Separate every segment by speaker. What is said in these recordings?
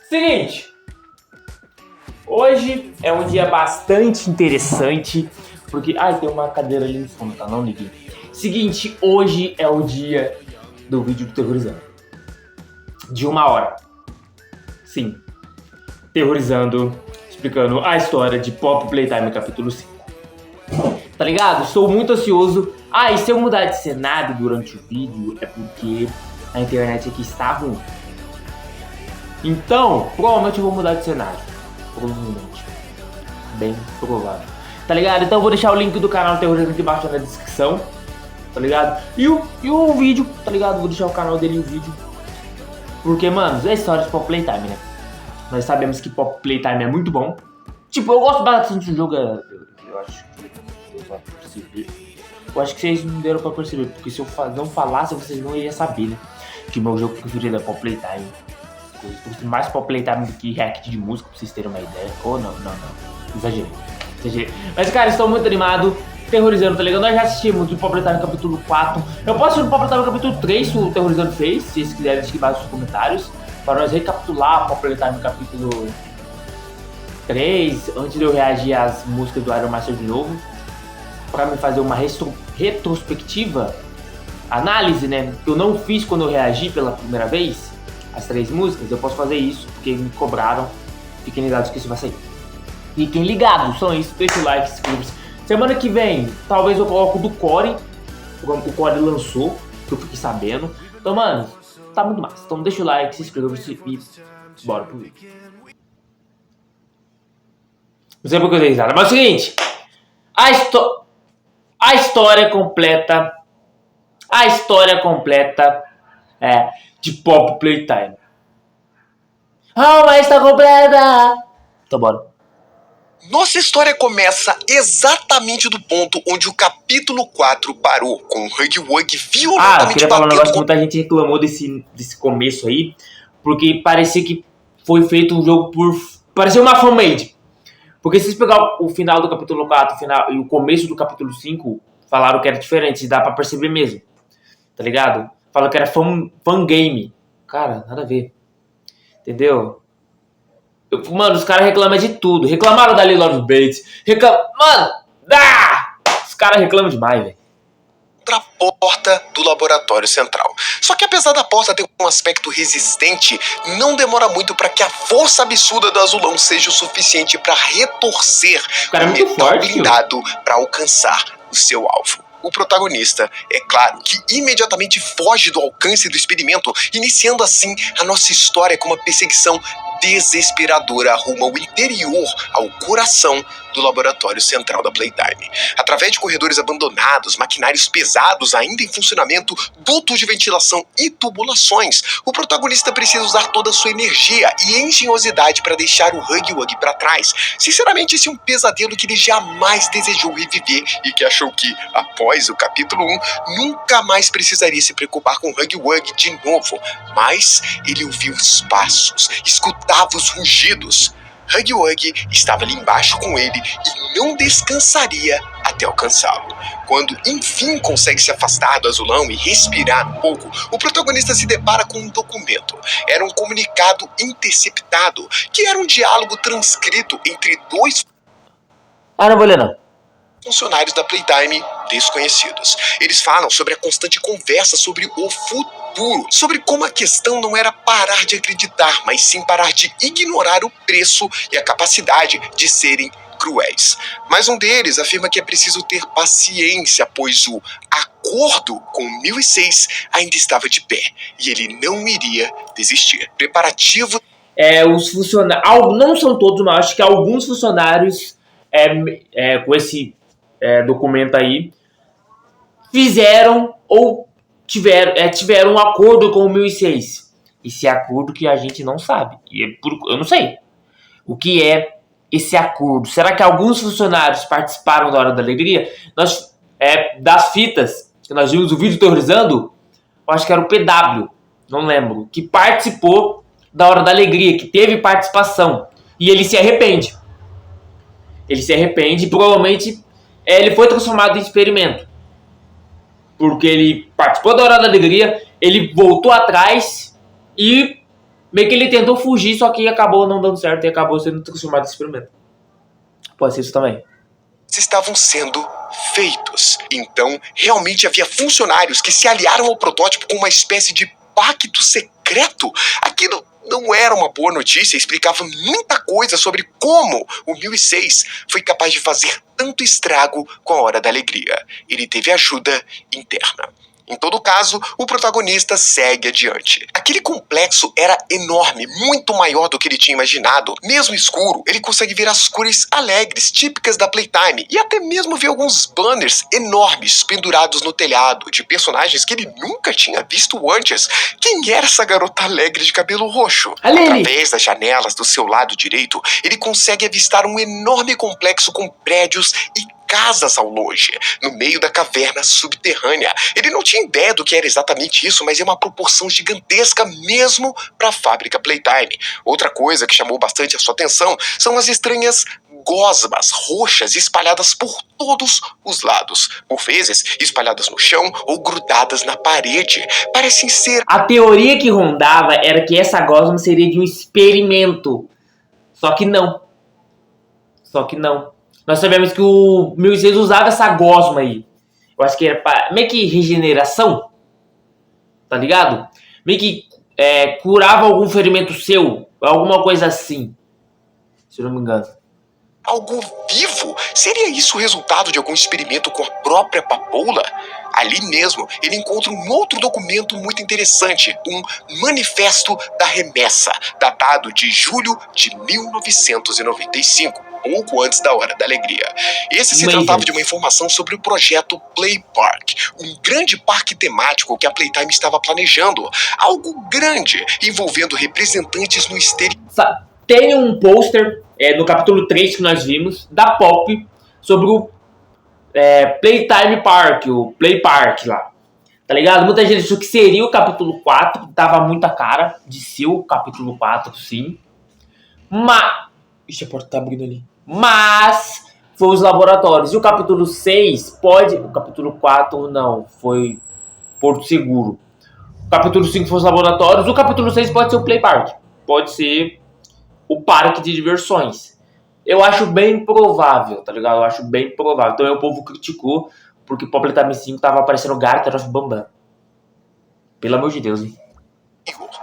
Speaker 1: Seguinte, hoje é um dia bastante interessante, porque... Ai, tem uma cadeira ali no fundo, tá? Não liguei. Seguinte, hoje é o dia do vídeo do Terrorizando. De 1 hora. Sim. Terrorizando, explicando a história de Poppy Playtime capítulo 5. Tá ligado? Estou muito ansioso. Ah, e se eu mudar de cenário durante o vídeo, é porque a internet aqui está ruim. Então, provavelmente eu vou mudar de cenário. Provavelmente. Bem provável. Tá ligado? Então eu vou deixar o link do canal Terrorizando aqui embaixo na descrição. Tá ligado? E o vídeo, tá ligado? Vou deixar o canal dele e o vídeo. Porque, mano, é história de Poppy Playtime, né? Nós sabemos que Poppy Playtime é muito bom. Tipo, eu gosto bastante do jogo. Eu acho que deu pra perceber. Eu acho que vocês não deram pra perceber. Porque se eu não falasse, vocês não iriam saber, né? Que o meu jogo preferido é Poppy Playtime. Eu gosto mais Poppy Playtime do que react de música, pra vocês terem uma ideia. Oh, não. Exagerei. Mas, cara, estou muito animado. Terrorizando, tá ligado? Nós já assistimos o Poppy Playtime capítulo 4. Eu posso assistir o Poppy Playtime capítulo 3, se o Terrorizando fez. Se vocês quiserem deixar embaixo nos comentários. Para nós recapitular o Poppy Playtime capítulo 3. Antes de eu reagir às músicas do Iron Master de novo. Para me fazer uma retrospectiva. Análise, né? Que eu não fiz quando eu reagi pela primeira vez. As 3 músicas. Eu posso fazer isso porque me cobraram. Fiquem ligados que isso vai sair. Fiquem ligados, só isso. Deixa o like, se inscreva. Semana que vem, talvez eu coloque o do Core. O Core lançou, que eu fiquei sabendo. Então, mano, tá muito massa. Então deixa o like, se inscreva e bora pro vídeo. Não sei por que eu dei risada, mas é o seguinte. A história completa. A história completa de Poppy Playtime. Mas tá completa. Então bora.
Speaker 2: Nossa história começa exatamente do ponto onde o capítulo 4 parou, com Huggy Wuggy violentamente
Speaker 1: eu queria falar um negócio que muita gente reclamou desse começo aí, porque parecia que foi feito um jogo parecia uma fanmade. Porque se vocês pegar o final do capítulo 4 e o começo do capítulo 5, falaram que era diferente, dá pra perceber mesmo. Tá ligado? Falaram que era fangame. Cara, nada a ver. Entendeu? Mano, os caras reclamam de tudo. Reclamaram da Lily Love Bates. Mano, os caras reclamam demais, velho.
Speaker 2: Outra porta do laboratório central. Só que apesar da porta ter um aspecto resistente, não demora muito para que a força absurda do azulão seja o suficiente para retorcer
Speaker 1: o metal
Speaker 2: blindado para alcançar o seu alvo. O protagonista, é claro, que imediatamente foge do alcance do experimento, iniciando assim a nossa história com uma perseguição desesperadora rumo ao interior, ao coração do laboratório central da Playtime. Através de corredores abandonados, maquinários pesados ainda em funcionamento, dutos de ventilação e tubulações, o protagonista precisa usar toda a sua energia e engenhosidade para deixar o Huggy Wuggy para trás. Sinceramente, esse é um pesadelo que ele jamais desejou reviver e que achou que, após o capítulo 1, nunca mais precisaria se preocupar com o Huggy Wuggy de novo. Mas ele ouviu os passos, escutava os rugidos. Huggy Wuggy estava ali embaixo com ele e não descansaria até alcançá-lo. Quando enfim consegue se afastar do azulão e respirar um pouco, o protagonista se depara com um documento. Era um comunicado interceptado, que era um diálogo transcrito entre 2
Speaker 1: não vou ler não.
Speaker 2: funcionários da Playtime desconhecidos. Eles falam sobre a constante conversa sobre o futuro, sobre como a questão não era parar de acreditar, mas sim parar de ignorar o preço e a capacidade de serem cruéis. Mas um deles afirma que é preciso ter paciência, pois o acordo com 1006 ainda estava de pé e ele não iria desistir. Preparativo.
Speaker 1: Os funcionários, não são todos, mas acho que alguns funcionários com esse documento aí fizeram ou tiveram um acordo com o 1006. Esse acordo que a gente não sabe. Eu não sei o que é esse acordo. Será que alguns funcionários participaram da Hora da Alegria? Das fitas que nós vimos o vídeo Terrorizando, eu acho que era o PW, não lembro, que participou da Hora da Alegria, que teve participação. E ele se arrepende. Ele se arrepende e provavelmente ele foi transformado em experimento. Porque ele participou da Hora da Alegria, ele voltou atrás e Meio que ele tentou fugir, só que acabou não dando certo e acabou sendo transformado em experimento. Pode ser isso também.
Speaker 2: Estavam sendo feitos. Então, realmente havia funcionários que se aliaram ao protótipo com uma espécie de pacto secreto. Aquilo não era uma boa notícia, explicava muita coisa sobre como o 1006 foi capaz de fazer tanto estrago com a Hora da Alegria. Ele teve ajuda interna. Em todo caso, o protagonista segue adiante. Aquele complexo era enorme, muito maior do que ele tinha imaginado. Mesmo escuro, ele consegue ver as cores alegres, típicas da Playtime, e até mesmo ver alguns banners enormes pendurados no telhado, de personagens que ele nunca tinha visto antes. Quem era essa garota alegre de cabelo roxo? Através das janelas do seu lado direito, ele consegue avistar um enorme complexo com prédios e casas ao longe, no meio da caverna subterrânea. Ele não tinha ideia do que era exatamente isso, mas é uma proporção gigantesca mesmo para a fábrica Playtime. Outra coisa que chamou bastante a sua atenção são as estranhas gosmas roxas espalhadas por todos os lados, por vezes espalhadas no chão ou grudadas na parede. Parecem ser...
Speaker 1: A teoria que rondava era que essa gosma seria de um experimento. Só que não. Nós sabemos que o 1006 usava essa gosma aí. Eu acho que era para meio que regeneração. Tá ligado? Meio que curava algum ferimento seu. Alguma coisa assim. Se eu não me engano.
Speaker 2: Algo vivo? Seria isso o resultado de algum experimento com a própria papoula? Ali mesmo, ele encontra um outro documento muito interessante, um Manifesto da Remessa, datado de julho de 1995, pouco antes da Hora da Alegria. Esse se tratava de uma informação sobre o projeto Play Park, um grande parque temático que a Playtime estava planejando, algo grande, envolvendo representantes no exterior.
Speaker 1: Tem um pôster no capítulo 3 que nós vimos, da Pop, sobre o Playtime Park, o Play Park lá. Tá ligado? Muita gente achou que seria o capítulo 4, que tava muita cara de ser o capítulo 4, sim. Mas... Ixi, a porta tá abrindo ali. Mas... foi os laboratórios. E o capítulo 6 pode... O capítulo 4 não, foi Porto Seguro. O capítulo 5 foi os laboratórios. O capítulo 6 pode ser o Play Park. Pode ser o parque de diversões. Eu acho bem provável, tá ligado? Eu acho bem provável. Então o povo criticou porque o Playtime 5 tava aparecendo Garter of Bambam. Pelo amor de Deus, hein?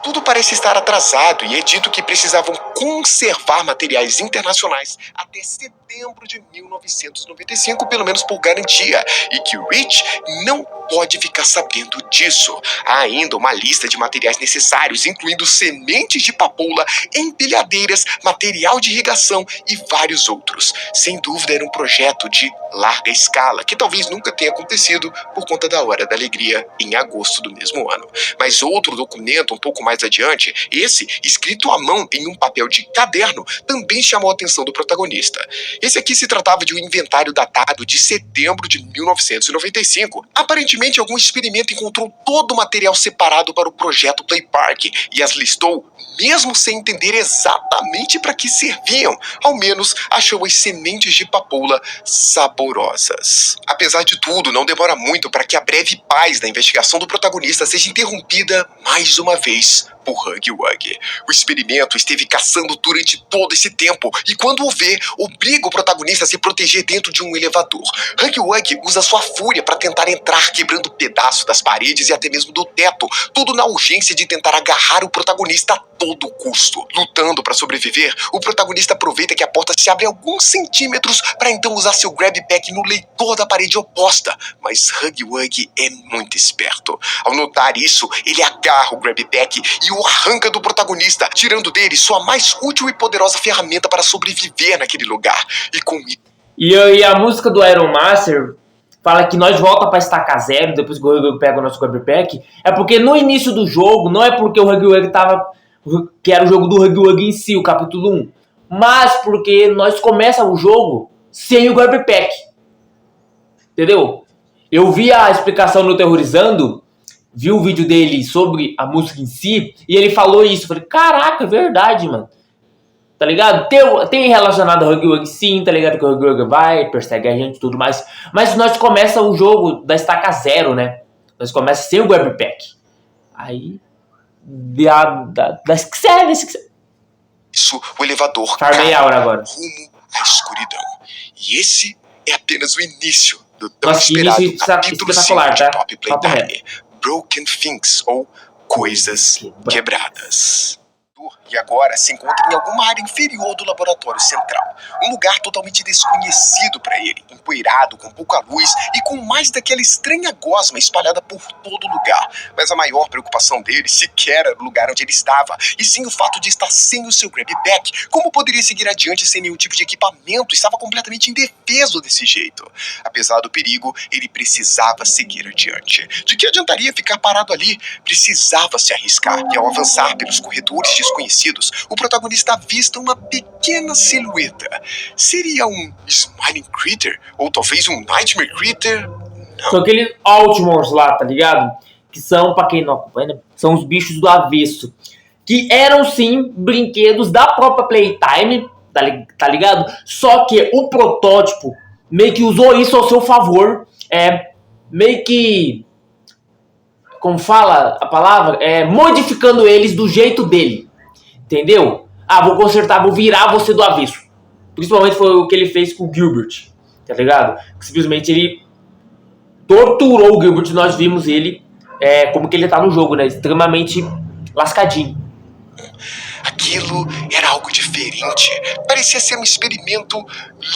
Speaker 2: Tudo parece estar atrasado e é dito que precisavam conservar materiais internacionais até setembro de 1995, pelo menos por garantia, e que Rich não pode ficar sabendo disso. Há ainda uma lista de materiais necessários, incluindo sementes de papoula, empilhadeiras, material de irrigação e vários outros. Sem dúvida era um projeto de larga escala, que talvez nunca tenha acontecido por conta da Hora da Alegria em agosto do mesmo ano. Mas outro documento um pouco mais adiante, esse escrito à mão em um papel de caderno, também chamou a atenção do protagonista. Esse aqui se tratava de um inventário datado de setembro de 1995. Aparentemente, algum experimento encontrou todo o material separado para o projeto Play Park e as listou, mesmo sem entender exatamente para que serviam. Ao menos, achou as sementes de papoula saborosas. Apesar de tudo, não demora muito para que a breve paz da investigação do protagonista seja interrompida mais uma vez por Huggy Wuggy. O experimento esteve caçando durante todo esse tempo e quando o vê, obriga o protagonista a se proteger dentro de um elevador. Huggy Wuggy usa sua fúria para tentar entrar, quebrando pedaços das paredes e até mesmo do teto, tudo na urgência de tentar agarrar o protagonista a todo custo. Lutando para sobreviver, o protagonista aproveita que a porta se abre alguns centímetros para então usar seu grab pack no leitor da parede oposta. Mas Huggy Wuggy é muito esperto. Ao notar isso, ele agarra o grab pack e o arranca do protagonista, tirando dele sua mais útil e poderosa ferramenta para sobreviver naquele lugar. E com isso...
Speaker 1: E a música do Iron Master fala que nós volta pra estaca zero depois que o Huggy Wuggy pega o nosso grab pack. É porque no início do jogo, não é porque o Huggy Wuggy tava... que era o jogo do Huggy Wuggy em si, o capítulo 1. Mas porque nós começamos o jogo sem o grab pack. Entendeu? Eu vi a explicação no Terrorizando, vi o vídeo dele sobre a música em si, e ele falou isso. Eu falei, caraca, é verdade, mano. Tá ligado? Tem relacionado ao Huggy Wuggy sim, tá ligado? Que o Huggy Wuggy vai, persegue a gente e tudo mais. Mas nós começa o jogo da estaca zero, né? Nós começa sem o grab pack. Aí da
Speaker 2: Isso, o elevador
Speaker 1: Farmei
Speaker 2: cai
Speaker 1: a hora agora.
Speaker 2: rumo à escuridão. E esse é apenas o início do tão
Speaker 1: Nossa, que
Speaker 2: esperado
Speaker 1: início
Speaker 2: capítulo 5
Speaker 1: espetacular,
Speaker 2: de
Speaker 1: tá?
Speaker 2: Top
Speaker 1: Papo reto.
Speaker 2: Playtime, Broken Things, ou Coisas Quebradas. E agora se encontra em alguma área inferior do laboratório central. Um lugar totalmente desconhecido para ele, empoeirado, com pouca luz e com mais daquela estranha gosma espalhada por todo lugar. Mas a maior preocupação dele sequer era o lugar onde ele estava, e sim o fato de estar sem o seu grabback. Como poderia seguir adiante sem nenhum tipo de equipamento? Estava completamente indefeso desse jeito. Apesar do perigo, ele precisava seguir adiante. De que adiantaria ficar parado ali? Precisava se arriscar, e ao avançar pelos corredores desconhecidos, o protagonista avista uma pequena silhueta. Seria um Smiling Critter? Ou talvez um Nightmare Critter?
Speaker 1: São aqueles Ultimors lá, tá ligado? Que são, pra quem não acompanha, são os bichos do avesso. Que eram sim brinquedos da própria Playtime, tá ligado? Só que o protótipo meio que usou isso ao seu favor. Meio que, como fala a palavra, modificando eles do jeito dele. Entendeu? Vou consertar, vou virar você do avesso. Principalmente foi o que ele fez com o Gilbert, tá ligado? Que simplesmente ele torturou o Gilbert. Nós vimos ele como que ele tá no jogo, né? Extremamente lascadinho.
Speaker 2: Aquilo era algo diferente. Parecia ser um experimento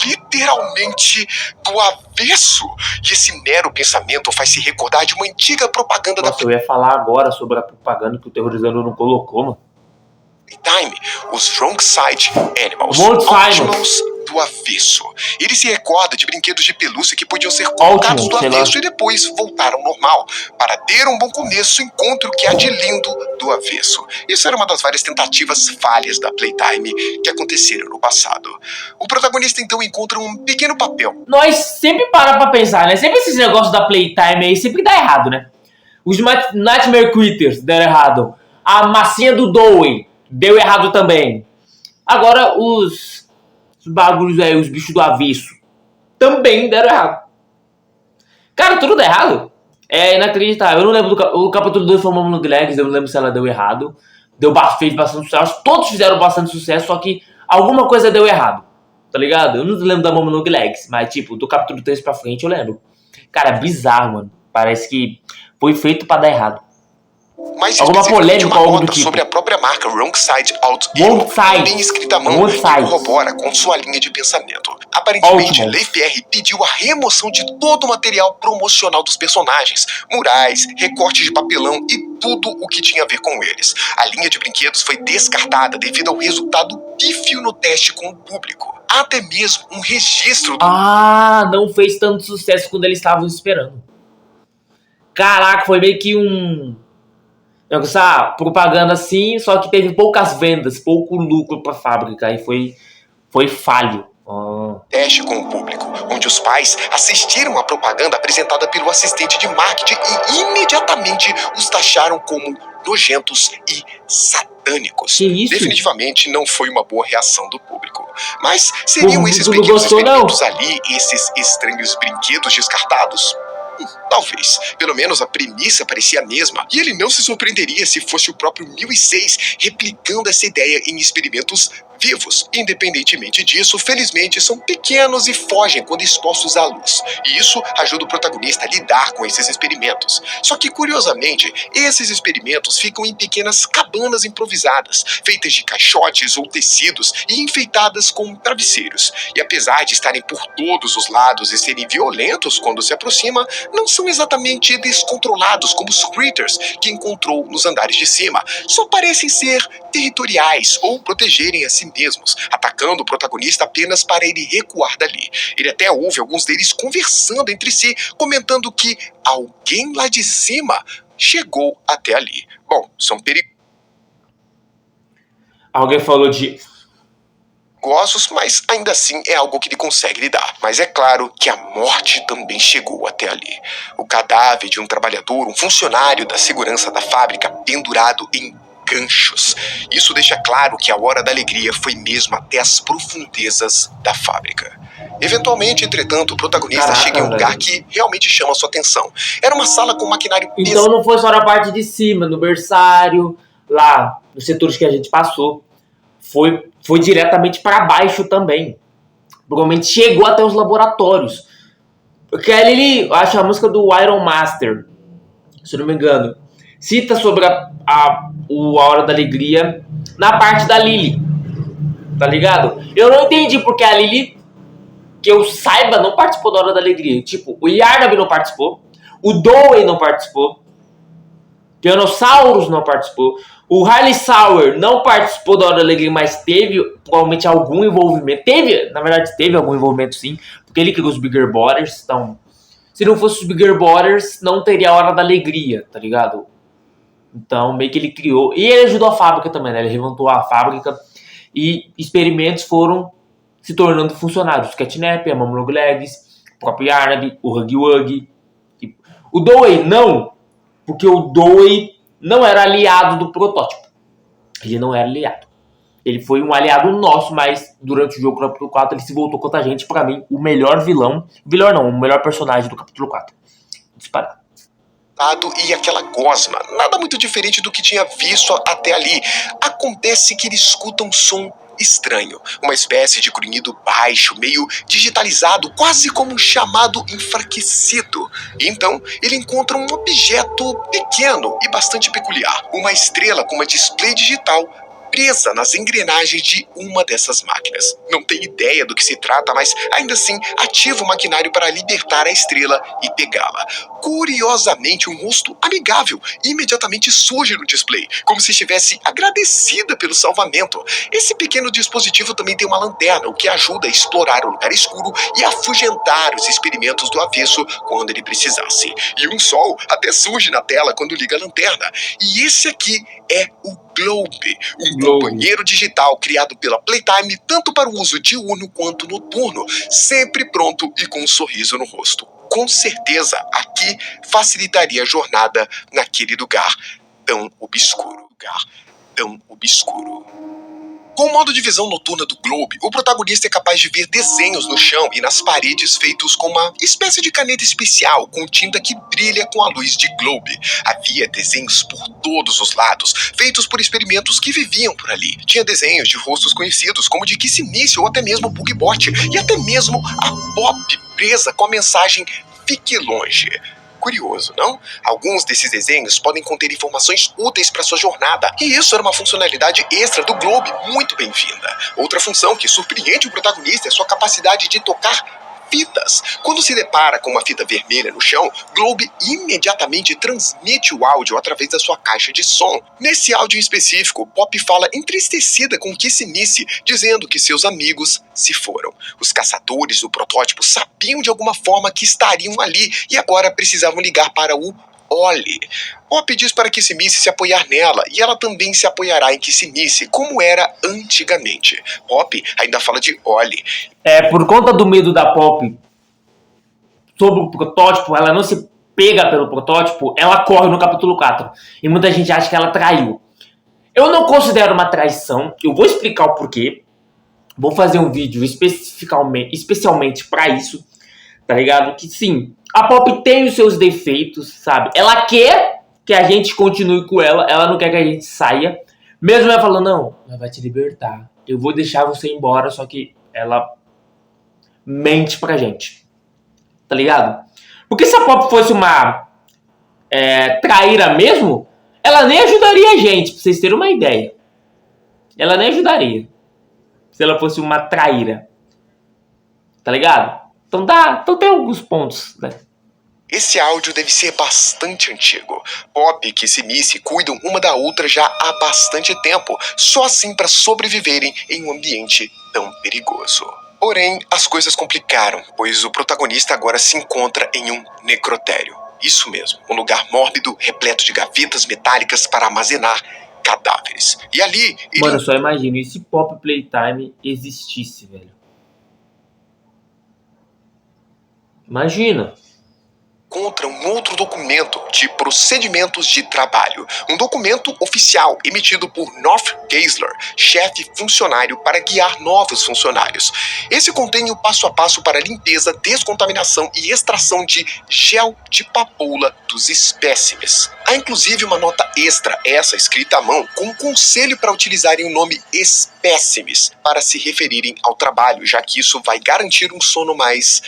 Speaker 2: literalmente do avesso. E esse mero pensamento faz se recordar de uma antiga propaganda da
Speaker 1: Eu ia falar agora sobre a propaganda que o Terrorizando não colocou, mano.
Speaker 2: Playtime, os Wrong Side Animals,
Speaker 1: Ultimals
Speaker 2: do avesso. Ele se recorda de brinquedos de pelúcia que podiam ser colocados do avesso e depois voltar ao normal. Para ter um bom começo, encontre o que há de lindo do avesso. Isso era uma das várias tentativas falhas da Playtime que aconteceram no passado. O protagonista então encontra um pequeno papel.
Speaker 1: Nós sempre paramos pra pensar, né? Sempre esses negócios da Playtime aí sempre dá errado, né? Os Nightmare Critters deram errado. A massinha do Dowie deu errado também. Agora os bagulhos aí, os bichos do avesso, também deram errado. Cara, tudo dá errado. É inacreditável. Eu não lembro do capítulo 2 foi uma Glegs, eu não lembro se ela deu errado. Fez bastante sucesso. Todos fizeram bastante sucesso, só que alguma coisa deu errado. Tá ligado? Eu não lembro da Momonoke Legs, mas tipo, do capítulo 3 pra frente eu lembro. Cara, é bizarro, mano. Parece que foi feito pra dar errado.
Speaker 2: Mais
Speaker 1: alguma polêmica
Speaker 2: uma nota
Speaker 1: do tipo.
Speaker 2: sobre a própria marca Wrong Side Out Evil, também escrita à mão, e corrobora com sua linha de pensamento. Aparentemente, Leigh Perry pediu a remoção de todo o material promocional dos personagens, murais, recortes de papelão e tudo o que tinha a ver com eles. A linha de brinquedos foi descartada devido ao resultado pífio no teste com o público. Até mesmo um registro do...
Speaker 1: não fez tanto sucesso quando eles estavam esperando. Caraca, foi meio que essa propaganda assim, só que teve poucas vendas, pouco lucro pra fábrica, e foi falho.
Speaker 2: Teste com o público, onde os pais assistiram à propaganda apresentada pelo assistente de marketing e imediatamente os taxaram como nojentos e satânicos.
Speaker 1: Que isso?
Speaker 2: Definitivamente não foi uma boa reação do público. Mas seriam esses pequenos experimentos ali, esses estranhos brinquedos descartados? Talvez. Pelo menos a premissa parecia a mesma, e ele não se surpreenderia se fosse o próprio 1006 replicando essa ideia em experimentos vivos. Independentemente disso, felizmente são pequenos e fogem quando expostos à luz. E isso ajuda o protagonista a lidar com esses experimentos. Só que, curiosamente, esses experimentos ficam em pequenas cabanas improvisadas, feitas de caixotes ou tecidos e enfeitadas com travesseiros. E apesar de estarem por todos os lados e serem violentos quando se aproxima, não são exatamente descontrolados como os critters que encontrou nos andares de cima. Só parecem ser territoriais ou protegerem a si mesmos, atacando o protagonista apenas para ele recuar dali. Ele até ouve alguns deles conversando entre si, comentando que alguém lá de cima chegou até ali. Bom, são perigosos.
Speaker 1: Alguém falou de
Speaker 2: perigosos, mas ainda assim é algo que ele consegue lidar. Mas é claro que a morte também chegou até ali. O cadáver de um trabalhador, um funcionário da segurança da fábrica, pendurado em ganchos. Isso deixa claro que a hora da alegria foi mesmo até as profundezas da fábrica. Eventualmente, entretanto, o protagonista chega em um lugar que realmente chama sua atenção. Era uma sala com maquinário pesado.
Speaker 1: Então não foi só na parte de cima, no berçário, lá nos setores que a gente passou, foi diretamente para baixo também. Provavelmente chegou até os laboratórios. Porque a Lily, acho a música do Iron Master, se eu não me engano, cita sobre a Hora da Alegria na parte da Lily, tá ligado? Eu não entendi porque a Lily, que eu saiba, não participou da Hora da Alegria. Tipo, o Yarnab não participou, o Dowey não participou, o Tyrannosaurus não participou, o Harley Sauer não participou da Hora da Alegria, mas teve provavelmente algum envolvimento. Na verdade, teve algum envolvimento sim, porque ele criou os Bigger Borders, então... Se não fosse os Bigger Borders, não teria a Hora da Alegria, tá ligado? Então, meio que ele criou... E ele ajudou a fábrica também, né? Ele levantou a fábrica e experimentos foram se tornando funcionários. O Catnap, a Mamloglegs, o próprio Yarnab, o Huggy Wuggy. O Dowey não, porque o Dowey não era aliado do protótipo. Ele não era aliado. Ele foi um aliado nosso, mas durante o jogo do capítulo 4 ele se voltou contra a gente. Pra mim, o melhor vilão... Vilão não, o melhor personagem do capítulo 4. Disparado.
Speaker 2: E aquela gosma, nada muito diferente do que tinha visto até ali. Acontece que ele escuta um som estranho, uma espécie de grunhido baixo, meio digitalizado, quase como um chamado enfraquecido. Então, ele encontra um objeto pequeno e bastante peculiar, uma estrela com uma display digital presa nas engrenagens de uma dessas máquinas. Não tem ideia do que se trata, mas ainda assim ativa o maquinário para libertar a estrela e pegá-la. Curiosamente, um rosto amigável imediatamente surge no display, como se estivesse agradecida pelo salvamento. Esse pequeno dispositivo também tem uma lanterna, o que ajuda a explorar o lugar escuro e afugentar os experimentos do avesso quando ele precisasse. E um sol até surge na tela quando liga a lanterna. E esse aqui é o Globe, um companheiro digital criado pela Playtime tanto para o uso diurno quanto noturno, sempre pronto e com um sorriso no rosto. Com certeza, aqui facilitaria a jornada naquele lugar tão obscuro. Com o modo de visão noturna do Globe, o protagonista é capaz de ver desenhos no chão e nas paredes feitos com uma espécie de caneta especial com tinta que brilha com a luz de Globe. Havia desenhos por todos os lados, feitos por experimentos que viviam por ali. Tinha desenhos de rostos conhecidos como de Kissimmee ou até mesmo Bugbot, e até mesmo a Pop presa com a mensagem "Fique longe". Curioso, não? Alguns desses desenhos podem conter informações úteis para sua jornada, e isso era uma funcionalidade extra do Globe muito bem-vinda. Outra função que surpreende o protagonista é sua capacidade de tocar fitas. Quando se depara com uma fita vermelha no chão, Globe imediatamente transmite o áudio através da sua caixa de som. Nesse áudio em específico, Pop fala entristecida com Kissimmee, dizendo que seus amigos se foram. Os caçadores do protótipo sabiam de alguma forma que estariam ali e agora precisavam ligar para o Ollie. Pop diz para Kissimmee se apoiar nela, e ela também se apoiará em Kissimmee, como era antigamente. Pop ainda fala de Ollie.
Speaker 1: Por conta do medo da Pop sobre o protótipo, ela não se pega pelo protótipo, ela corre no capítulo 4. E muita gente acha que ela traiu. Eu não considero uma traição, eu vou explicar o porquê. Vou fazer um vídeo especialmente pra isso, tá ligado? Que sim, a Pop tem os seus defeitos, sabe? Ela quer que a gente continue com ela não quer que a gente saia. Mesmo ela falando, não, ela vai te libertar. Eu vou deixar você embora, só que ela mente pra gente. Tá ligado? Porque se a Pop fosse uma traíra mesmo, ela nem ajudaria a gente, pra vocês terem uma ideia. Ela nem ajudaria. Se ela fosse uma traíra. Tá ligado? Então tem alguns pontos, né?
Speaker 2: Esse áudio deve ser bastante antigo. Pop e Kissimmee cuidam uma da outra já há bastante tempo, só assim para sobreviverem em um ambiente tão perigoso. Porém, as coisas complicaram, pois o protagonista agora se encontra em um necrotério. Isso mesmo, um lugar mórbido, repleto de gavetas metálicas para armazenar cadáveres. E ali...
Speaker 1: Mano, eu só imagino, e se Pop Playtime existisse, velho? Imagina.
Speaker 2: encontra um outro documento de procedimentos de trabalho. Um documento oficial emitido por North Geisler, chefe funcionário, para guiar novos funcionários. Esse contém o passo a passo para limpeza, descontaminação e extração de gel de papoula dos espécimes. Há inclusive uma nota extra, essa escrita à mão, com um conselho para utilizarem o nome espécimes para se referirem ao trabalho, já que isso vai garantir um sono mais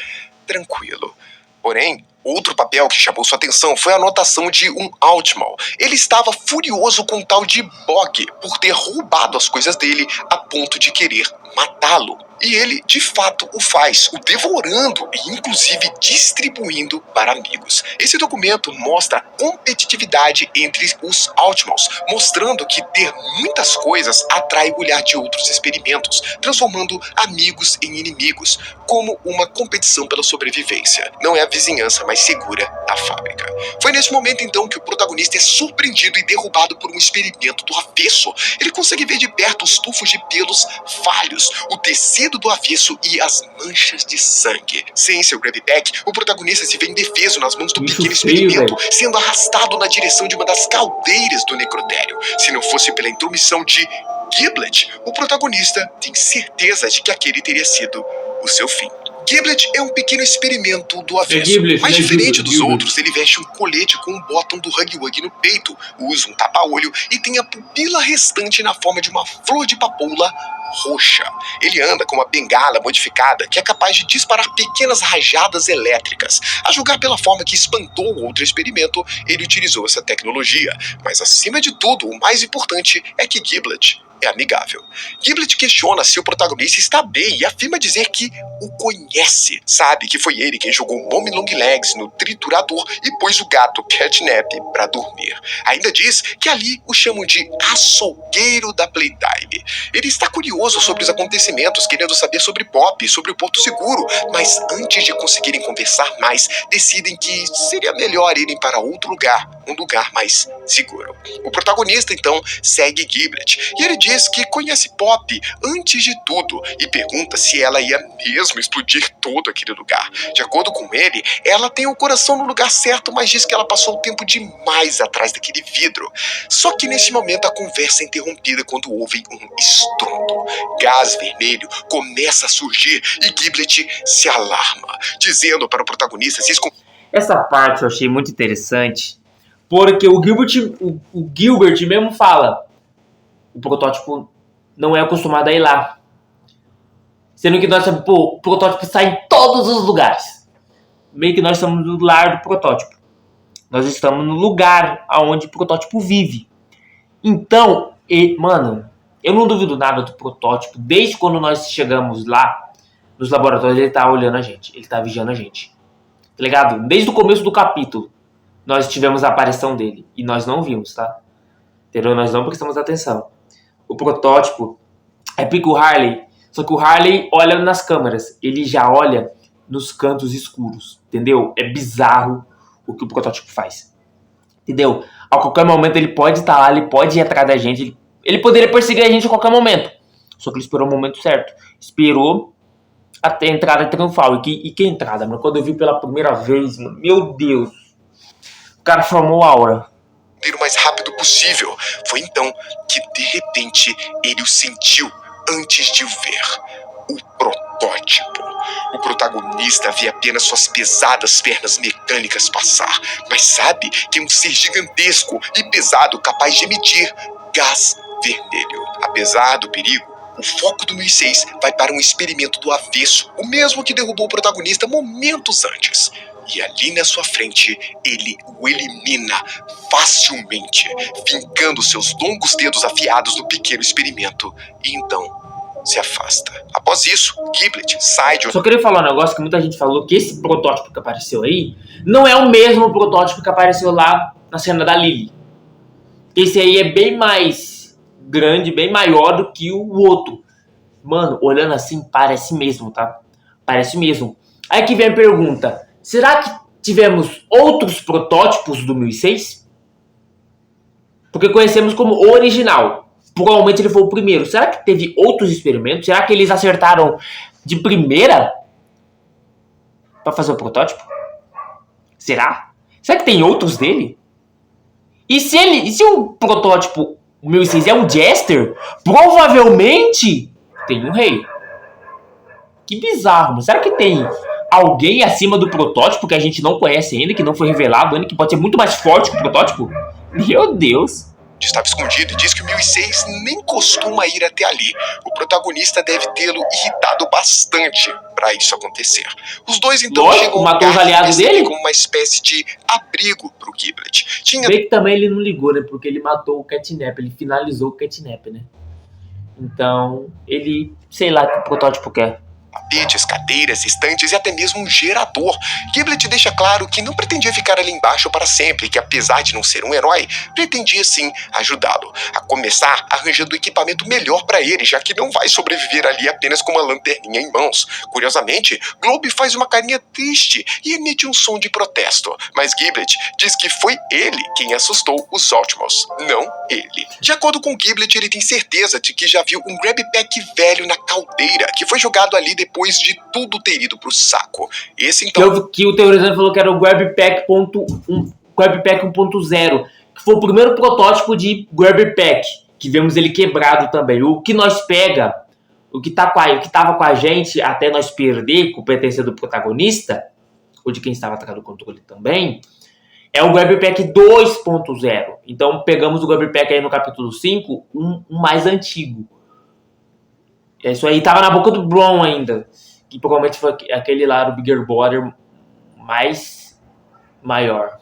Speaker 2: tranquilo. Porém, outro papel que chamou sua atenção foi a anotação de um Altmal. Ele estava furioso com o tal de Bog por ter roubado as coisas dele a ponto de querer matá-lo. E ele, de fato, o faz, o devorando e, inclusive, distribuindo para amigos. Esse documento mostra a competitividade entre os Altmals, mostrando que ter muitas coisas atrai o olhar de outros experimentos, transformando amigos em inimigos, como uma competição pela sobrevivência. Não é a vizinhança mais segura da fábrica. Foi nesse momento, então, que o protagonista é surpreendido e derrubado por um experimento do avesso. Ele consegue ver de perto os tufos de pelos falhos, o tecido do avesso e as manchas de sangue. Sem seu grab pack, o protagonista se vê indefeso nas mãos do pequeno experimento, sendo arrastado na direção de uma das caldeiras do necrotério. Se não fosse pela intromissão de Giblet, o protagonista tem certeza de que aquele teria sido o seu fim. Giblet é um pequeno experimento do avesso. Mas diferente dos outros, ele veste um colete com um botão do Huggy Wuggy no peito, usa um tapa-olho e tem a pupila restante na forma de uma flor de papoula roxa. Ele anda com uma bengala modificada que é capaz de disparar pequenas rajadas elétricas. A julgar pela forma que espantou o outro experimento, ele utilizou essa tecnologia. Mas acima de tudo, o mais importante é que Giblet é amigável. Giblet questiona se o protagonista está bem e afirma dizer que o conhece. Sabe que foi ele quem jogou Mommy Long Legs no triturador e pôs o gato Catnap para dormir. Ainda diz que ali o chamam de açougueiro da Playtime. Ele está curioso sobre os acontecimentos, querendo saber sobre Pop e sobre o Porto Seguro, mas antes de conseguirem conversar mais, decidem que seria melhor irem para outro lugar, um lugar mais seguro. O protagonista, então, segue Giblet e ele diz que conhece Pop antes de tudo e pergunta se ela ia mesmo explodir todo aquele lugar. De acordo com ele, ela tem o coração no lugar certo, mas diz que ela passou o tempo demais atrás daquele vidro. Só que nesse momento a conversa é interrompida quando ouvem um estrondo. Gás vermelho começa a surgir e Giblet se alarma, dizendo para o protagonista se esconder.
Speaker 1: Essa parte eu achei muito interessante, porque o Gilbert mesmo fala: o protótipo não é acostumado a ir lá. Sendo que nós sabemos, o protótipo sai em todos os lugares. Meio que nós estamos no lar do protótipo. Nós estamos no lugar onde o protótipo vive. Então, mano, eu não duvido nada do protótipo. Desde quando nós chegamos lá, nos laboratórios, ele tá olhando a gente. Ele tá vigiando a gente. Tá ligado? Desde o começo do capítulo, nós tivemos a aparição dele. E nós não vimos, tá? Entendeu? Nós não prestamos atenção. O protótipo é pico Harley, só que o Harley olha nas câmeras, ele já olha nos cantos escuros, entendeu? É bizarro o que o protótipo faz, entendeu? A qualquer momento ele pode estar lá, ele pode ir atrás da gente, ele poderia perseguir a gente a qualquer momento, só que ele esperou o momento certo, esperou até a entrada triunfal. E que entrada, mano? Quando eu vi pela primeira vez, mano, meu Deus, o cara formou a aura.
Speaker 2: O mais rápido possível. Foi então que de repente ele o sentiu antes de o ver. O protótipo. O protagonista vê apenas suas pesadas pernas mecânicas passar, mas sabe que é um ser gigantesco e pesado capaz de emitir gás vermelho. Apesar do perigo, o foco do 1006 vai para um experimento do avesso, o mesmo que derrubou o protagonista momentos antes. E ali na sua frente, ele o elimina facilmente, fincando seus longos dedos afiados no pequeno experimento, e então se afasta. Após isso, Giblet sai de...
Speaker 1: Só queria falar um negócio que muita gente falou, que esse protótipo que apareceu aí não é o mesmo protótipo que apareceu lá na cena da Lily. Esse aí é bem mais grande, bem maior do que o outro. Mano, olhando assim, parece mesmo, tá? Parece mesmo. Aí que vem a pergunta: será que tivemos outros protótipos do 1006? Porque conhecemos como o original. Provavelmente ele foi o primeiro. Será que teve outros experimentos? Será que eles acertaram de primeira para fazer o protótipo? Será? Será que tem outros dele? E se o protótipo 1006 é um Jester, provavelmente tem um rei. Que bizarro, mas será que tem alguém acima do protótipo que a gente não conhece ainda, que não foi revelado ainda, que pode ser muito mais forte que o protótipo? Meu Deus.
Speaker 2: Estava escondido e diz que o 1006 nem costuma ir até ali. O protagonista deve tê-lo irritado bastante para isso acontecer. Os dois então
Speaker 1: Lógico,
Speaker 2: chegam
Speaker 1: matou os aliados dele
Speaker 2: como uma espécie de abrigo pro Giblet.
Speaker 1: Bem que também ele não ligou, né? Porque ele matou o Catnap, ele finalizou o Catnap, né? Então, ele, sei lá o que o protótipo quer.
Speaker 2: Tapetes, cadeiras, estantes e até mesmo um gerador. Giblet deixa claro que não pretendia ficar ali embaixo para sempre, que apesar de não ser um herói, pretendia sim ajudá-lo. A começar arranjando equipamento melhor para ele, já que não vai sobreviver ali apenas com uma lanterninha em mãos. Curiosamente, Globe faz uma carinha triste e emite um som de protesto, mas Giblet diz que foi ele quem assustou os Optimus, não ele. De acordo com Giblet, ele tem certeza de que já viu um Grab Pack velho na caldeira, que foi jogado ali depois de tudo ter ido pro saco. Esse então...
Speaker 1: Que o teorizante falou que era o Grab Pack 1.0, que foi o primeiro protótipo de Grab Pack, que vemos ele quebrado também. O que nós pega, o que tava com a gente até nós perder competência do protagonista, ou de quem estava atrás do controle também, é o Grab Pack 2.0. Então pegamos o Grab Pack aí no capítulo 5, um mais antigo. Isso aí tava na boca do Bron ainda. Que provavelmente foi aquele lá do Bigger Border mais maior.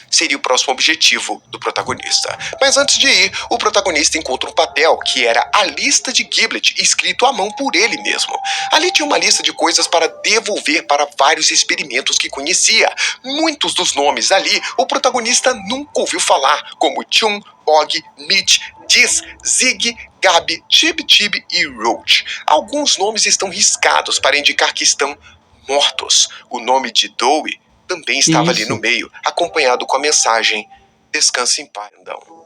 Speaker 2: Seria o próximo objetivo do protagonista. Mas antes de ir, o protagonista encontra um papel que era a lista de Giblet, escrito à mão por ele mesmo. Ali tinha uma lista de coisas para devolver para vários experimentos que conhecia. Muitos dos nomes ali o protagonista nunca ouviu falar, como Chun, Og, Mitch, Diz, Zig, Gabi, Tib e Roach. Alguns nomes estão riscados para indicar que estão mortos. O nome de Dowie também estava ali no meio, acompanhado com a mensagem "Descanse em paz".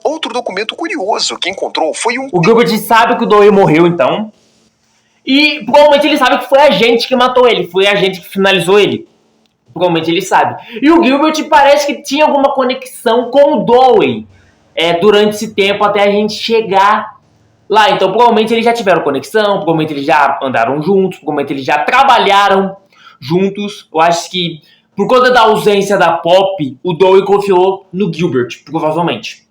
Speaker 2: Outro documento curioso que encontrou foi um...
Speaker 1: O Gilbert sabe que o Dowie morreu, então. E provavelmente ele sabe que foi a gente que matou ele. Foi a gente que finalizou ele. Provavelmente ele sabe. E o Gilbert parece que tinha alguma conexão com o Dowie durante esse tempo até a gente chegar lá. Então provavelmente eles já tiveram conexão, provavelmente eles já andaram juntos, provavelmente eles já trabalharam juntos. Eu acho que por conta da ausência da Pop, o Dowie confiou no Gilbert, provavelmente.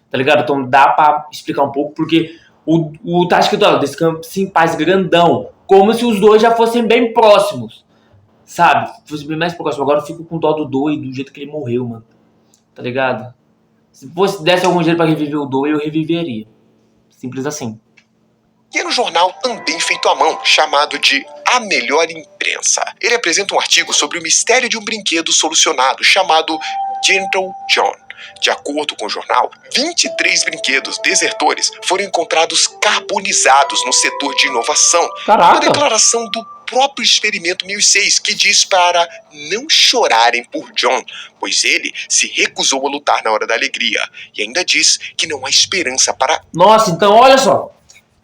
Speaker 1: Tá ligado? Então dá pra explicar um pouco, porque tá escrito, Descanse em Paz grandão, como se os dois já fossem bem próximos, sabe? Fossem bem mais próximos. Agora eu fico com dó do Dowie do jeito que ele morreu, mano. Tá ligado? Se desse algum jeito pra reviver o Dowie, eu reviveria. Simples assim.
Speaker 2: E era um jornal também feito à mão, chamado de A Melhor Imprensa. Ele apresenta um artigo sobre o mistério de um brinquedo solucionado, chamado Gentle John. De acordo com o jornal, 23 brinquedos desertores foram encontrados carbonizados no setor de inovação.
Speaker 1: Caraca.
Speaker 2: Uma declaração do próprio experimento 1006, que diz para não chorarem por John, pois ele se recusou a lutar na hora da alegria. E ainda diz que não há esperança para...
Speaker 1: Nossa, então olha só.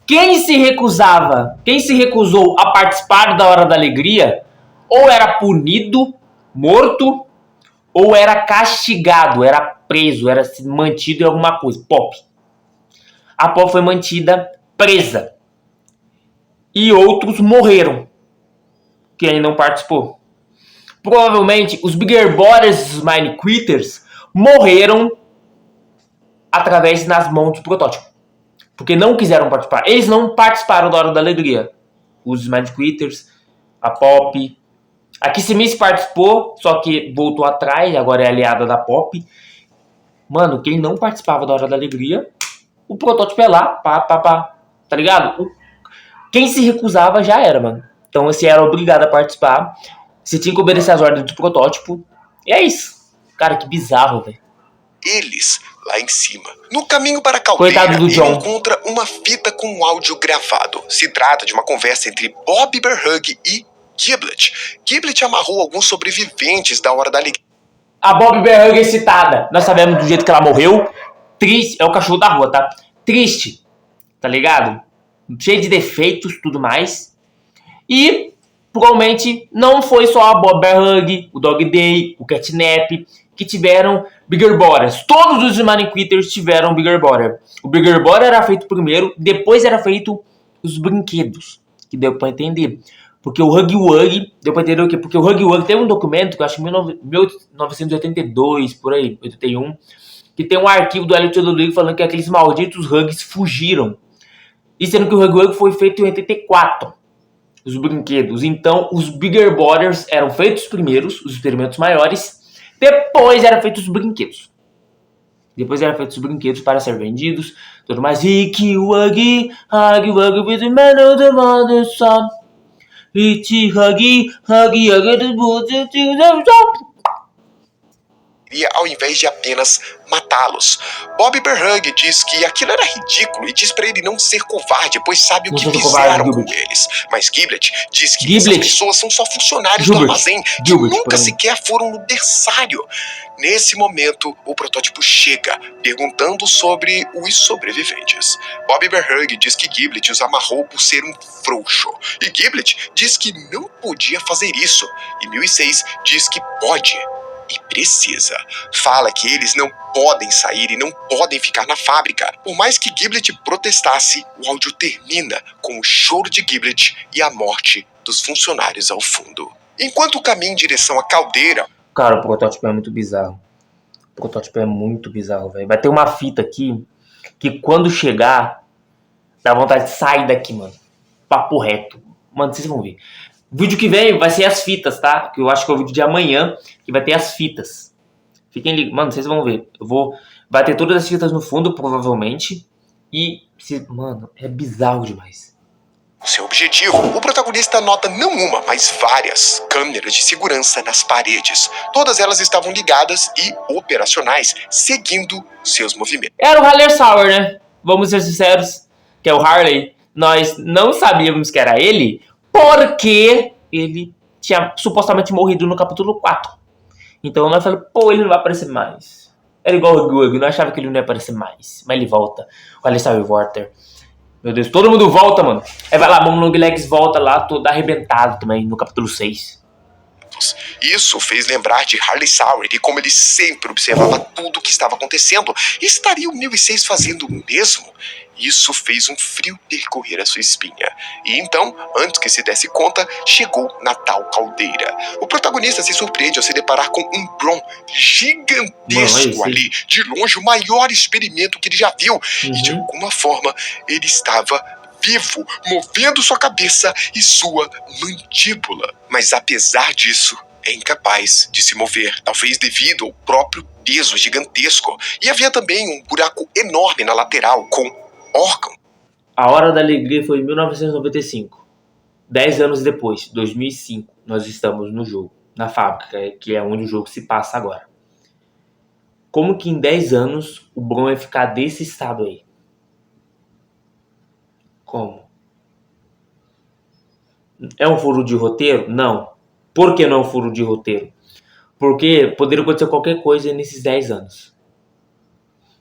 Speaker 1: Quem se recusou a participar da Hora da Alegria, ou era punido, morto, ou era castigado, era preso, era mantido em alguma coisa. Pop. A Pop foi mantida presa. E outros morreram. Quem não participou. Provavelmente os Bigger Borders e os Mind Quitters morreram através nas mãos do protótipo. Porque não quiseram participar. Eles não participaram da Hora da Alegria. Os Mind Quitters, a Pop. A Kissimmee participou, só que voltou atrás, agora é aliada da Pop. Mano, quem não participava da Hora da Alegria, o protótipo é lá, pá. Tá ligado? Quem se recusava já era, mano. Então você era obrigado a participar. Você tinha que obedecer as ordens do protótipo. E é isso. Cara, que bizarro, velho.
Speaker 2: Eles lá em cima. No caminho para a caldeira, ele encontra uma fita com um áudio gravado. Se trata de uma conversa entre Bob Berhug e Giblet. Giblet amarrou alguns sobreviventes da Hora da Alegria.
Speaker 1: A Bob Berhug é citada. Nós sabemos do jeito que ela morreu. Triste. É o cachorro da rua, tá? Triste. Tá ligado? Cheio de defeitos, tudo mais. E provavelmente não foi só a Bob Hug, o Dog Day, o Catnap que tiveram Bigger Borders. Todos os Mind Quitters tiveram Bigger Border. O Bigger Border era feito primeiro, depois era feito os brinquedos, que deu pra entender. Porque o Huggy Wuggy, deu pra entender o quê? Porque o Huggy Wuggy tem um documento, que eu acho que 1982, por aí, 81, que tem um arquivo do Elliot Ludwig falando que aqueles malditos Huggies fugiram. E sendo que o Huggy Wuggy foi feito em 84, os brinquedos. Então, os Bigger Borders eram feitos primeiros, os experimentos maiores, depois eram feitos os brinquedos. Depois eram feitos os brinquedos para ser vendidos, tudo mais. Huggy Wuggy, Huggy Wuggy with the man of the mother son. Huggy, Huggy, Huggy,
Speaker 2: ao invés de apenas matá-los. Bob Berhug diz que aquilo era ridículo e diz pra ele não ser covarde, pois sabe o que fizeram com eles. Mas Giblet diz que essas pessoas são só funcionários do armazém que nunca sequer foram no berçário. Nesse momento, o protótipo chega, perguntando sobre os sobreviventes. Bob Berhug diz que Giblet os amarrou por ser um frouxo. E Giblet diz que não podia fazer isso. E 1006 diz que pode. E precisa. Fala que eles não podem sair e não podem ficar na fábrica. Por mais que Giblet protestasse, o áudio termina com o choro de Giblet e a morte dos funcionários ao fundo. Enquanto caminha em direção à caldeira...
Speaker 1: Cara, o protótipo é muito bizarro. O protótipo é muito bizarro, velho. Vai ter uma fita aqui que quando chegar, dá vontade de sair daqui, mano. Papo reto. Mano, vocês vão ver. O vídeo que vem vai ser as fitas, tá? Que eu acho que é o vídeo de amanhã, que vai ter as fitas. Fiquem ligados. Mano, vocês vão ver. Vai ter todas as fitas no fundo, provavelmente. E, mano, é bizarro demais.
Speaker 2: Seu objetivo, o protagonista nota não uma, mas várias câmeras de segurança nas paredes. Todas elas estavam ligadas e operacionais, seguindo seus movimentos.
Speaker 1: Era o Harley Sauer, né? Vamos ser sinceros, que é o Harley. Nós não sabíamos que era ele, porque ele tinha supostamente morrido no capítulo 4. Então nós falamos, pô, ele não vai aparecer mais. Era igual o Gug, nós achávamos que ele não ia aparecer mais. Mas ele volta. O Harley Sauer volta. Meu Deus, todo mundo volta, mano. Aí vai lá, Long Legs volta lá, todo arrebentado também, no capítulo 6.
Speaker 2: Isso fez lembrar de Harley Sauer e como ele sempre observava tudo o que estava acontecendo. Estaria o 1006 fazendo o mesmo? Isso fez um frio percorrer a sua espinha. E então, antes que se desse conta, chegou na tal caldeira. O protagonista se surpreende ao se deparar com um Bron gigantesco ali. De longe, o maior experimento que ele já viu. E de alguma forma, ele estava vivo, movendo sua cabeça e sua mandíbula. Mas apesar disso, é incapaz de se mover, talvez devido ao próprio peso gigantesco. E havia também um buraco enorme na lateral, com órgão.
Speaker 1: A Hora da Alegria foi em 1995. 10 anos depois, 2005, nós estamos no jogo, na fábrica, que é onde o jogo se passa agora. Como que em 10 anos o Bron vai ficar desse estado aí? Como? É um furo de roteiro? Não. Por que não é um furo de roteiro? Porque poderia acontecer qualquer coisa nesses 10 anos.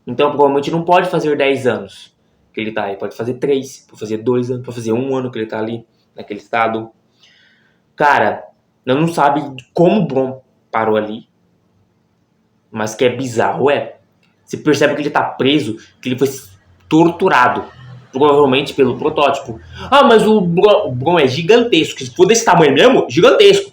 Speaker 1: Então provavelmente não pode fazer 10 anos que ele tá aí. Pode fazer 3, pode fazer 2 anos, pode fazer 1 ano que ele tá ali, naquele estado. Cara, eu não sabe como o Bron parou ali. Mas que é bizarro, é. Você percebe que ele tá preso, que ele foi torturado. Provavelmente pelo protótipo. Ah, mas o Bron é gigantesco. Se for desse tamanho mesmo, gigantesco.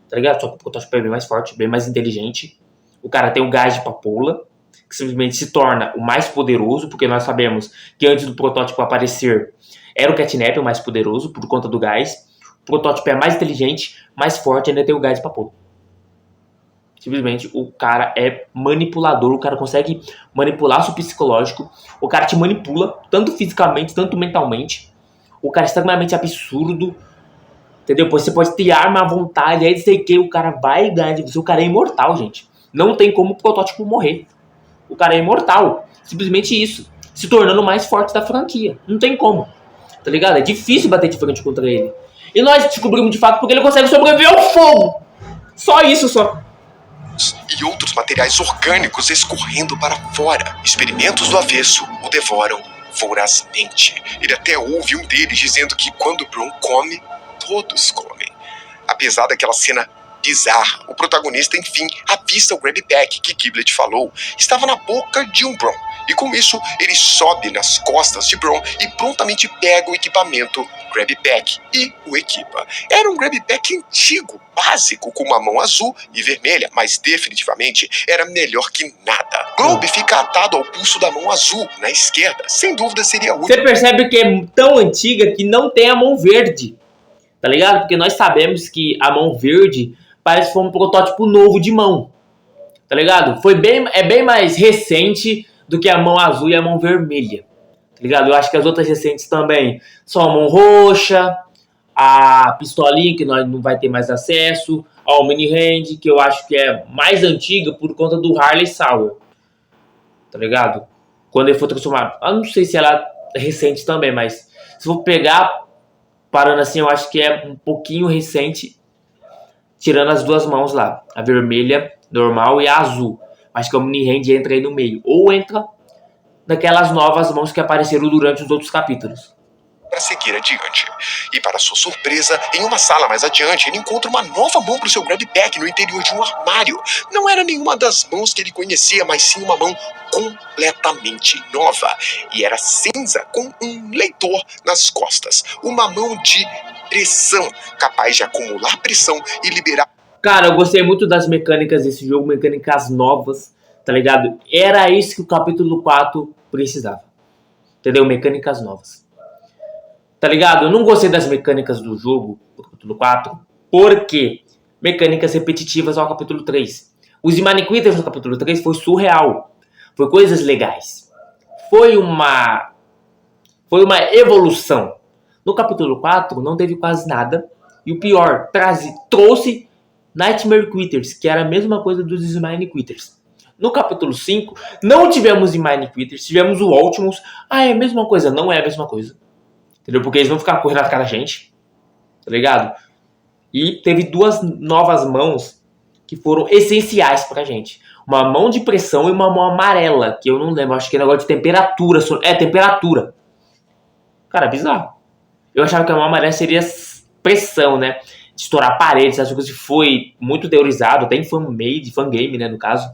Speaker 1: Tá ligado? Só que o protótipo é bem mais forte, bem mais inteligente. O cara tem o gás de papoula, que simplesmente se torna o mais poderoso, porque nós sabemos que antes do protótipo aparecer, era o Catnap o mais poderoso, por conta do gás. O protótipo é mais inteligente, mais forte, ainda tem o gás de papoula. Simplesmente o cara é manipulador, o cara consegue manipular seu psicológico, o cara te manipula, tanto fisicamente, tanto mentalmente. O cara é extremamente absurdo, entendeu? Você pode ter arma à vontade, aí sei que o cara vai ganhar de você, o cara é imortal, gente. Não tem como o protótipo morrer. O cara é imortal, simplesmente isso, se tornando o mais forte da franquia. Não tem como, tá ligado? É difícil bater de frente contra ele. E nós descobrimos de fato porque ele consegue sobreviver ao fogo. Só isso, só.
Speaker 2: E outros materiais orgânicos escorrendo para fora. Experimentos do avesso o devoram vorazmente. Ele até ouve um deles dizendo que quando Bron come, todos comem. Apesar daquela cena bizarra, o protagonista, enfim, avista o Grab Pack que Giblet falou estava na boca de um Bron. E com isso, ele sobe nas costas de Bron e prontamente pega o equipamento Grab Pack e o equipa. Era um Grab Pack antigo, básico, com uma mão azul e vermelha, mas definitivamente era melhor que nada. Globe fica atado ao pulso da mão azul na esquerda, sem dúvida seria útil.
Speaker 1: Você percebe que é tão antiga que não tem a mão verde, tá ligado? Porque nós sabemos que a mão verde parece que foi um protótipo novo de mão, tá ligado? É bem mais recente do que a mão azul e a mão vermelha, tá ligado? Eu acho que as outras recentes também são a mão roxa, a pistolinha, que nós não vai ter mais acesso, ao mini hand, que eu acho que é mais antiga por conta do Harley Sauer, tá ligado? Quando ele for transformado, eu não sei se ela é recente também, mas se for pegar, parando assim, eu acho que é um pouquinho recente, tirando as duas mãos lá, a vermelha normal e a azul. Acho que o mini hand entra aí no meio, ou entra naquelas novas mãos que apareceram durante os outros capítulos.
Speaker 2: Para seguir adiante. E para sua surpresa, em uma sala mais adiante, ele encontra uma nova mão para o seu Grab Pack no interior de um armário. Não era nenhuma das mãos que ele conhecia, mas sim uma mão completamente nova. E era cinza com um leitor nas costas. Uma mão de pressão, capaz de acumular pressão e liberar...
Speaker 1: Cara, eu gostei muito das mecânicas desse jogo, mecânicas novas, tá ligado? Era isso que o capítulo 4 precisava. Entendeu? Mecânicas novas. Tá ligado? Eu não gostei das mecânicas do jogo, do capítulo 4, porque mecânicas repetitivas ao capítulo 3. Os Mine Quitters no capítulo 3 foi surreal. Foi coisas legais. Foi uma evolução. No capítulo 4 não teve quase nada. E o pior, trouxe Nightmare Quitters, que era a mesma coisa dos Mine Quitters. No capítulo 5, não tivemos Mine Quitters, tivemos o Ultimus. Ah, é a mesma coisa. Não é a mesma coisa. Entendeu? Porque eles vão ficar correndo atrás da gente. Tá ligado? E teve duas novas mãos que foram essenciais pra gente. Uma mão de pressão e uma mão amarela, que eu não lembro. Acho que é negócio de temperatura. Temperatura. Cara, bizarro. Eu achava que a mão amarela seria pressão, né? De estourar paredes, essas coisas que foi muito teorizado, até em fangame, né, no caso.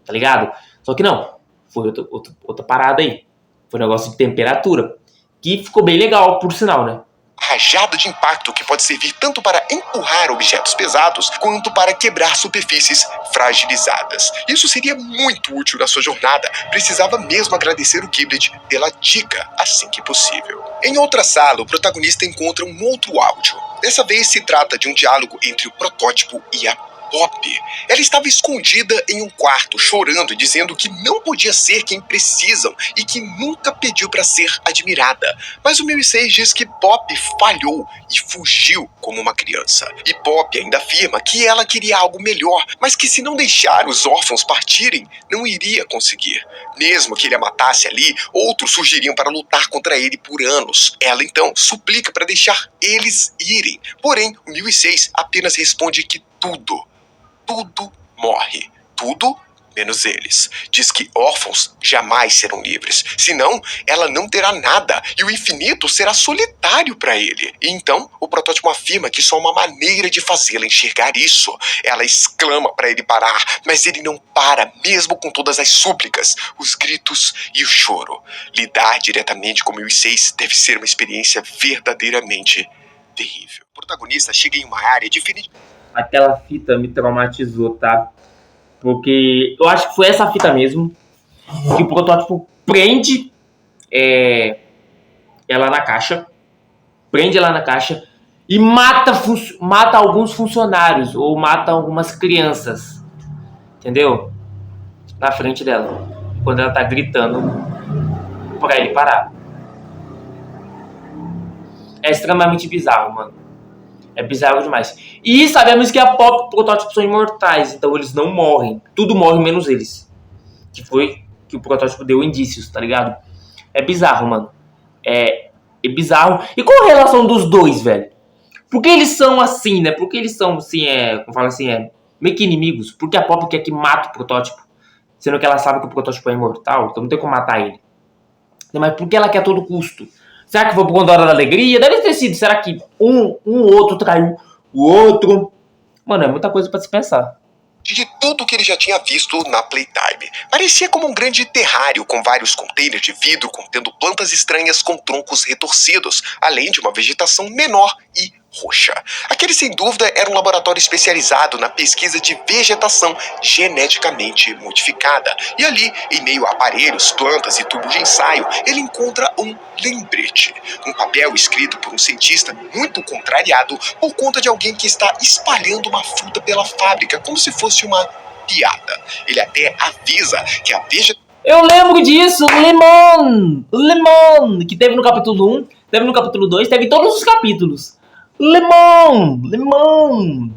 Speaker 1: Tá ligado? Só que não. Foi outra parada aí. Foi um negócio de temperatura. Que ficou bem legal, por sinal, né?
Speaker 2: Rajada de impacto que pode servir tanto para empurrar objetos pesados quanto para quebrar superfícies fragilizadas. Isso seria muito útil na sua jornada. Precisava mesmo agradecer o Giblet pela dica assim que possível. Em outra sala, o protagonista encontra um outro áudio. Dessa vez se trata de um diálogo entre o protótipo e a Pop. Ela estava escondida em um quarto, chorando e dizendo que não podia ser quem precisam e que nunca pediu para ser admirada. Mas o 1006 diz que Pop falhou e fugiu como uma criança. E Pop ainda afirma que ela queria algo melhor, mas que se não deixar os órfãos partirem, não iria conseguir. Mesmo que ele a matasse ali, outros surgiriam para lutar contra ele por anos. Ela então suplica para deixar eles irem. Porém, o 1006 apenas responde que tudo morre. Tudo menos eles. Diz que órfãos jamais serão livres. Senão, ela não terá nada e o infinito será solitário para ele. E então, o protótipo afirma que só há uma maneira de fazê-la enxergar isso. Ela exclama para ele parar, mas ele não para, mesmo com todas as súplicas, os gritos e o choro. Lidar diretamente com 1006 deve ser uma experiência verdadeiramente terrível. O protagonista chega em uma área diferente.
Speaker 1: Aquela fita me traumatizou, tá? Porque eu acho que foi essa fita mesmo que o protótipo prende ela na caixa. Prende ela na caixa e mata alguns funcionários ou mata algumas crianças. Entendeu? Na frente dela. Quando ela tá gritando pra ele parar. É extremamente bizarro, mano. É bizarro demais. E sabemos que a Pop e o protótipo são imortais, então eles não morrem. Tudo morre menos eles. Que foi que o protótipo deu indícios, tá ligado? É bizarro, mano. É bizarro. E qual a relação dos dois, velho? Por que eles são assim, né? Por que eles são, assim, como fala assim, meio que inimigos? Por que a Pop quer que mata o protótipo? Sendo que ela sabe que o protótipo é imortal, então não tem como matar ele. Mas por que ela quer a todo custo? Será que foi por conta da hora da alegria? Deve ter sido. Será que um outro traiu o outro. Mano, é muita coisa pra se pensar.
Speaker 2: De tudo que ele já tinha visto na Playtime. Parecia como um grande terrário com vários containers de vidro contendo plantas estranhas com troncos retorcidos, além de uma vegetação menor e roxa. Aquele, sem dúvida, era um laboratório especializado na pesquisa de vegetação geneticamente modificada. E ali, em meio a aparelhos, plantas e tubos de ensaio, ele encontra um lembrete. Um papel escrito por um cientista muito contrariado por conta de alguém que está espalhando uma fruta pela fábrica, como se fosse uma piada. Ele até avisa que a vegetação...
Speaker 1: Eu lembro disso, Lemon! Lemon! Que teve no capítulo 1, teve no capítulo 2, teve em todos os capítulos. Lemon! Lemon!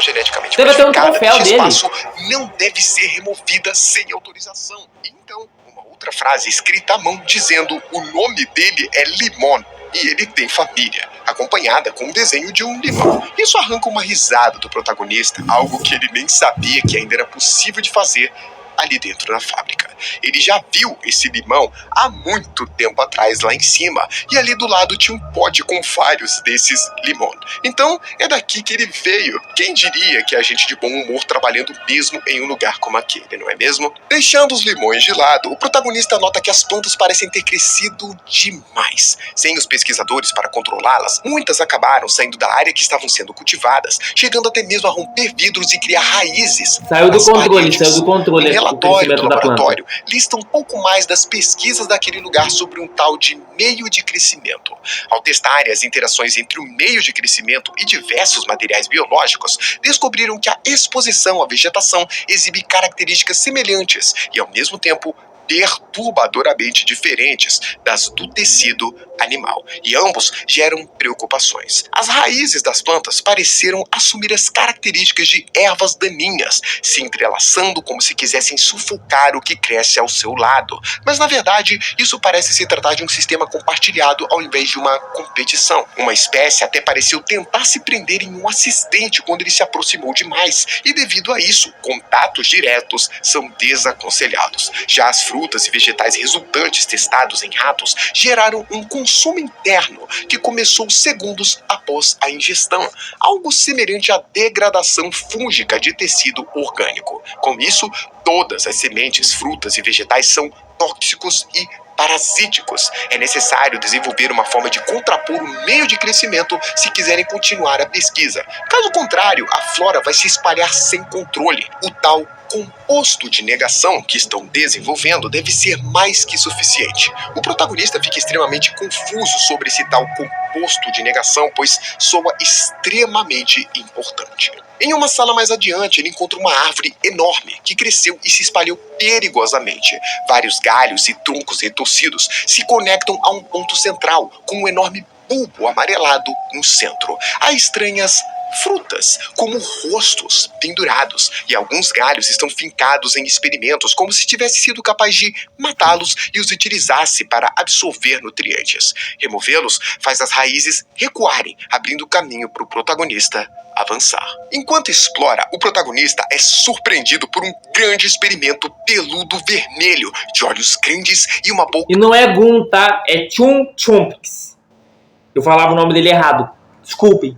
Speaker 2: geneticamente
Speaker 1: Teve até um
Speaker 2: modificada
Speaker 1: troféu
Speaker 2: deste
Speaker 1: dele.
Speaker 2: espaço não deve ser removida sem autorização. Então, uma outra frase escrita à mão dizendo o nome dele é Limon e ele tem família, acompanhada com um desenho de um limão. Isso arranca uma risada do protagonista, algo que ele nem sabia que ainda era possível de fazer ali dentro da fábrica. Ele já viu esse limão há muito tempo atrás lá em cima, e ali do lado tinha um pote com vários desses limão. Então é daqui que ele veio. Quem diria que a gente de bom humor trabalhando mesmo em um lugar como aquele, não é mesmo? Deixando os limões de lado, o protagonista nota que as plantas parecem ter crescido demais. Sem os pesquisadores para controlá-las, muitas acabaram saindo da área que estavam sendo cultivadas, chegando até mesmo a romper vidros e criar raízes.
Speaker 1: Saiu do controle.
Speaker 2: O relatório do laboratório lista um pouco mais das pesquisas daquele lugar sobre um tal de meio de crescimento. Ao testarem as interações entre o meio de crescimento e diversos materiais biológicos, descobriram que a exposição à vegetação exibe características semelhantes e, ao mesmo tempo, perturbadoramente diferentes das do tecido animal, e ambos geram preocupações. As raízes das plantas pareceram assumir as características de ervas daninhas, se entrelaçando como se quisessem sufocar o que cresce ao seu lado. Mas, na verdade, isso parece se tratar de um sistema compartilhado ao invés de uma competição. Uma espécie até pareceu tentar se prender em um assistente quando ele se aproximou demais, e devido a isso, contatos diretos são desaconselhados. Já as frutas e vegetais resultantes testados em ratos geraram um consumo interno que começou segundos após a ingestão, algo semelhante à degradação fúngica de tecido orgânico. Com isso, todas as sementes, frutas e vegetais são tóxicos e parasíticos. É necessário desenvolver uma forma de contrapor o meio de crescimento se quiserem continuar a pesquisa. Caso contrário, a flora vai se espalhar sem controle. O tal composto de negação que estão desenvolvendo deve ser mais que suficiente. O protagonista fica extremamente confuso sobre esse tal composto de negação, pois soa extremamente importante. Em uma sala mais adiante, ele encontra uma árvore enorme que cresceu e se espalhou perigosamente. Vários galhos e troncos retorcidos se conectam a um ponto central, com um enorme bulbo amarelado no centro. Há estranhas frutas, como rostos pendurados, e alguns galhos estão fincados em experimentos, como se tivesse sido capaz de matá-los e os utilizasse para absorver nutrientes. Removê-los faz as raízes recuarem, abrindo caminho para o protagonista avançar. Enquanto explora, o protagonista é surpreendido por um grande experimento peludo vermelho, de olhos grandes e uma boca...
Speaker 1: E não é Gun, tá? É Chum Chumps. Eu falava o nome dele errado. Desculpem.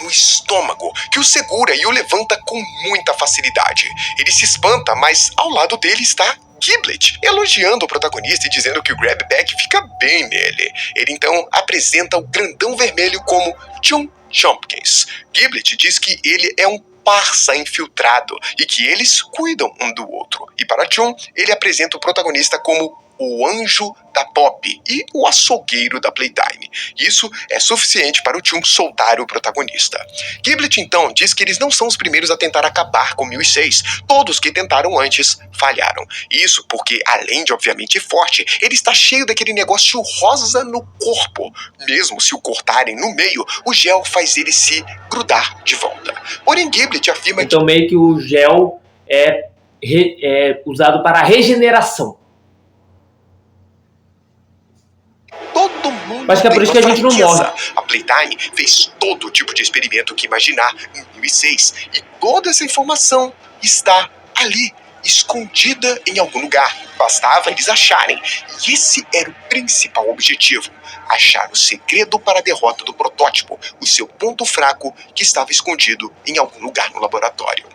Speaker 2: No estômago, que o segura e o levanta com muita facilidade. Ele se espanta, mas ao lado dele está Giblet, elogiando o protagonista e dizendo que o Grabback fica bem nele. Ele então apresenta o grandão vermelho como Chum Chumpkins. Giblet diz que ele é um parça infiltrado e que eles cuidam um do outro. E para Chum, ele apresenta o protagonista como o anjo da Pop e o açougueiro da Playtime. Isso é suficiente para o Chum soltar o protagonista. Giblet então diz que eles não são os primeiros a tentar acabar com 1006. Todos que tentaram antes falharam. Isso porque, além de obviamente forte, ele está cheio daquele negócio rosa no corpo. Mesmo se o cortarem no meio, o gel faz ele se grudar de volta. Porém, Giblet afirma
Speaker 1: então, que... meio que o gel é usado para a regeneração.
Speaker 2: Todo mundo
Speaker 1: acho que é por isso que a gente não morre.
Speaker 2: A Playtime fez todo tipo de experimento que imaginar em 2006 e toda essa informação está ali. escondida em algum lugar. Bastava eles acharem. E esse era o principal objetivo: achar o segredo para a derrota do protótipo, o seu ponto fraco que estava escondido em algum lugar no laboratório.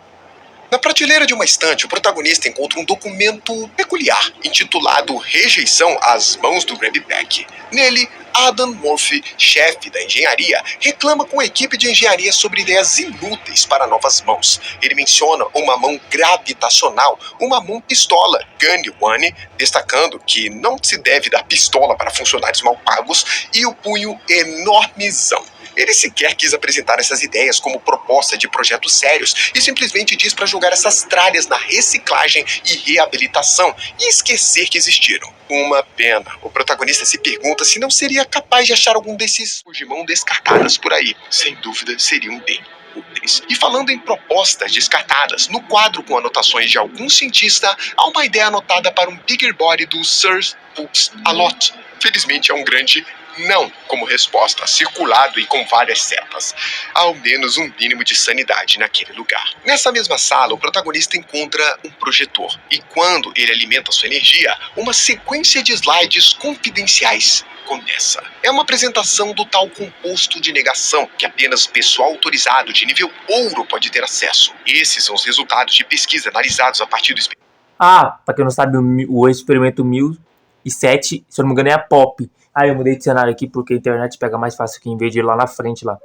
Speaker 2: Na prateleira de uma estante, o protagonista encontra um documento peculiar, intitulado Rejeição às Mãos do Grabback. Nele, Adam Murphy, chefe da engenharia, reclama com a equipe de engenharia sobre ideias inúteis para novas mãos. Ele menciona uma mão gravitacional, uma mão pistola, Gun One, destacando que não se deve dar pistola para funcionários mal pagos, e o punho enormezão. Ele sequer quis apresentar essas ideias como proposta de projetos sérios e simplesmente diz para jogar essas tralhas na reciclagem e reabilitação e esquecer que existiram. Uma pena. O protagonista se pergunta se não seria capaz de achar algum desses de mão descartadas por aí. Sem dúvida, seriam bem úteis. E falando em propostas descartadas, no quadro com anotações de algum cientista, há uma ideia anotada para um bigger body do Sir Books a Lot. Felizmente é um grande não como resposta, circulado e com várias setas. Ao menos um mínimo de sanidade naquele lugar. Nessa mesma sala, o protagonista encontra um projetor. E quando ele alimenta sua energia, uma sequência de slides confidenciais começa. É uma apresentação do tal composto de negação que apenas o pessoal autorizado de nível ouro pode ter acesso. Esses são os resultados de pesquisa analisados a partir do experimento.
Speaker 1: Pra quem não sabe, o experimento 1007, se eu não me engano, é a POP. Eu mudei de cenário aqui porque a internet pega mais fácil aqui em vez de ir lá na frente lá.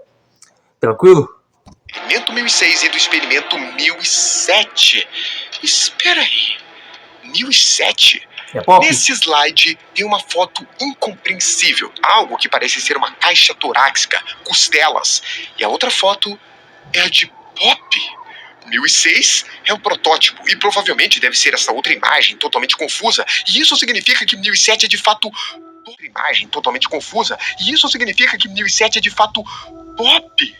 Speaker 1: Tranquilo?
Speaker 2: Experimento 1006 e do experimento 1007. Espera aí. 1007?
Speaker 1: É POP?
Speaker 2: Nesse slide tem uma foto incompreensível. Algo que parece ser uma caixa torácica, costelas. E a outra foto é a de Pop. 1006 é o protótipo e provavelmente deve ser essa outra imagem totalmente confusa. E isso significa que 1007 é de fato outra imagem totalmente confusa. E isso significa que 1007 é de fato Pop.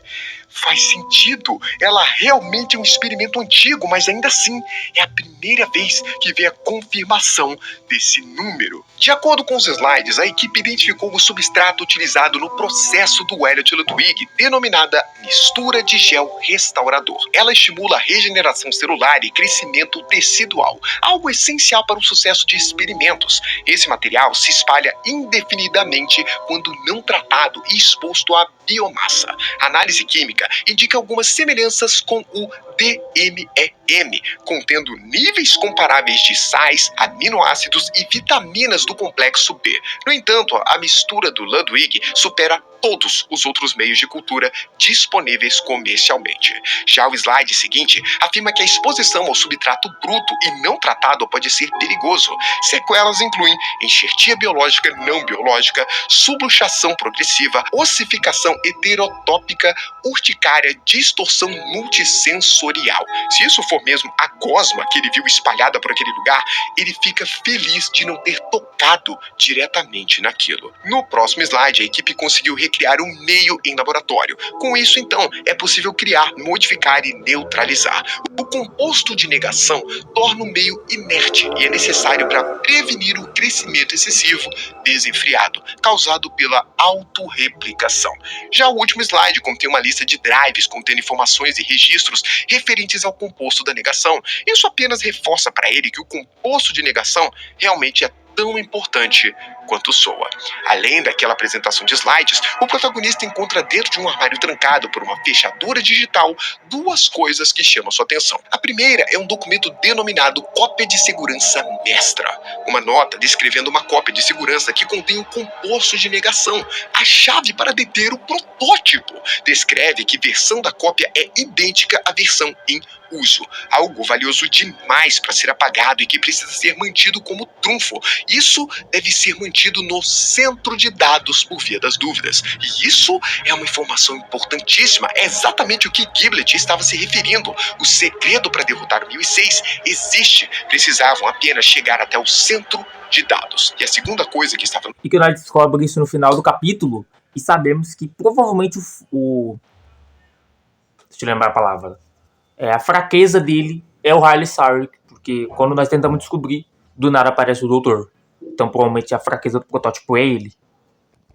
Speaker 2: Faz sentido. Ela realmente é um experimento antigo, mas ainda assim é a primeira vez que vê a confirmação desse número. De acordo com os slides, a equipe identificou o substrato utilizado no processo do Elliott Ludwig, denominada mistura de gel restaurador. Ela estimula a regeneração celular e crescimento tecidual, algo essencial para o sucesso de experimentos. Esse material se espalha indefinidamente quando não tratado e exposto à biomassa. A análise química indica algumas semelhanças com o DMEM, contendo níveis comparáveis de sais, aminoácidos e vitaminas do complexo B. No entanto, a mistura do Ludwig supera todos os outros meios de cultura disponíveis comercialmente. Já o slide seguinte afirma que a exposição ao substrato bruto e não tratado pode ser perigoso. Sequelas incluem enxertia biológica não biológica, subluxação progressiva, ossificação heterotópica, urticária, distorção multissensorial. Se isso for mesmo a gosma que ele viu espalhada por aquele lugar, ele fica feliz de não ter tocado diretamente naquilo. No próximo slide, a equipe conseguiu recriar um meio em laboratório. Com isso, então, é possível criar, modificar e neutralizar. O composto de negação torna o meio inerte e é necessário para prevenir o crescimento excessivo desenfreado, causado pela autorreplicação. Já o último slide contém uma lista de drives contendo informações e registros referentes ao composto da negação. Isso apenas reforça para ele que o composto de negação realmente é tão importante quanto soa. Além daquela apresentação de slides, o protagonista encontra dentro de um armário trancado por uma fechadura digital duas coisas que chamam sua atenção. A primeira é um documento denominado Cópia de Segurança Mestra, uma nota descrevendo uma cópia de segurança que contém o composto de negação, a chave para deter o protótipo. Descreve que versão da cópia é idêntica à versão em uso, algo valioso demais para ser apagado e que precisa ser mantido como trunfo. Isso deve ser mantido no centro de dados por via das dúvidas. E isso é uma informação importantíssima. É exatamente o que Giblet estava se referindo. O segredo para derrotar o 1006 existe. Precisavam apenas chegar até o centro de dados. E a segunda coisa que estava...
Speaker 1: E que nós descobrimos isso no final do capítulo e sabemos que provavelmente deixa eu lembrar a palavra. A fraqueza dele é o Riley Sarek, porque quando nós tentamos descobrir, do nada aparece o doutor. Então provavelmente a fraqueza do protótipo é ele.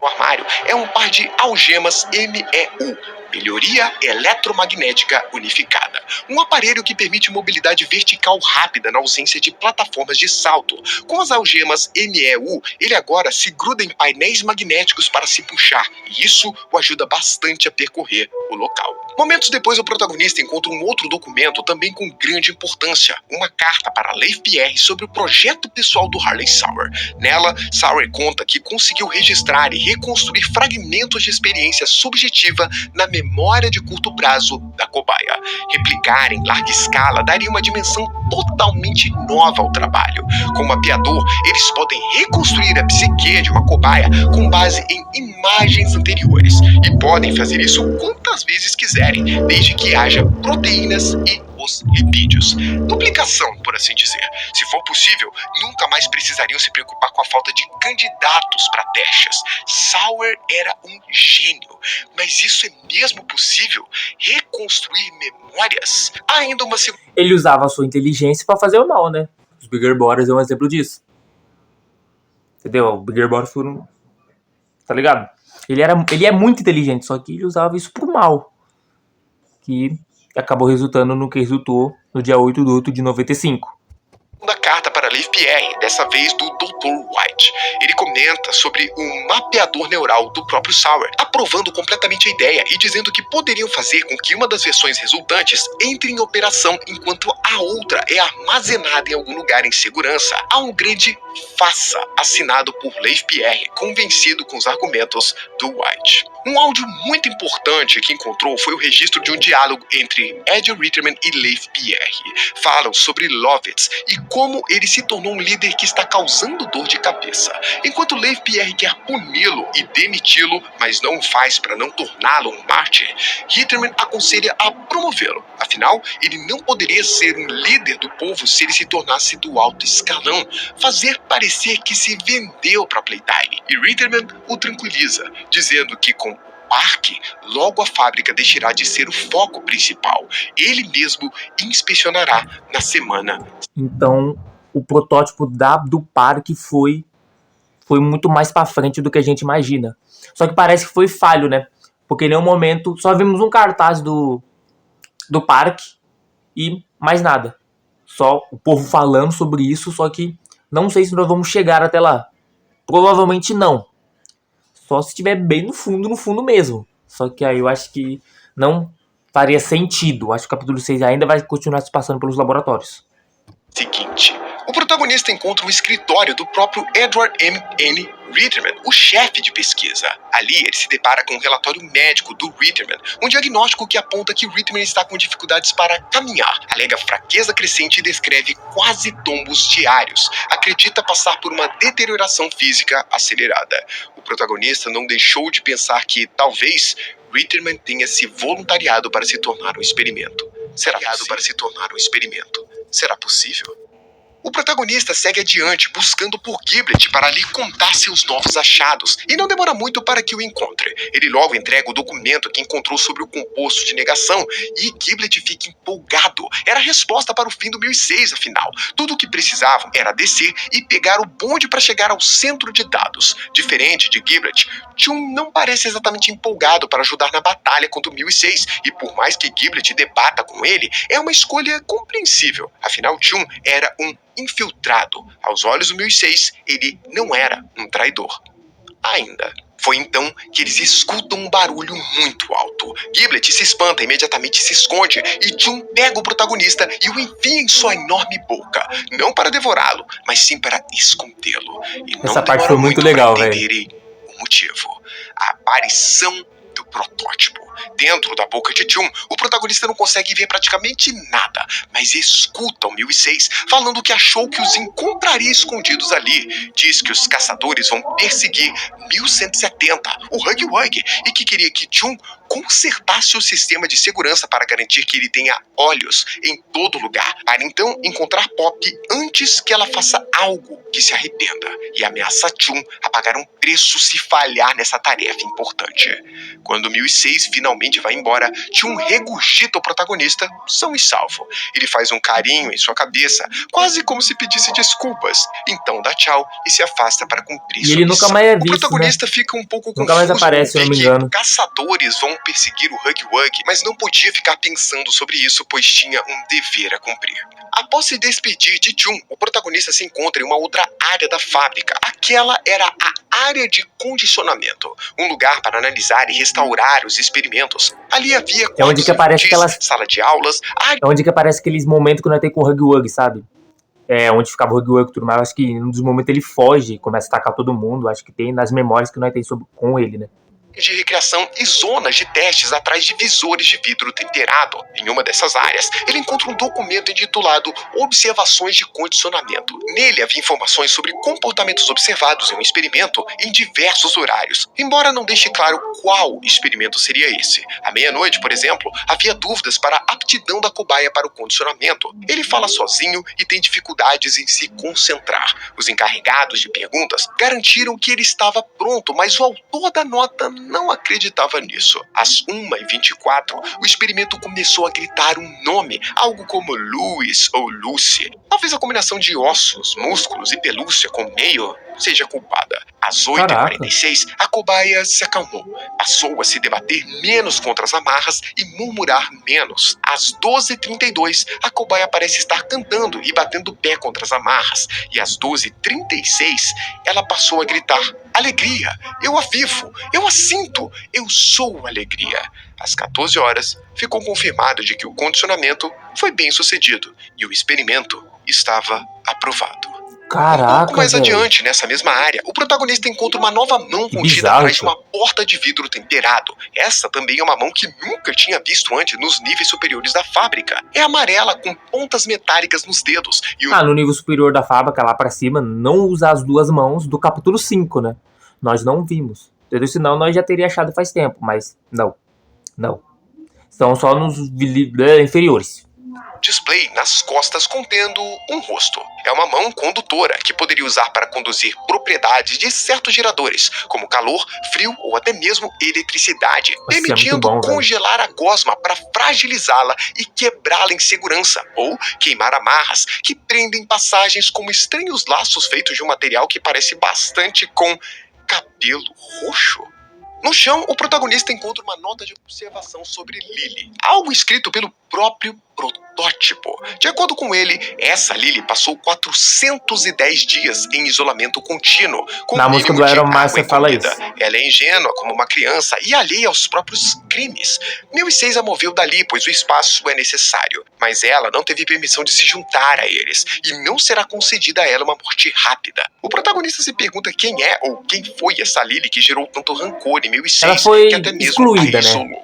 Speaker 2: O armário é um par de algemas MEU, Melhoria eletromagnética unificada. Um aparelho que permite mobilidade vertical rápida na ausência de plataformas de salto. Com as algemas MEU, ele agora se gruda em painéis magnéticos para se puxar, e isso o ajuda bastante a percorrer o local. Momentos depois, o protagonista encontra um outro documento também com grande importância, uma carta para Leif Pierre sobre o projeto pessoal do Harley Sauer. Nela, Sauer conta que conseguiu registrar e reconstruir fragmentos de experiência subjetiva na memória de curto prazo da cobaia. Replicar em larga escala daria uma dimensão totalmente nova ao trabalho. Com o mapeador, eles podem reconstruir a psique de uma cobaia com base em imagens anteriores e podem fazer isso quantas vezes quiserem, desde que haja proteínas e os lipídios. Duplicação, por assim dizer. Se for possível, nunca mais precisariam se preocupar com a falta de candidatos para testes. Sauer era um gênio. Mas isso é mesmo possível? Reconstruir memórias? Ainda uma segunda...
Speaker 1: Ele usava a sua inteligência pra fazer o mal, né? Os Bigger Borders é um exemplo disso. Entendeu? O Bigger Borders foram... Tá ligado? Ele é muito inteligente, só que ele usava isso pro mal. Que acabou resultando no que resultou no dia 8 de 8 de 95.
Speaker 2: Da carta para Leif Pierre, dessa vez do Dr. White. Ele comenta sobre um mapeador neural do próprio Sauer, aprovando completamente a ideia e dizendo que poderiam fazer com que uma das versões resultantes entre em operação enquanto a outra é armazenada em algum lugar em segurança. Há um grande faça assinado por Leif Pierre, convencido com os argumentos do White. Um áudio muito importante que encontrou foi o registro de um diálogo entre Ed Ritterman e Leif Pierre. Falam sobre Lovitz e como ele se tornou um líder que está causando dor de cabeça. Enquanto Leif Pierre quer puni-lo e demiti-lo, mas não o faz para não torná-lo um mártir, Ritterman aconselha a promovê-lo. Afinal, ele não poderia ser um líder do povo se ele se tornasse do alto escalão, fazer parecer que se vendeu para Playtime. E Ritterman o tranquiliza, dizendo que com parque, logo a fábrica deixará de ser o foco principal. Ele mesmo inspecionará na semana.
Speaker 1: Então, o protótipo do parque foi muito mais pra frente do que a gente imagina. Só que parece que foi falho, né? Porque em nenhum momento só vimos um cartaz do parque e mais nada. Só o povo falando sobre isso, só que não sei se nós vamos chegar até lá. Provavelmente não. Só se estiver bem no fundo mesmo. Só que aí eu acho que não faria sentido. Acho que o capítulo 6 ainda vai continuar se passando pelos laboratórios.
Speaker 2: Seguinte, o protagonista encontra o escritório do próprio Edward M. N. Ritterman, o chefe de pesquisa. Ali ele se depara com um relatório médico do Ritterman, um diagnóstico que aponta que Ritterman está com dificuldades para caminhar, alega fraqueza crescente e descreve quase tombos diários. Acredita passar por uma deterioração física acelerada. O protagonista não deixou de pensar que, talvez, Ritterman tenha se voluntariado para se tornar um experimento. Será possível? O protagonista segue adiante, buscando por Giblet para lhe contar seus novos achados, e não demora muito para que o encontre. Ele logo entrega o documento que encontrou sobre o composto de negação, e Giblet fica empolgado. Era a resposta para o fim do 1006, afinal. Tudo o que precisavam era descer e pegar o bonde para chegar ao centro de dados. Diferente de Giblet, Chum não parece exatamente empolgado para ajudar na batalha contra o 1006, e por mais que Giblet debata com ele, é uma escolha compreensível. Afinal, Chum era um infiltrado. Aos olhos do 1006, ele não era um traidor. Ainda. Foi então que eles escutam um barulho muito alto. Giblet se espanta, imediatamente se esconde, e Chum pega o protagonista e o enfia em sua enorme boca. Não para devorá-lo, mas sim para escondê-lo. E não
Speaker 1: essa parte foi muito legal, velho.
Speaker 2: O motivo. A aparição do protótipo. Dentro da boca de Chum, o protagonista não consegue ver praticamente nada, mas escuta o 1006 falando que achou que os encontraria escondidos ali. Diz que os caçadores vão perseguir 1170, o Huggy Wuggy, e que queria que Chum consertasse o sistema de segurança para garantir que ele tenha olhos em todo lugar, para então encontrar Pop antes que ela faça algo que se arrependa, e ameaça Chum a pagar um preço se falhar nessa tarefa importante. Quando o 1006 finalmente vai embora, Chum regurgita o protagonista, são e salvo. Ele faz um carinho em sua cabeça, quase como se pedisse desculpas, então dá tchau e se afasta para cumprir
Speaker 1: sua missão. Ele nunca mais é visto,
Speaker 2: o protagonista fica um pouco
Speaker 1: nunca mais aparece, se eu não me engano.
Speaker 2: Caçadores vão perseguir o Huggy Wuggy, mas não podia ficar pensando sobre isso, pois tinha um dever a cumprir. Após se despedir de Jun, o protagonista se encontra em uma outra área da fábrica. Aquela era a área de condicionamento, um lugar para analisar e restaurar os experimentos. Ali havia
Speaker 1: É onde que aparece aquelas...
Speaker 2: sala de aulas...
Speaker 1: É onde que aparece aqueles momentos que nós temos com o Huggy Wuggy, sabe? É onde ficava o Huggy Wuggy e tudo mais. Acho que em um dos momentos ele foge, começa a atacar todo mundo. Acho que tem nas memórias que nós temos com ele, né?
Speaker 2: De recreação e zonas de testes atrás de visores de vidro temperado. Em uma dessas áreas, ele encontra um documento intitulado Observações de Condicionamento. Nele havia informações sobre comportamentos observados em um experimento em diversos horários, embora não deixe claro qual experimento seria esse. À meia-noite, por exemplo, havia dúvidas para a aptidão da cobaia para o condicionamento. Ele fala sozinho e tem dificuldades em se concentrar. Os encarregados de perguntas garantiram que ele estava pronto, mas o autor da nota não acreditava nisso. Às 1h24, o experimento começou a gritar um nome, algo como Louis ou Lucy. Talvez a combinação de ossos, músculos e pelúcia com meio seja culpada. Às 8h46, a cobaia se acalmou. Passou a se debater menos contra as amarras e murmurar menos. Às 12h32, a cobaia parece estar cantando e batendo o pé contra as amarras. E às 12h36, ela passou a gritar: alegria, eu a vivo, eu a sinto, eu sou alegria. Às 14 horas, ficou confirmado de que o condicionamento foi bem sucedido e o experimento estava aprovado.
Speaker 1: Caraca,
Speaker 2: um pouco mais
Speaker 1: véio.
Speaker 2: Adiante, nessa mesma área, o protagonista encontra uma nova mão contida atrás de uma porta de vidro temperado. Essa também é uma mão que nunca tinha visto antes nos níveis superiores da fábrica. É amarela, com pontas metálicas nos dedos. E
Speaker 1: no nível superior da fábrica, lá pra cima, não usa as duas mãos do capítulo 5, né? Nós não vimos. Entendeu? Senão nós já teríamos achado faz tempo, mas não. Não. Estão só nos inferiores.
Speaker 2: Display nas costas contendo um rosto. É uma mão condutora que poderia usar para conduzir propriedades de certos geradores, como calor, frio ou até mesmo eletricidade, permitindo congelar a gosma para fragilizá-la e quebrá-la em segurança, ou queimar amarras que prendem passagens como estranhos laços feitos de um material que parece bastante com cabelo roxo. No chão, o protagonista encontra uma nota de observação sobre Lily, algo escrito pelo próprio protótipo. De acordo com ele, essa Lily passou 410 dias em isolamento contínuo.
Speaker 1: Na música do Iron Man você fala isso.
Speaker 2: Ela é ingênua como uma criança e alheia aos próprios crimes. 1006 a moveu dali, pois o espaço é necessário. Mas ela não teve permissão de se juntar a eles, e não será concedida a ela uma morte rápida. O protagonista se pergunta quem é ou quem foi essa Lily que gerou tanto rancor em 1006,
Speaker 1: ela foi
Speaker 2: que até mesmo
Speaker 1: excluída,
Speaker 2: a isolou. Né?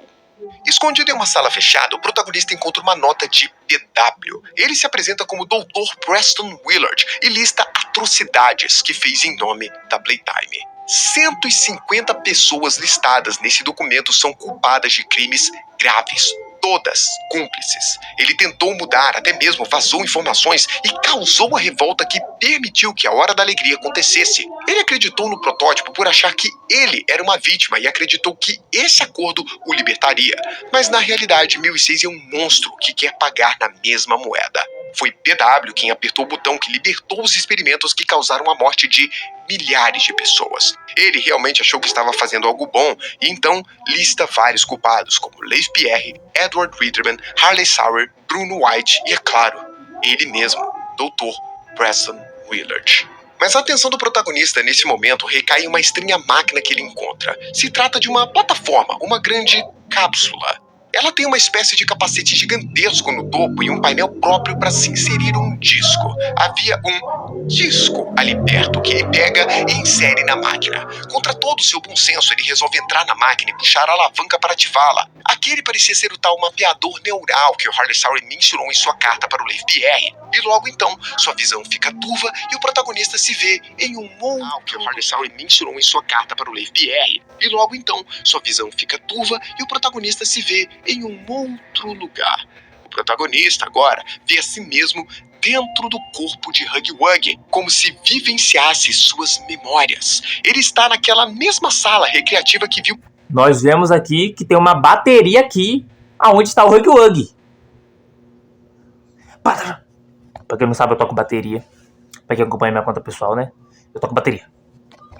Speaker 2: Escondido em uma sala fechada, o protagonista encontra uma nota de PW. Ele se apresenta como Dr. Preston Willard e lista atrocidades que fez em nome da Playtime. 150 pessoas listadas nesse documento são culpadas de crimes graves, todas cúmplices. Ele tentou mudar, até mesmo vazou informações e causou a revolta que permitiu que a Hora da Alegria acontecesse. Ele acreditou no protótipo por achar que ele era uma vítima e acreditou que esse acordo o libertaria. Mas na realidade, 1006 é um monstro que quer pagar na mesma moeda. Foi PW quem apertou o botão que libertou os experimentos que causaram a morte de milhares de pessoas. Ele realmente achou que estava fazendo algo bom e então lista vários culpados, como Leif Pierre, Edward Ritterman, Harley Sauer, Bruno White e, é claro, ele mesmo, Dr. Preston Willard. Mas a atenção do protagonista nesse momento recai em uma estranha máquina que ele encontra. Se trata de uma plataforma, uma grande cápsula. Ela tem uma espécie de capacete gigantesco no topo e um painel próprio para se inserir um disco. Havia um disco ali perto que ele pega e insere na máquina. Contra todo o seu bom senso, ele resolve entrar na máquina e puxar a alavanca para ativá-la. Aquele parecia ser o tal mapeador neural que o Harley Sauer mencionou em sua carta para o Leif Pierre. E logo então, sua visão fica turva e o protagonista se vê em um outro que o Harley Sauer mencionou em sua carta para o Leif Pierre. E logo então, sua visão fica turva e o protagonista se vê em um outro lugar. O protagonista agora vê a si mesmo dentro do corpo de Huggy Wuggy, como se vivenciasse suas memórias. Ele está naquela mesma sala recreativa que viu.
Speaker 1: Nós vemos aqui que tem uma bateria aqui, aonde está o Huggy Wuggy. Pra quem não sabe, eu toco bateria. Pra quem acompanha minha conta pessoal, né? Eu toco bateria.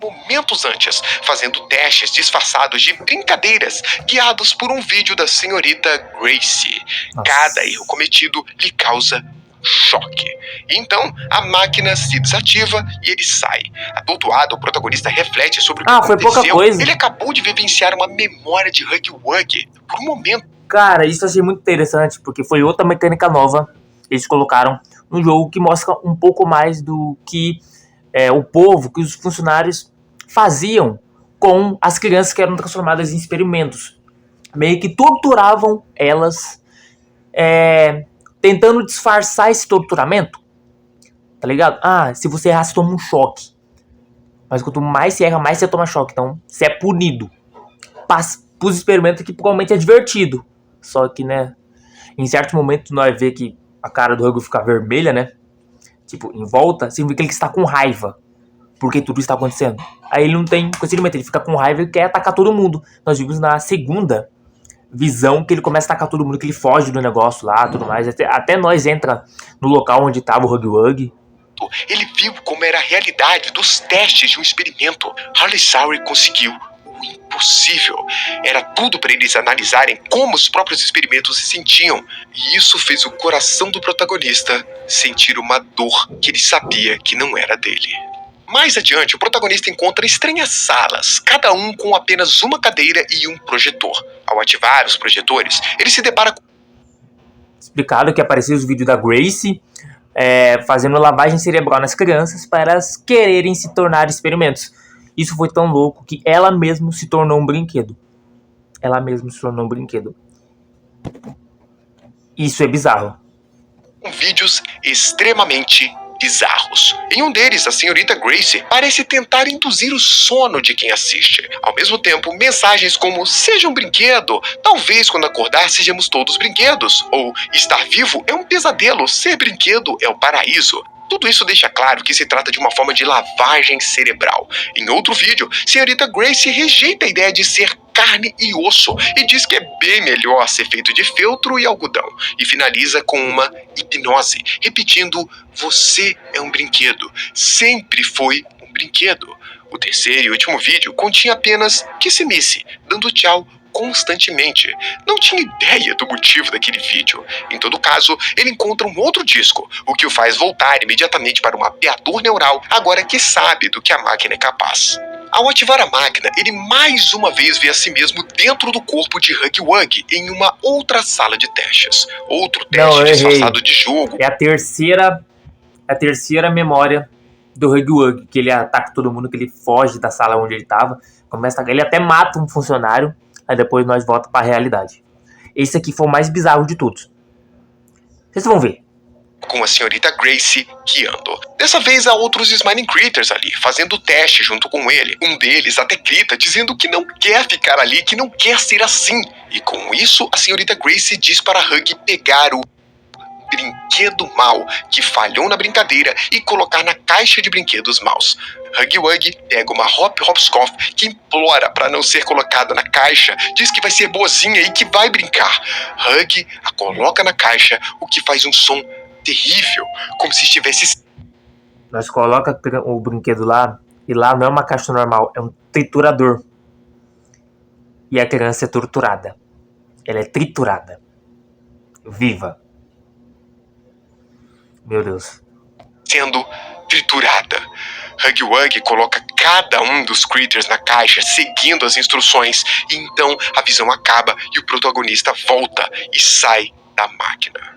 Speaker 2: momentos antes, fazendo testes disfarçados de brincadeiras, guiados por um vídeo da senhorita Gracie.
Speaker 1: Nossa.
Speaker 2: Cada erro cometido lhe causa choque. Então, a máquina se desativa e ele sai. Atordoado, o protagonista reflete sobre o que
Speaker 1: foi
Speaker 2: aconteceu.
Speaker 1: pouca coisa.
Speaker 2: Ele acabou de vivenciar uma memória de Huggy Wuggy por um momento.
Speaker 1: Cara, isso eu achei muito interessante, porque foi outra mecânica nova que eles colocaram no jogo que mostra um pouco mais do que o povo, que os funcionários faziam com as crianças que eram transformadas em experimentos. Meio que torturavam elas, tentando disfarçar esse torturamento. Tá ligado? Se você errar, você toma um choque. Mas quanto mais você erra, mais você toma choque. Então, você é punido. Pros experimentos que provavelmente é divertido. Só que, né, em certo momento nós vê que a cara do Huggy fica vermelha, né? Tipo, em volta, significa que ele está com raiva. Porque tudo está acontecendo. Aí ele não tem procedimento, ele fica com raiva e quer atacar todo mundo. Nós vimos na segunda visão que ele começa a atacar todo mundo, que ele foge do negócio lá, tudo mais. Até nós entra no local onde estava o Huggy Wuggy.
Speaker 2: Ele viu como era a realidade dos testes de um experimento. Harley Sauer conseguiu o impossível. Era tudo para eles analisarem como os próprios experimentos se sentiam. E isso fez o coração do protagonista sentir uma dor que ele sabia que não era dele. Mais adiante, o protagonista encontra estranhas salas, cada um com apenas uma cadeira e um projetor. Ao ativar os projetores, ele se depara com...
Speaker 1: Explicado que apareceu os vídeos da Gracie fazendo lavagem cerebral nas crianças para elas quererem se tornar experimentos. Isso foi tão louco que ela mesma se tornou um brinquedo. Ela mesma se tornou um brinquedo. Isso é bizarro.
Speaker 2: Vídeos extremamente bizarros. Em um deles, a senhorita Gracie parece tentar induzir o sono de quem assiste. Ao mesmo tempo, mensagens como "seja um brinquedo", "talvez quando acordar sejamos todos brinquedos", ou "estar vivo é um pesadelo, ser brinquedo é o paraíso". Tudo isso deixa claro que se trata de uma forma de lavagem cerebral. Em outro vídeo, senhorita Gracie rejeita a ideia de ser carne e osso e diz que é bem melhor ser feito de feltro e algodão. E finaliza com uma hipnose, repetindo: "você é um brinquedo, sempre foi um brinquedo". O terceiro e último vídeo continha apenas "Kiss-Miss", dando tchau constantemente. Não tinha ideia do motivo daquele vídeo. Em todo caso, ele encontra um outro disco, o que o faz voltar imediatamente para um mapeador neural, agora que sabe do que a máquina é capaz. Ao ativar a máquina, ele mais uma vez vê a si mesmo dentro do corpo de Huggy Wuggy em uma outra sala de testes. Outro teste disfarçado de jogo.
Speaker 1: É a terceira memória do Huggy Wuggy, que ele ataca todo mundo, que ele foge da sala onde ele estava, ele até mata um funcionário. Aí depois nós voltamos para a realidade. Esse aqui foi o mais bizarro de todos. Vocês vão ver.
Speaker 2: Com a senhorita Gracie guiando. Dessa vez há outros Smiling Critters ali, fazendo teste junto com ele. Um deles até grita, dizendo que não quer ficar ali, que não quer ser assim. E com isso, a senhorita Gracie diz para Huggy pegar o brinquedo mau que falhou na brincadeira e colocar na caixa de brinquedos maus. Huggy Wuggy pega uma Hop Hopscotch que implora para não ser colocada na caixa, diz que vai ser boazinha e que vai brincar. Huggy a coloca na caixa, o que faz um som terrível, como se estivesse...
Speaker 1: Nós coloca o brinquedo lá, e lá não é uma caixa normal, é um triturador. E a criança é torturada. Ela é triturada. Viva. Meu Deus.
Speaker 2: Sendo triturada. Huggy Wuggy coloca cada um dos critters na caixa, seguindo as instruções, e então a visão acaba e o protagonista volta e sai da máquina.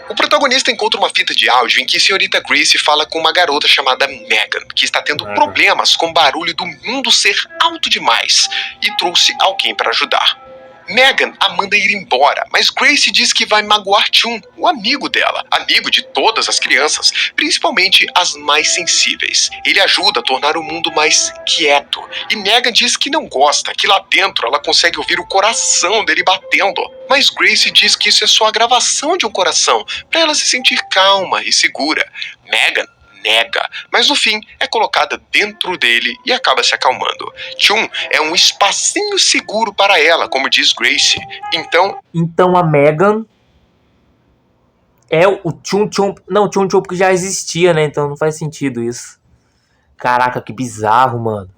Speaker 2: O protagonista encontra uma fita de áudio em que a senhorita Gracie fala com uma garota chamada Megan, que está tendo problemas com o barulho do mundo ser alto demais, e trouxe alguém para ajudar. Megan a manda ir embora, mas Gracie diz que vai magoar Chun, o amigo dela, amigo de todas as crianças, principalmente as mais sensíveis. Ele ajuda a tornar o mundo mais quieto, e Megan diz que não gosta, que lá dentro ela consegue ouvir o coração dele batendo. Mas Gracie diz que isso é só a gravação de um coração, para ela se sentir calma e segura. Megan nega, mas no fim é colocada dentro dele e acaba se acalmando. Chun é um espacinho seguro para ela, como diz Gracie.
Speaker 1: Então a Megan é o Chun Chun. Não, o Chun Chun porque já existia, né? Então não faz sentido isso. Caraca, que bizarro, mano.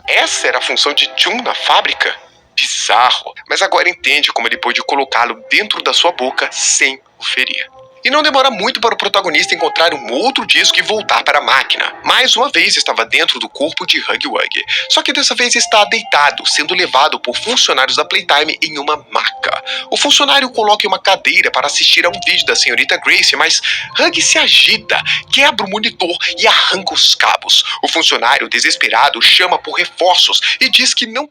Speaker 2: Essa era a função de Chun na fábrica? Bizarro. Mas agora entende como ele pôde colocá-lo dentro da sua boca sem o ferir. E não demora muito para o protagonista encontrar um outro disco e voltar para a máquina. Mais uma vez estava dentro do corpo de Huggy Wuggy. Só que dessa vez está deitado, sendo levado por funcionários da Playtime em uma maca. O funcionário coloca uma cadeira para assistir a um vídeo da senhorita Grace, mas Huggy se agita, quebra o monitor e arranca os cabos. O funcionário, desesperado, chama por reforços e diz que não...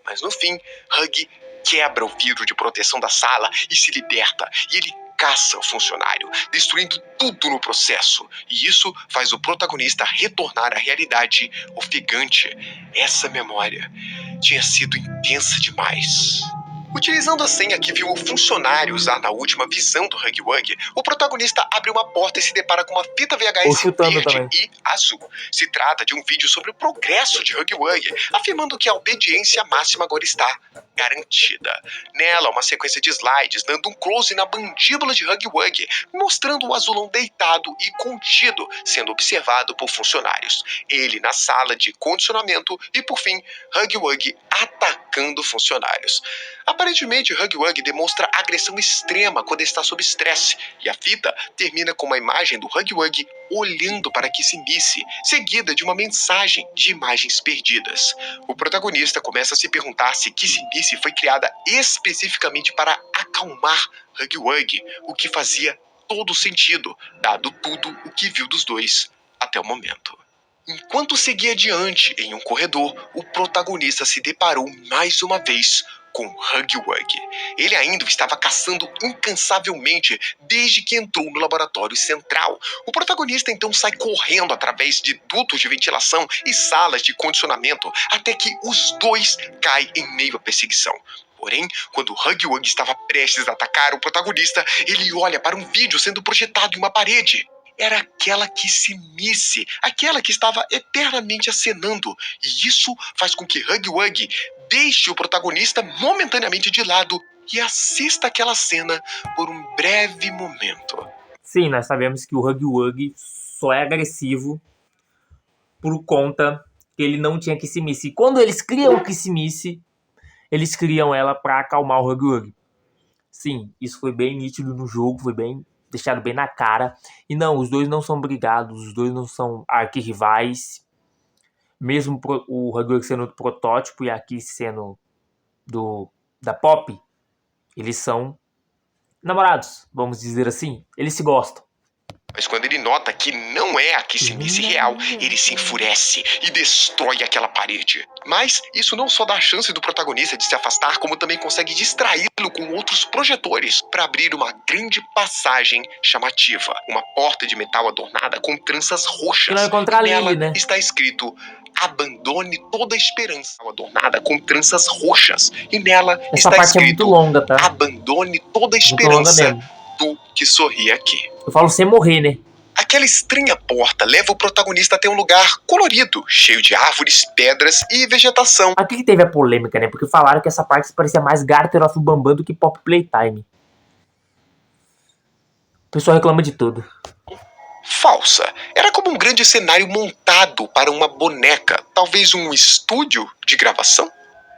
Speaker 2: Mas no fim, Huggy quebra o vidro de proteção da sala e se liberta. E ele caça o funcionário, destruindo tudo no processo. E isso faz o protagonista retornar à realidade ofegante. Essa memória tinha sido intensa demais. Utilizando a senha que viu o funcionário usar na última visão do Huggy Wuggy, o protagonista abre uma porta e se depara com uma fita VHS verde
Speaker 1: também.
Speaker 2: e azul. Se trata de um vídeo sobre o progresso de Huggy Wuggy, afirmando que a obediência máxima agora está garantida. Nela, uma sequência de slides dando um close na mandíbula de Huggy Wuggy, mostrando o azulão deitado e contido, sendo observado por funcionários. Ele na sala de condicionamento e, por fim, Huggy Wuggy atacando funcionários. Aparentemente, Huggy Wuggy demonstra agressão extrema quando está sob estresse, e a fita termina com uma imagem do Huggy Wuggy olhando para Kissy-Missy, seguida de uma mensagem de imagens perdidas. O protagonista começa a se perguntar se Kissy-Missy foi criada especificamente para acalmar Huggy Wuggy, o que fazia todo sentido, dado tudo o que viu dos dois até o momento. Enquanto seguia adiante em um corredor, o protagonista se deparou mais uma vez com Huggy Wuggy. Ele ainda estava caçando incansavelmente desde que entrou no laboratório central. O protagonista então sai correndo através de dutos de ventilação e salas de condicionamento até que os dois caem em meio à perseguição. Porém, quando Huggy Wuggy estava prestes a atacar o protagonista, ele olha para um vídeo sendo projetado em uma parede. Era aquela Kissy-Missy, aquela que estava eternamente acenando. E isso faz com que Huggy Wuggy deixe o protagonista momentaneamente de lado e assista aquela cena por um breve momento.
Speaker 1: Sim, nós sabemos que o Huggy Wuggy só é agressivo por conta que ele não tinha Kissy-Missy. E quando eles criam o Kissy-Missy, eles criam ela para acalmar o Huggy Wuggy. Sim, isso foi bem nítido no jogo, foi bem deixado bem na cara. E não, os dois não são brigados, os dois não são arquirrivais. Mesmo o Huggy Wuggy sendo do protótipo e a Kissy sendo da Pop, eles são namorados, vamos dizer assim. Eles se gostam.
Speaker 2: Mas quando ele nota que não é a Kissy-Missy real, ele se enfurece e destrói aquela parede. Mas isso não só dá a chance do protagonista de se afastar, como também consegue distraí-lo com outros projetores para abrir uma grande passagem chamativa. Uma porta de metal adornada com tranças roxas.
Speaker 1: Que não encontra a Lily, né?
Speaker 2: Está escrito: abandone toda a esperança. Adornada com tranças roxas. E nela
Speaker 1: essa
Speaker 2: está
Speaker 1: parte
Speaker 2: escrito:
Speaker 1: é muito longa, tá?
Speaker 2: abandone toda a esperança do que sorri aqui.
Speaker 1: Eu falo sem morrer, né?
Speaker 2: Aquela estranha porta leva o protagonista até um lugar colorido, cheio de árvores, pedras e vegetação.
Speaker 1: Aqui que teve a polêmica, né? Porque falaram que essa parte parecia mais Garter of Bambam do que Pop Playtime. O pessoal reclama de tudo.
Speaker 2: Falsa. Era como um grande cenário montado para uma boneca, talvez um estúdio de gravação.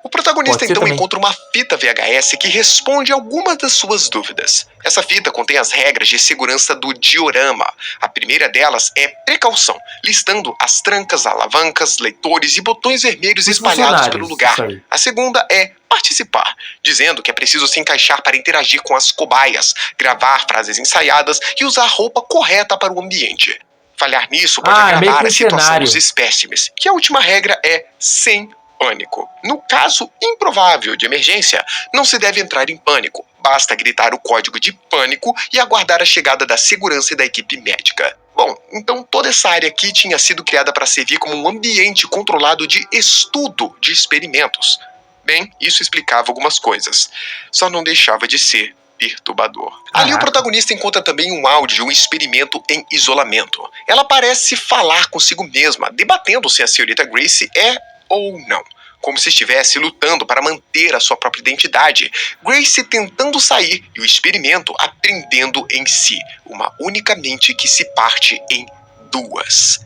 Speaker 2: O protagonista então encontra uma fita VHS que responde algumas das suas dúvidas. Essa fita contém as regras de segurança do diorama. A primeira delas é precaução, listando as trancas, alavancas, leitores e botões vermelhos espalhados pelo lugar. A segunda é participar, dizendo que é preciso se encaixar para interagir com as cobaias, gravar frases ensaiadas e usar a roupa correta para o ambiente. Falhar nisso pode agravar a situação dos espécimes. E a última regra é sem pânico. No caso improvável de emergência, não se deve entrar em pânico. Basta gritar o código de pânico e aguardar a chegada da segurança e da equipe médica. Bom, então toda essa área aqui tinha sido criada para servir como um ambiente controlado de estudo de experimentos. Bem, isso explicava algumas coisas. Só não deixava de ser perturbador. Ali o protagonista encontra também um áudio de um experimento em isolamento. Ela parece falar consigo mesma, debatendo se a senhorita Grace é ou não, como se estivesse lutando para manter a sua própria identidade. Grace tentando sair e o experimento aprendendo em si, uma única mente que se parte em duas.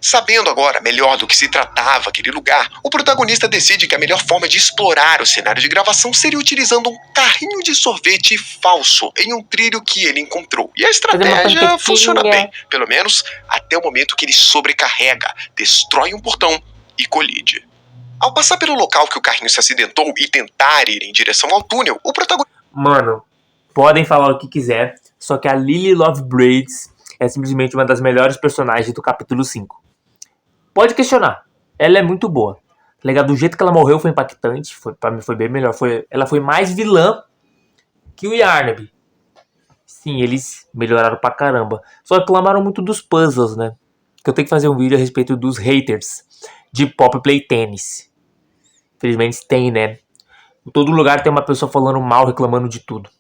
Speaker 2: Sabendo agora melhor do que se tratava aquele lugar, o protagonista decide que a melhor forma de explorar o cenário de gravação seria utilizando um carrinho de sorvete falso em um trilho que ele encontrou. E a estratégia funciona bem, pelo menos até o momento que ele sobrecarrega, destrói um portão e colide. Ao passar pelo local que o carrinho se acidentou e tentar ir em direção ao túnel, o protagonista...
Speaker 1: Mano, podem falar o que quiser, só que a Lily Lovebraids é simplesmente uma das melhores personagens do capítulo 5. Pode questionar, ela é muito boa. Tá ligado? Do jeito que ela morreu foi impactante, pra mim foi bem melhor. Ela foi mais vilã que o Yarnaby. Sim, eles melhoraram pra caramba. Só reclamaram muito dos puzzles, né? Que eu tenho que fazer um vídeo a respeito dos haters de Poppy Playtennis. Infelizmente tem, né? Em todo lugar tem uma pessoa falando mal, reclamando de tudo.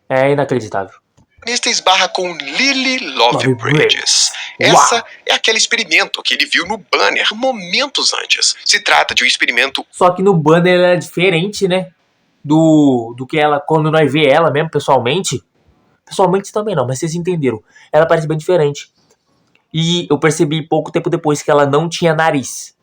Speaker 1: É inacreditável.
Speaker 2: O protagonista esbarra com Lily Lovebraids. Essa é aquele experimento que ele viu no banner momentos antes. Se trata de um experimento...
Speaker 1: Só que no banner ela é diferente, né? Do que ela, quando nós vê ela mesmo pessoalmente. Pessoalmente também não, mas vocês entenderam. Ela parece bem diferente. E eu percebi pouco tempo depois que ela não tinha nariz.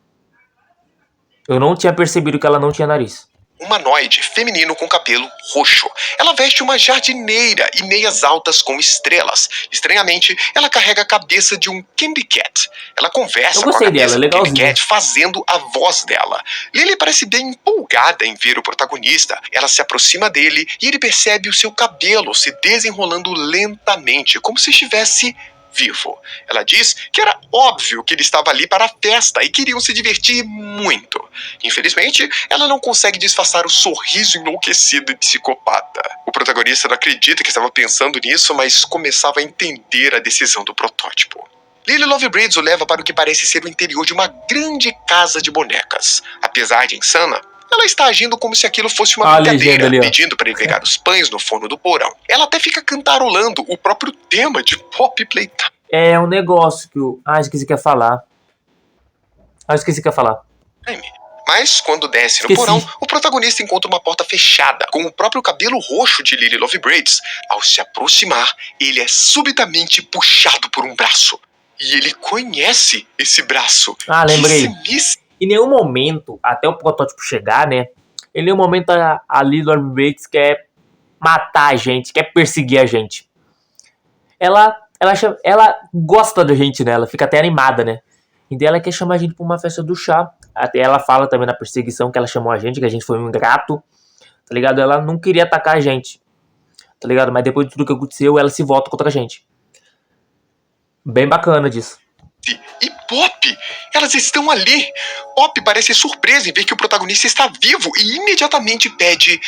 Speaker 1: Eu não tinha percebido que ela não tinha nariz.
Speaker 2: Humanoide feminino com cabelo roxo. Ela veste uma jardineira e meias altas com estrelas. Estranhamente, ela carrega a cabeça de um Candy Cat. Ela conversa com a cabeça do Candy Cat fazendo a voz dela. Lily parece bem empolgada em ver o protagonista. Ela se aproxima dele e ele percebe o seu cabelo se desenrolando lentamente, como se estivesse vivo. Ela diz que era óbvio que ele estava ali para a festa e queriam se divertir muito. Infelizmente, ela não consegue disfarçar o sorriso enlouquecido e psicopata. O protagonista não acredita que estava pensando nisso, mas começava a entender a decisão do protótipo. Lily Lovebraids o leva para o que parece ser o interior de uma grande casa de bonecas. Apesar de insana, ela está agindo como se aquilo fosse uma brincadeira, pedindo para ele pegar os pães no forno do porão. Ela até fica cantarolando o próprio tema de Poppy Playtime.
Speaker 1: É um negócio que eu... esqueci que ia falar.
Speaker 2: Mas, quando desce no porão, o protagonista encontra uma porta fechada, com o próprio cabelo roxo de Lily Lovebraids. Ao se aproximar, ele é subitamente puxado por um braço. E ele conhece esse braço.
Speaker 1: Lembrei. Em nenhum momento, até o protótipo chegar, né? Em nenhum momento a Lily Lovebraids quer matar a gente, quer perseguir a gente. Ela gosta da gente, né? Ela fica até animada, né? Então ela quer chamar a gente pra uma festa do chá. Até ela fala também na perseguição que ela chamou a gente, que a gente foi um ingrato. Tá ligado? Ela não queria atacar a gente. Tá ligado? Mas depois de tudo que aconteceu, ela se volta contra a gente. Bem bacana disso.
Speaker 2: E Poppy, elas estão ali. Poppy parece surpresa em ver que o protagonista está vivo e imediatamente pede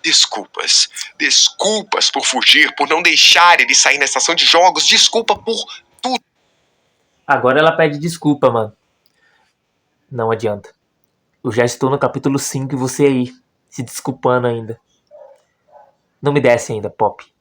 Speaker 2: desculpas. Desculpas por fugir, por não deixar ele sair na estação de jogos. Desculpa por tudo.
Speaker 1: Agora ela pede desculpa, mano. Não adianta. Eu já estou no capítulo 5 e você aí, se desculpando ainda. Não me desce ainda, Poppy.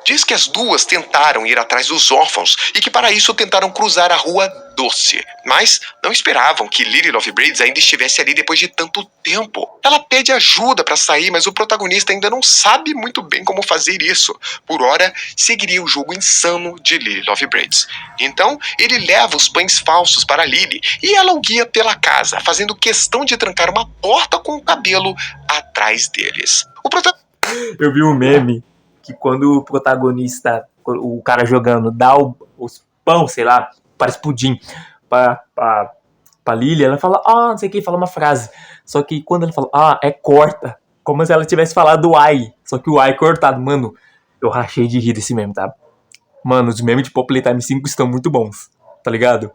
Speaker 2: Diz que as duas tentaram ir atrás dos órfãos e que para isso tentaram cruzar a Rua Doce. Mas não esperavam que Lily Lovebraids ainda estivesse ali depois de tanto tempo. Ela pede ajuda para sair, mas o protagonista ainda não sabe muito bem como fazer isso. Por hora, seguiria o jogo insano de Lily Lovebraids. Então, ele leva os pães falsos para Lily e ela o guia pela casa, fazendo questão de trancar uma porta com o cabelo atrás deles.
Speaker 1: Eu vi um meme que quando o protagonista, o cara jogando, dá os pão, sei lá, parece pudim, pra Lily, ela fala, não sei o que, fala uma frase. Só que quando ela fala, corta, como se ela tivesse falado ai, só que o ai cortado. Mano, eu rachei de rir desse meme, tá? Mano, os memes de Poppy Playtime 5 estão muito bons, tá ligado?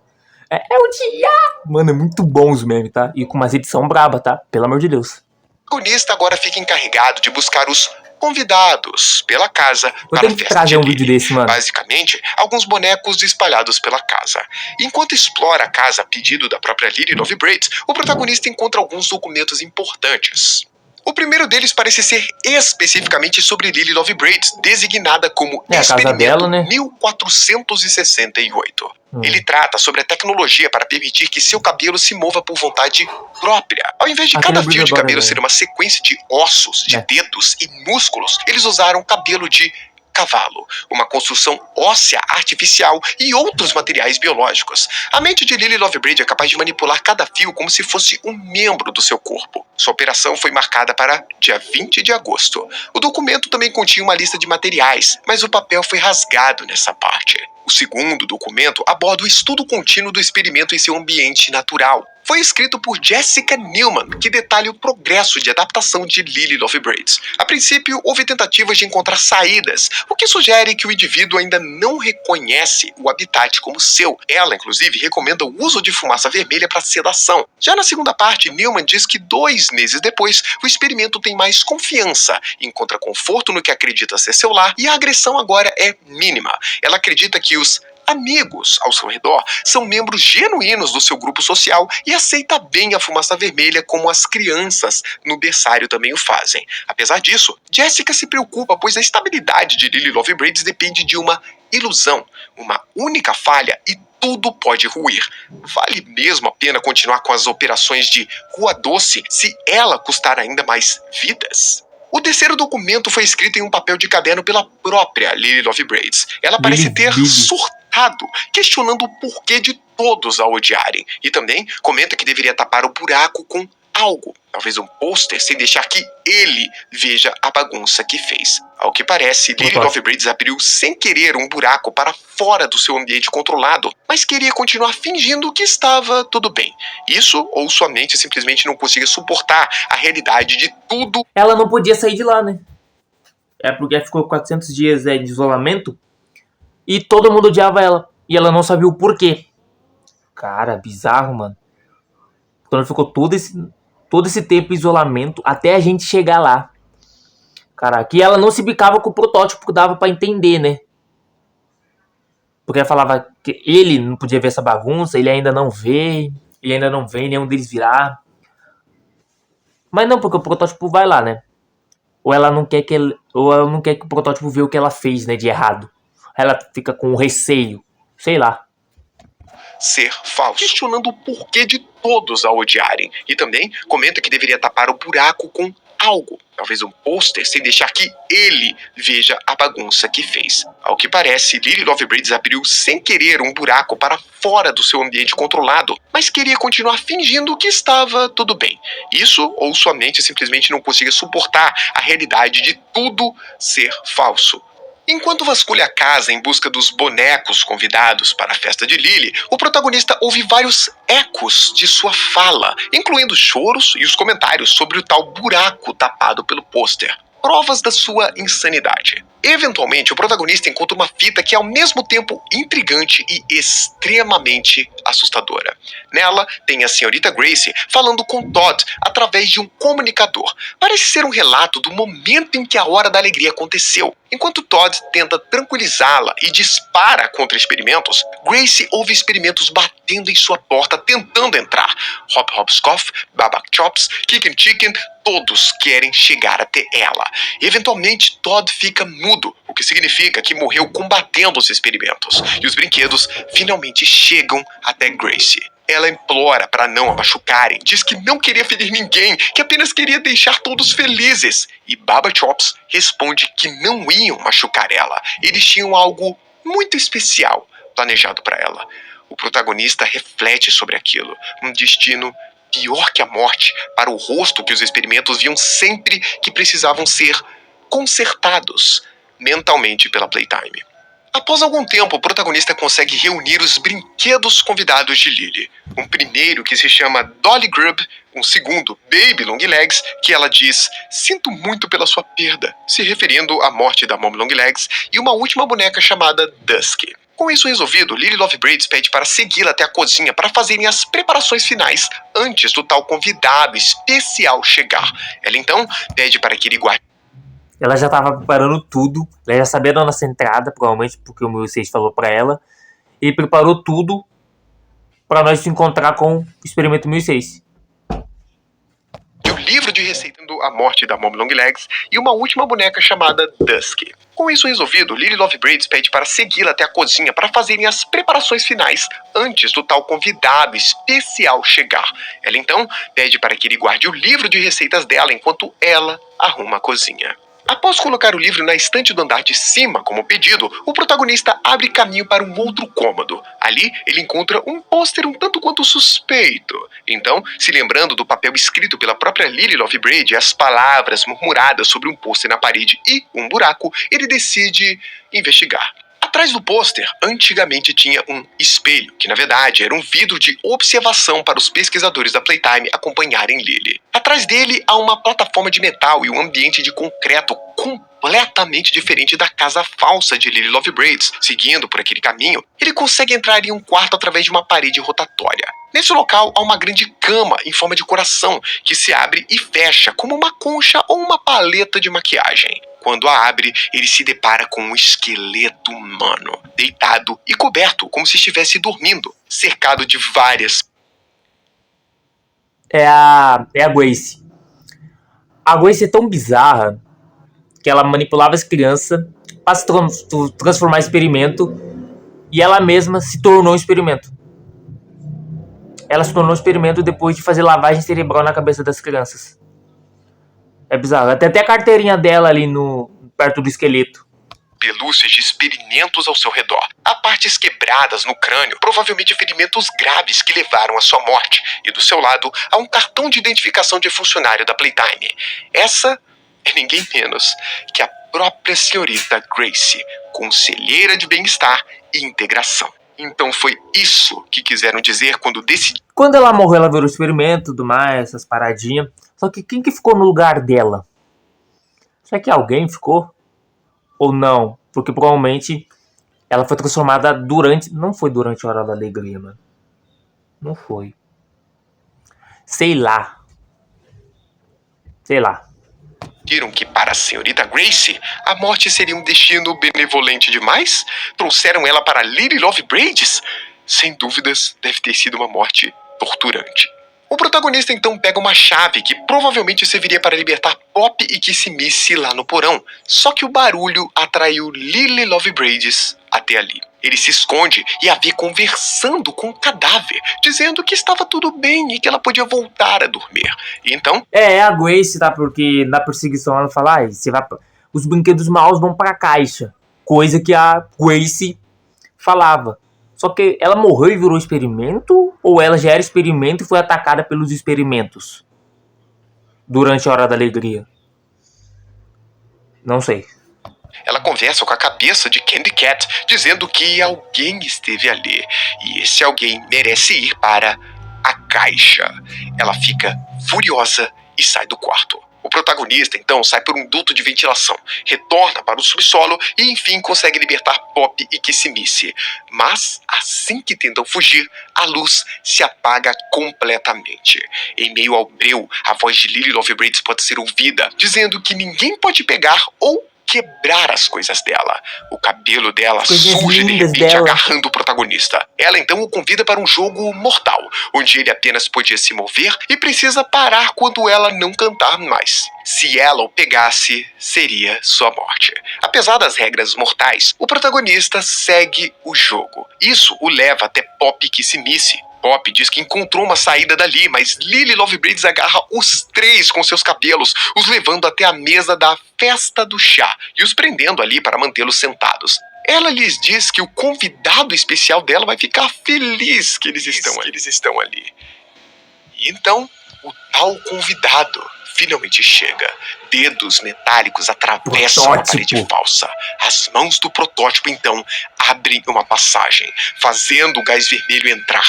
Speaker 1: É o dia! Mano, é muito bom os memes, tá? E com umas edição braba, tá? Pelo amor de Deus.
Speaker 2: O protagonista agora fica encarregado de buscar os convidados pela casa para a festa de Lily.
Speaker 1: Desse, mano.
Speaker 2: Basicamente, alguns bonecos espalhados pela casa. Enquanto explora a casa a pedido da própria Lily Lovebraids, o protagonista encontra alguns documentos importantes. O primeiro deles parece ser especificamente sobre Lily Lovebraids, designada como Experimento
Speaker 1: dela, né?
Speaker 2: 1468. Ele trata sobre a tecnologia para permitir que seu cabelo se mova por vontade própria. Ao invés de cada fio de cabelo ser uma sequência de ossos, de dedos e músculos, eles usaram cabelo de cavalo, uma construção óssea artificial e outros materiais biológicos. A mente de Lily Lovebraid é capaz de manipular cada fio como se fosse um membro do seu corpo. Sua operação foi marcada para dia 20 de agosto. O documento também continha uma lista de materiais, mas o papel foi rasgado nessa parte. O segundo documento aborda o estudo contínuo do experimento em seu ambiente natural. Foi escrito por Jessica Newman, que detalha o progresso de adaptação de Lily Lovebraid. A princípio, houve tentativas de encontrar saídas, o que sugere que o indivíduo ainda não reconhece o habitat como seu. Ela, inclusive, recomenda o uso de fumaça vermelha para sedação. Já na segunda parte, Newman diz que 2 meses depois, o experimento tem mais confiança, encontra conforto no que acredita ser seu lar e a agressão agora é mínima. Ela acredita que os amigos ao seu redor são membros genuínos do seu grupo social e aceita bem a fumaça vermelha como as crianças no berçário também o fazem. Apesar disso, Jessica se preocupa, pois a estabilidade de Lily Lovebraid depende de uma ilusão, uma única falha e tudo pode ruir. Vale mesmo a pena continuar com as operações de Rua Doce se ela custar ainda mais vidas? O terceiro documento foi escrito em um papel de caderno pela própria Lily Lovebraid. Ela parece ter surtado, questionando o porquê de todos a odiarem. E também comenta que deveria tapar o buraco com algo, talvez um pôster, sem deixar que ele veja a bagunça que fez. Ao que parece, Lily Lovebraid abriu sem querer um buraco para fora do seu ambiente controlado, mas queria continuar fingindo que estava tudo bem. Isso ou sua mente simplesmente não conseguia suportar a realidade de tudo.
Speaker 1: Ela não podia sair de lá, né? É porque ela ficou 400 dias de isolamento e todo mundo odiava ela. E ela não sabia o porquê. Cara, bizarro, mano. Então ela ficou todo esse tempo em isolamento até a gente chegar lá. Cara, aqui ela não se bicava com o protótipo que dava pra entender, né? Porque ela falava que ele não podia ver essa bagunça, ele ainda não vê nenhum deles virar. Mas não, porque o protótipo vai lá, né? Ou ela não quer que o protótipo veja o que ela fez, né, de errado. Ela fica com receio, sei lá.
Speaker 2: Ser falso, questionando o porquê de todos a odiarem. E também comenta que deveria tapar o buraco com algo, talvez um pôster, sem deixar que ele veja a bagunça que fez. Ao que parece, Lily Lovebraid abriu sem querer um buraco para fora do seu ambiente controlado, mas queria continuar fingindo que estava tudo bem. Isso ou sua mente simplesmente não conseguia suportar a realidade de tudo ser falso. Enquanto vasculha a casa em busca dos bonecos convidados para a festa de Lily, o protagonista ouve vários ecos de sua fala, incluindo choros e os comentários sobre o tal buraco tapado pelo pôster. Provas da sua insanidade. Eventualmente, o protagonista encontra uma fita que é ao mesmo tempo intrigante e extremamente assustadora. Nela, tem a senhorita Gracie falando com Todd através de um comunicador. Parece ser um relato do momento em que a hora da alegria aconteceu. Enquanto Todd tenta tranquilizá-la e dispara contra experimentos, Gracie ouve experimentos batendo em sua porta tentando entrar. Hop Hop Scoff, Baba Chops, Kickin' Chicken, todos querem chegar até ela. Eventualmente, Todd fica mudo, o que significa que morreu combatendo os experimentos. E os brinquedos finalmente chegam até Gracie. Ela implora para não a machucarem, diz que não queria ferir ninguém, que apenas queria deixar todos felizes. E Baba Chops responde que não iam machucar ela. Eles tinham algo muito especial planejado para ela. O protagonista reflete sobre aquilo, um destino pior que a morte para o rosto que os experimentos viam sempre que precisavam ser consertados mentalmente pela Playtime. Após algum tempo, o protagonista consegue reunir os brinquedos convidados de Lily. Um primeiro que se chama Dolly Grub, um segundo, Baby Longlegs, que ela diz, sinto muito pela sua perda, se referindo à morte da Mom Longlegs, e uma última boneca chamada Dusky. Com isso resolvido, Lily Lovebraid pede para segui-la até a cozinha para fazerem as preparações finais antes do tal convidado especial chegar. Ela então pede para que ele guarde.
Speaker 1: Ela já tava preparando tudo, ela já sabia da nossa entrada, provavelmente porque o 1006 falou pra ela, e preparou tudo pra nós se encontrar com o experimento 1006.
Speaker 2: O livro de receita a morte da Mom Longlegs e uma última boneca chamada Dusky. Com isso resolvido, Lily Lovebraid pede para segui-la até a cozinha para fazerem as preparações finais antes do tal convidado especial chegar. Ela então pede para que ele guarde o livro de receitas dela enquanto ela arruma a cozinha. Após colocar o livro na estante do andar de cima, como pedido, o protagonista abre caminho para um outro cômodo. Ali, ele encontra um pôster um tanto quanto suspeito. Então, se lembrando do papel escrito pela própria Lily Lovebraid e as palavras murmuradas sobre um pôster na parede e um buraco, ele decide investigar. Atrás do pôster, antigamente tinha um espelho, que na verdade era um vidro de observação para os pesquisadores da Playtime acompanharem Lily. Atrás dele há uma plataforma de metal e um ambiente de concreto completamente diferente da casa falsa de Lily Lovebraid. Seguindo por aquele caminho, ele consegue entrar em um quarto através de uma parede rotatória. Nesse local há uma grande cama em forma de coração que se abre e fecha como uma concha ou uma paleta de maquiagem. Quando a abre, ele se depara com um esqueleto humano, deitado e coberto como se estivesse dormindo, cercado de várias...
Speaker 1: É a Grace. A Grace é tão bizarra que ela manipulava as crianças para se transformar em experimento e ela mesma se tornou um experimento. Ela se tornou um experimento depois de fazer lavagem cerebral na cabeça das crianças. É bizarro. Tem até a carteirinha dela ali perto do esqueleto.
Speaker 2: Pelúcias de experimentos ao seu redor. Há partes quebradas no crânio, provavelmente ferimentos graves que levaram à sua morte. E do seu lado, há um cartão de identificação de funcionário da Playtime. Essa é ninguém menos que a própria senhorita Grace, conselheira de bem-estar e integração. Então foi isso que quiseram dizer quando decidiram.
Speaker 1: Quando ela morreu, ela virou experimento, tudo mais, essas paradinhas. Só que quem que ficou no lugar dela? Será que alguém ficou? Ou não? Porque provavelmente ela foi transformada durante... Não foi durante a Hora da Alegria, mano. Não foi. Sei lá.
Speaker 2: Viram que para a senhorita Grace, a morte seria um destino benevolente demais? Trouxeram ela para Lily Lovebraid? Sem dúvidas, deve ter sido uma morte torturante. O protagonista então pega uma chave que provavelmente serviria para libertar Pop e Kissimmee lá no porão. Só que o barulho atraiu Lily Lovebraid até ali. Ele se esconde e a vê conversando com o cadáver, dizendo que estava tudo bem e que ela podia voltar a dormir. E então...
Speaker 1: É a Grace, tá? Porque na perseguição ela fala, os brinquedos maus vão pra caixa. Coisa que a Grace falava. Só que ela morreu e virou experimento? Ou ela já era experimento e foi atacada pelos experimentos? Durante a Hora da Alegria? Não sei.
Speaker 2: Ela conversa com a cabeça de Candy Cat, dizendo que alguém esteve ali. E esse alguém merece ir para a caixa. Ela fica furiosa e sai do quarto. O protagonista, então, sai por um duto de ventilação, retorna para o subsolo e, enfim, consegue libertar Pop e Kissimmee. Mas, assim que tentam fugir, a luz se apaga completamente. Em meio ao breu, a voz de Lily Lovebraid pode ser ouvida, dizendo que ninguém pode pegar ou quebrar as coisas dela. O cabelo dela surge de repente agarrando o protagonista. Ela então o convida para um jogo mortal, onde ele apenas podia se mover e precisa parar quando ela não cantar mais. Se ela o pegasse, seria sua morte. Apesar das regras mortais, o protagonista segue o jogo. Isso o leva até Pop e Kissimmee. Pop diz que encontrou uma saída dali, mas Lily Lovebraid agarra os três com seus cabelos, os levando até a mesa da festa do chá e os prendendo ali para mantê-los sentados. Ela lhes diz que o convidado especial dela vai ficar feliz que eles estão ali. E então, o tal convidado finalmente chega. Dedos metálicos atravessam a parede falsa. As mãos do protótipo, então, abrem uma passagem, fazendo o gás vermelho entrar.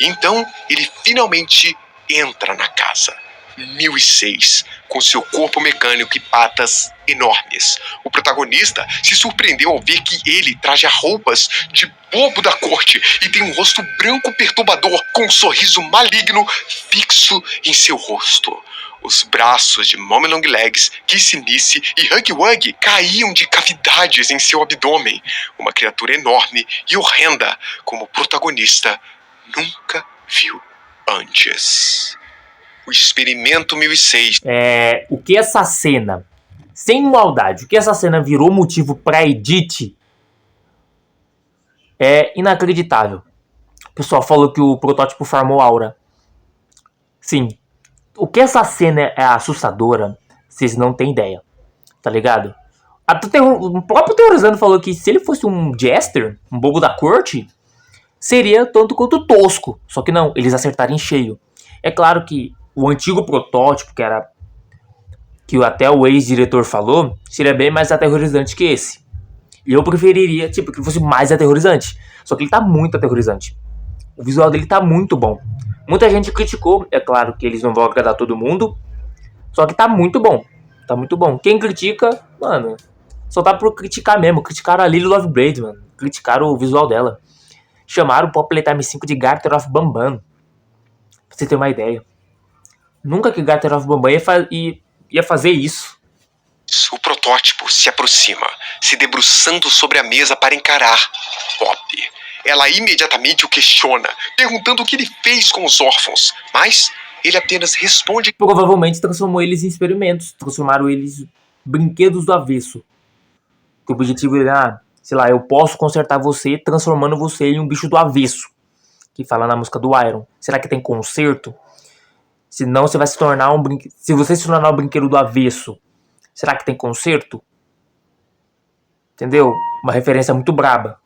Speaker 2: Então, ele finalmente entra na casa. 1006, com seu corpo mecânico e patas enormes. O protagonista se surpreendeu ao ver que ele traja roupas de bobo da corte e tem um rosto branco perturbador, com um sorriso maligno fixo em seu rosto. Os braços de Mommy Longlegs, Kissimmee e Huggy Wuggy caíam de cavidades em seu abdômen. Uma criatura enorme e horrenda, como o protagonista nunca viu antes. O Experimento 1006.
Speaker 1: O que essa cena, sem maldade, o que essa cena virou motivo pra Edith é inacreditável. O pessoal falou que o protótipo farmou aura. Sim. O que essa cena é assustadora, vocês não têm ideia. tá ligado? Até o próprio Terrorizando falou que se ele fosse um jester, um bobo da corte, seria tanto quanto tosco. Só que não, eles acertaram em cheio. É claro que o antigo protótipo, que até o ex-diretor falou, seria bem mais aterrorizante que esse. E eu preferiria, tipo, que ele fosse mais aterrorizante. Só que ele tá muito aterrorizante. O visual dele tá muito bom. Muita gente criticou, é claro que eles não vão agradar todo mundo. Só que tá muito bom. Tá muito bom. Quem critica, mano, só tá por criticar mesmo. Criticaram a Lily Lovebraids, mano. Criticaram o visual dela. Chamaram o Pop Playtime 5 de Garter of Bambam. Pra você ter uma ideia. Nunca que Garter of Bambam ia fazer isso.
Speaker 2: O protótipo se aproxima, se debruçando sobre a mesa para encarar Pop. Ela imediatamente o questiona, perguntando o que ele fez com os órfãos, mas ele apenas responde...
Speaker 1: Provavelmente transformou eles em experimentos, transformaram eles em brinquedos do avesso. O objetivo era, sei lá, eu posso consertar você transformando você em um bicho do avesso. Que fala na música do Iron. Será que tem conserto? Se não, você vai se tornar um brinquedo. Se você se tornar um brinquedo do avesso, será que tem conserto? Entendeu? Uma referência muito braba.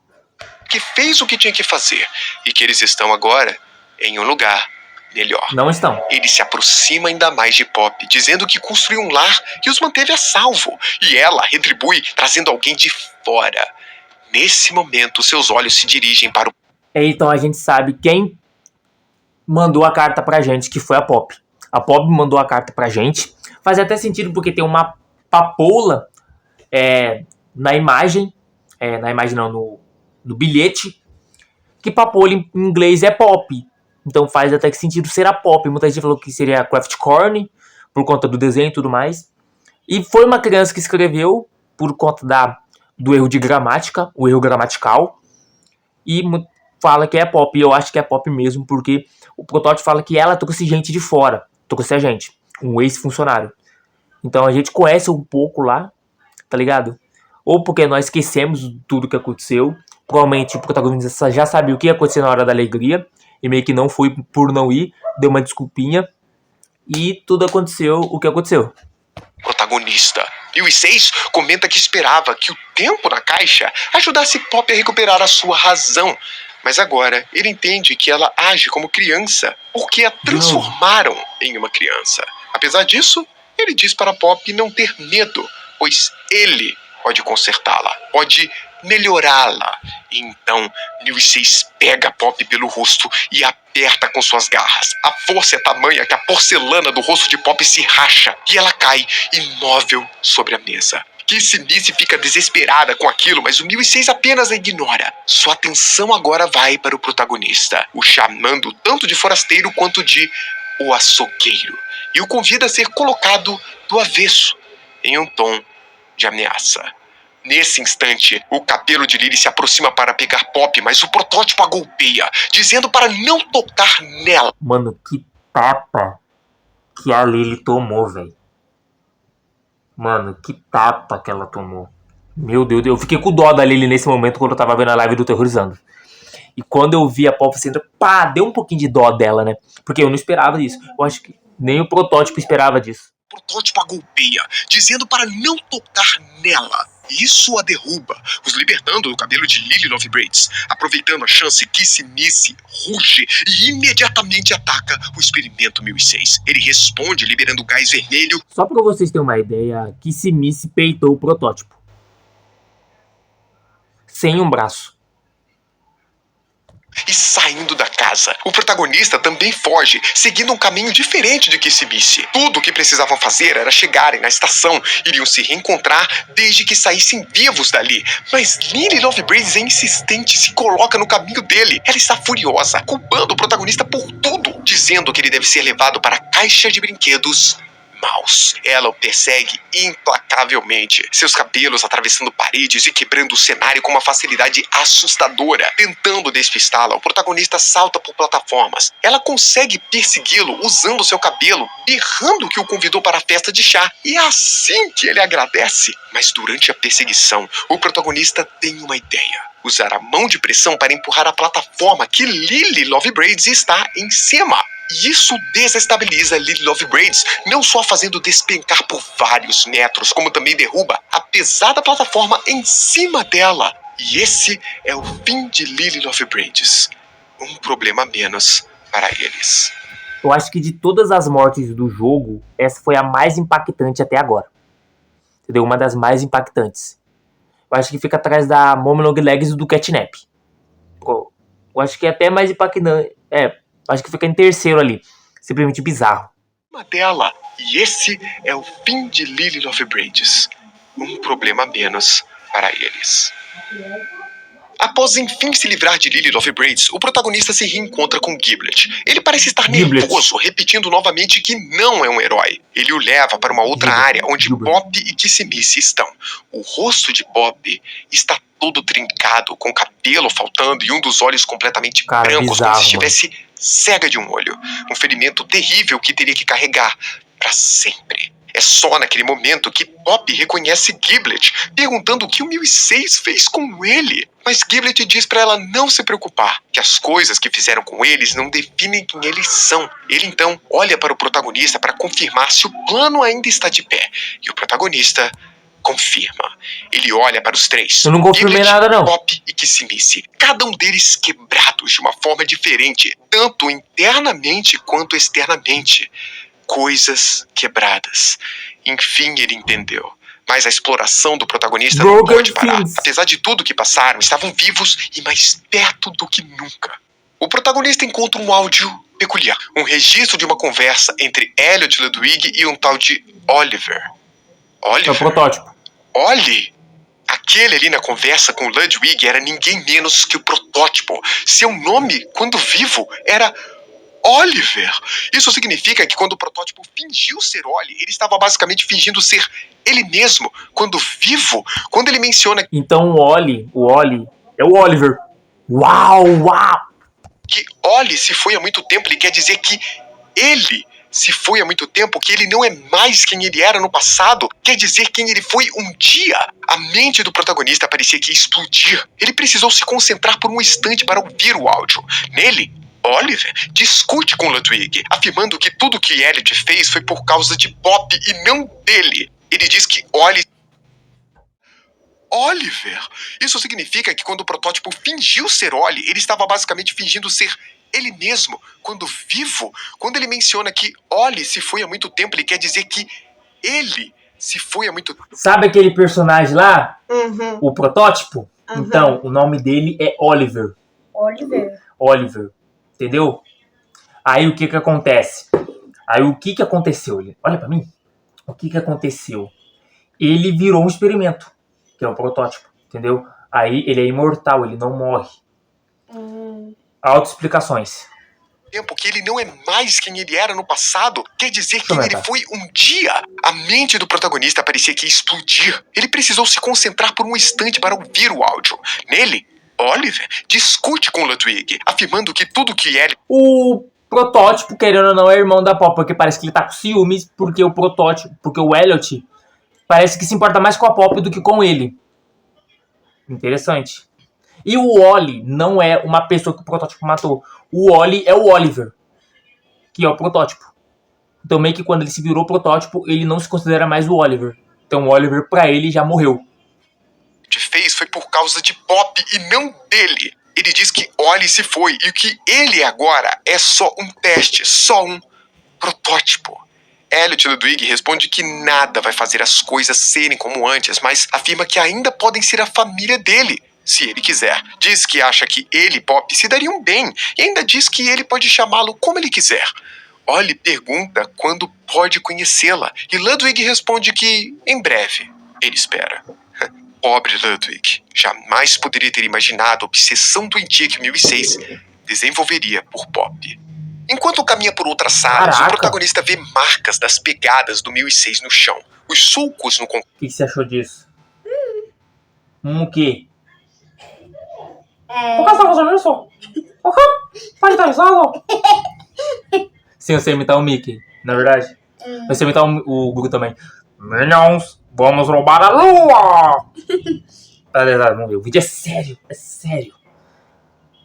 Speaker 2: Que fez o que tinha que fazer e que eles estão agora em um lugar melhor.
Speaker 1: Não estão.
Speaker 2: Ele se aproxima ainda mais de Pop, dizendo que construiu um lar que os manteve a salvo. E ela retribui, trazendo alguém de fora. Nesse momento, seus olhos se dirigem para o...
Speaker 1: Então a gente sabe quem mandou a carta pra gente, que foi a Pop. A Pop mandou a carta pra gente. Faz até sentido porque tem uma papoula na imagem. Na imagem não, no bilhete. Que papoula em inglês é Pop. Então faz até que sentido ser a Pop. Muita gente falou que seria a Craft Corn, por conta do desenho e tudo mais. E foi uma criança que escreveu por conta do erro de gramática, o erro gramatical. E fala que é Pop. E eu acho que é Pop mesmo, porque o protótipo fala que ela trouxe gente de fora. Trouxe a gente, um ex-funcionário. Então a gente conhece um pouco lá, tá ligado? Ou porque nós esquecemos tudo que aconteceu. Provavelmente o protagonista já sabia o que ia acontecer na hora da alegria. E meio que não foi por não ir, deu uma desculpinha. E tudo aconteceu o que aconteceu.
Speaker 2: Protagonista. E o I6 comenta que esperava que o tempo na caixa ajudasse Pop a recuperar a sua razão. Mas agora ele entende que ela age como criança, porque a transformaram em uma criança. Apesar disso, ele diz para Pop não ter medo, pois ele pode consertá-la, pode melhorá-la. Então, Lil 6 pega Pop pelo rosto e aperta com suas garras. A força é tamanha que a porcelana do rosto de Pop se racha e ela cai imóvel sobre a mesa. Kissy fica desesperada com aquilo, mas o 1006 apenas a ignora. Sua atenção agora vai para o protagonista, o chamando tanto de forasteiro quanto de o açougueiro, e o convida a ser colocado do avesso, em um tom de ameaça. Nesse instante, o cabelo de Lily se aproxima para pegar Pop, mas o protótipo a golpeia, dizendo para não tocar nela.
Speaker 1: Mano, que tapa que a Lily tomou, velho. Mano, que tapa que ela tomou. Meu Deus, eu fiquei com dó da Lily nesse momento quando eu tava vendo a live do Terrorizando. E quando eu vi a Pop sendo, deu um pouquinho de dó dela, né? Porque eu não esperava disso. Eu acho que nem o protótipo esperava disso.
Speaker 2: O protótipo a golpeia, dizendo para não tocar nela. Isso a derruba, os libertando do cabelo de Lily Lovebraids. Aproveitando a chance, Kissy ruge e imediatamente ataca o experimento 1006. Ele responde liberando gás vermelho.
Speaker 1: Só pra vocês terem uma ideia, Kissy peitou o protótipo. Sem um braço.
Speaker 2: E saindo da casa, o protagonista também foge, seguindo um caminho diferente de Kissy. Tudo o que precisavam fazer era chegarem na estação, iriam se reencontrar desde que saíssem vivos dali. Mas Lily Lovebraids é insistente e se coloca no caminho dele. Ela está furiosa, culpando o protagonista por tudo, dizendo que ele deve ser levado para a caixa de brinquedos maus. Ela o persegue implacavelmente, seus cabelos atravessando paredes e quebrando o cenário com uma facilidade assustadora. Tentando despistá-la, o protagonista salta por plataformas. Ela consegue persegui-lo usando seu cabelo, berrando que o convidou para a festa de chá. E é assim que ele agradece. Mas durante a perseguição, o protagonista tem uma ideia. usar a mão de pressão para empurrar a plataforma que Lily Lovebraids está em cima. E isso desestabiliza Lily Lovebraids, não só fazendo despencar por vários metros, como também derruba a pesada plataforma em cima dela. E esse é o fim de Lily Lovebraids. Um problema a menos para eles.
Speaker 1: Eu acho que de todas as mortes do jogo, essa foi a mais impactante até agora. Entendeu? Uma das mais impactantes. Eu acho que fica atrás da Mommy Long Legs e do Catnap. Eu acho que é até mais impactante. Acho que fica em terceiro ali. Simplesmente bizarro.
Speaker 2: Dela. E esse é o fim de Lily Lovebraids. Um problema a menos para eles. Após enfim se livrar de Lily Lovebraids, o protagonista se reencontra com Giblet. Ele parece estar nervoso, repetindo novamente que não é um herói. Ele o leva para uma outra área onde Bob e Kissimisi estão. O rosto de Bob está todo trincado, com o cabelo faltando e um dos olhos completamente brancos, como se estivesse cega de um olho. Um ferimento terrível que teria que carregar para sempre. É só naquele momento que Bob reconhece Giblet, perguntando o que o 1006 fez com ele. Mas Giblet diz para ela não se preocupar, que as coisas que fizeram com eles não definem quem eles são. Ele então olha para o protagonista para confirmar se o plano ainda está de pé. E o protagonista confirma. Ele olha para os três.
Speaker 1: Eu não confirmei nada, não.
Speaker 2: Bob e Kissimisi. Cada um deles quebrados de uma forma diferente, tanto internamente quanto externamente. Coisas quebradas. Enfim, ele entendeu. Mas a exploração do protagonista não pode parar. Apesar de tudo que passaram, estavam vivos e mais perto do que nunca. O protagonista encontra um áudio peculiar. Um registro de uma conversa entre Elliot Ludwig e um tal de Oliver. Oliver?
Speaker 1: É o protótipo.
Speaker 2: Olhe! Aquele ali na conversa com Ludwig era ninguém menos que o protótipo. Seu nome, quando vivo, era Oliver. Isso significa que quando o protótipo fingiu ser Oli, ele estava basicamente fingindo ser ele mesmo. Quando vivo, quando ele menciona...
Speaker 1: Então o Oli é o Oliver. Uau!
Speaker 2: Que Oli se foi há muito tempo, ele quer dizer que ele se foi há muito tempo, que ele não é mais quem ele era no passado. Quer dizer quem ele foi um dia. A mente do protagonista parecia que ia explodir. Ele precisou se concentrar por um instante para ouvir o áudio. Nele, Oliver discute com Ludwig, afirmando que tudo que Elliot fez foi por causa de Bob e não dele. Ele diz que Oliver. Isso significa que quando o protótipo fingiu ser Oli, ele estava basicamente fingindo ser ele mesmo. Quando vivo, quando ele menciona que Oli se foi há muito tempo, ele quer dizer que ele se foi há muito tempo.
Speaker 1: Sabe aquele personagem lá? Uhum. O protótipo? Uhum. Então, o nome dele é Oliver. Oliver. Entendeu? Aí o que acontece? Aconteceu? Olha pra mim. O que aconteceu? Ele virou um experimento, que é o protótipo, entendeu? Aí ele é imortal, ele não morre. Autoexplicações.
Speaker 2: Tempo que ele não é mais quem ele era no passado, quer dizer quem ele foi um dia. A mente do protagonista parecia que ia explodir. Ele precisou se concentrar por um instante para ouvir o áudio. Nele, Oliver discute com Ludwig, afirmando que tudo que ele...
Speaker 1: O protótipo, querendo ou não, é irmão da Pop, porque parece que ele tá com ciúmes, porque o Elliot parece que se importa mais com a Pop do que com ele. Interessante. E o Oli não é uma pessoa que o protótipo matou. O Oli é o Oliver, que é o protótipo. Então meio que quando ele se virou protótipo, ele não se considera mais o Oliver. Então o Oliver, pra ele, já morreu.
Speaker 2: Fez foi por causa de Bob e não dele. Ele diz que Oli se foi e que ele agora é só um teste, só um protótipo. Elliot Ludwig responde que nada vai fazer as coisas serem como antes, mas afirma que ainda podem ser a família dele, se ele quiser. Diz que acha que ele e Pop se dariam bem e ainda diz que ele pode chamá-lo como ele quiser. Oli pergunta quando pode conhecê-la e Ludwig responde que em breve ele espera. Pobre Ludwig, jamais poderia ter imaginado a obsessão doentia que 1006 desenvolveria por Pop. Enquanto caminha por outras salas, o protagonista vê marcas das pegadas do 1006 no chão. Os sulcos no...
Speaker 1: O que você achou disso? O quê? Por que você tá fazendo isso? Pode dar risada? Sim, eu sei imitar o Mickey, na verdade. Eu sei imitar o Google também. Minions, vamos roubar a lua! Vamos ver, o vídeo é sério,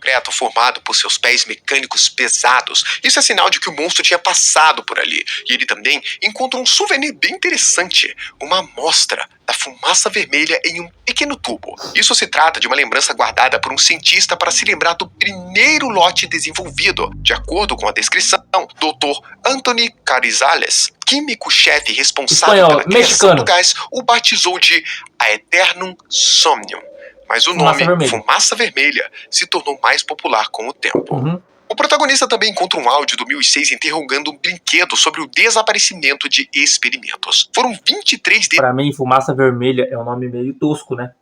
Speaker 2: Concreto formado por seus pés mecânicos pesados. Isso é sinal de que o monstro tinha passado por ali. E ele também encontra um souvenir bem interessante, uma amostra da fumaça vermelha em um pequeno tubo. Isso se trata de uma lembrança guardada por um cientista para se lembrar do primeiro lote desenvolvido. De acordo com a descrição, Dr. Anthony Carizales, químico-chefe responsável pela criação do gás, o batizou de Aeternum Somnium. Mas o nome Fumaça Vermelha se tornou mais popular com o tempo. O protagonista também encontra um áudio do 1006 interrogando um brinquedo sobre o desaparecimento de experimentos. Foram 23 deles.
Speaker 1: Pra mim, Fumaça Vermelha é um nome meio tosco, né?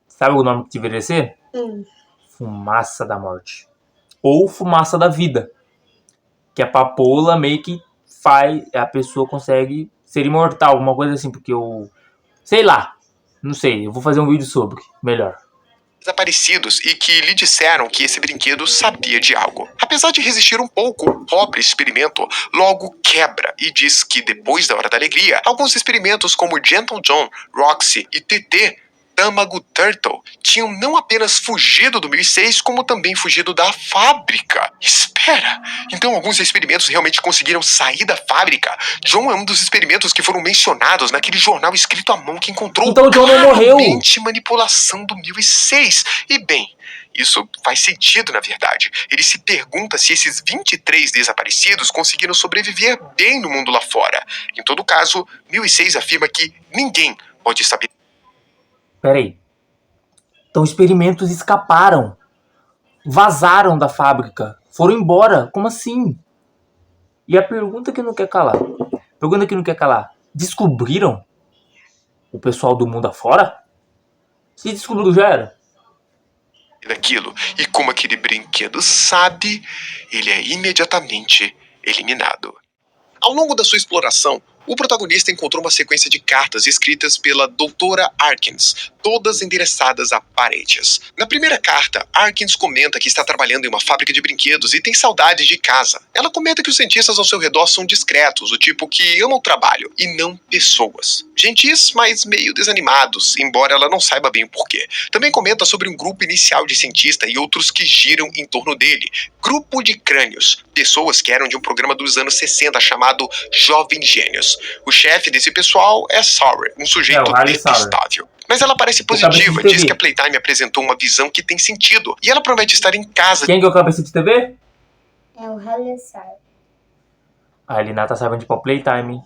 Speaker 1: Sabe o nome que deveria ser? Fumaça da Morte. Ou Fumaça da Vida. Que a papoula meio que faz... A pessoa consegue ser imortal, alguma coisa assim. Porque eu... Sei lá. Não sei, eu vou fazer um vídeo sobre, melhor.
Speaker 2: Desaparecidos e que lhe disseram que esse brinquedo sabia de algo. Apesar de resistir um pouco, o pobre experimento logo quebra e diz que depois da Hora da Alegria, alguns experimentos como Gentle John, Roxy e TT Tamago Turtle tinham não apenas fugido do 1006, como também fugido da fábrica. Espera, então alguns experimentos realmente conseguiram sair da fábrica? John é um dos experimentos que foram mencionados naquele jornal escrito à mão que encontrou
Speaker 1: então John não morreu.
Speaker 2: Manipulação do 1006. E bem, isso faz sentido, na verdade. Ele se pergunta se esses 23 desaparecidos conseguiram sobreviver bem no mundo lá fora. Em todo caso, 1006 afirma que ninguém pode saber.
Speaker 1: Peraí. Então experimentos escaparam. Vazaram da fábrica. Foram embora. Como assim? E a pergunta que não quer calar. Descobriram o pessoal do mundo afora? Se descobriu, já era.
Speaker 2: Daquilo. E como aquele brinquedo sabe, ele é imediatamente eliminado. Ao longo da sua exploração, o protagonista encontrou uma sequência de cartas escritas pela Doutora Arkins, todas endereçadas a parentes. Na primeira carta, Arkins comenta que está trabalhando em uma fábrica de brinquedos e tem saudades de casa. Ela comenta que os cientistas ao seu redor são discretos, o tipo que ama o trabalho, e não pessoas. Gentis, mas meio desanimados, embora ela não saiba bem o porquê. Também comenta sobre um grupo inicial de cientistas e outros que giram em torno dele. Grupo de crânios, pessoas que eram de um programa dos anos 60 chamado Jovens Gênios. O chefe desse pessoal é Sauer, um sujeito detestável. Mas ela parece positiva, diz que a Playtime apresentou uma visão que tem sentido. E ela promete estar em casa.
Speaker 1: Quem que é o cabeça de TV?
Speaker 3: É o Harley Sauer.
Speaker 1: A Elina tá sabendo de qual Playtime.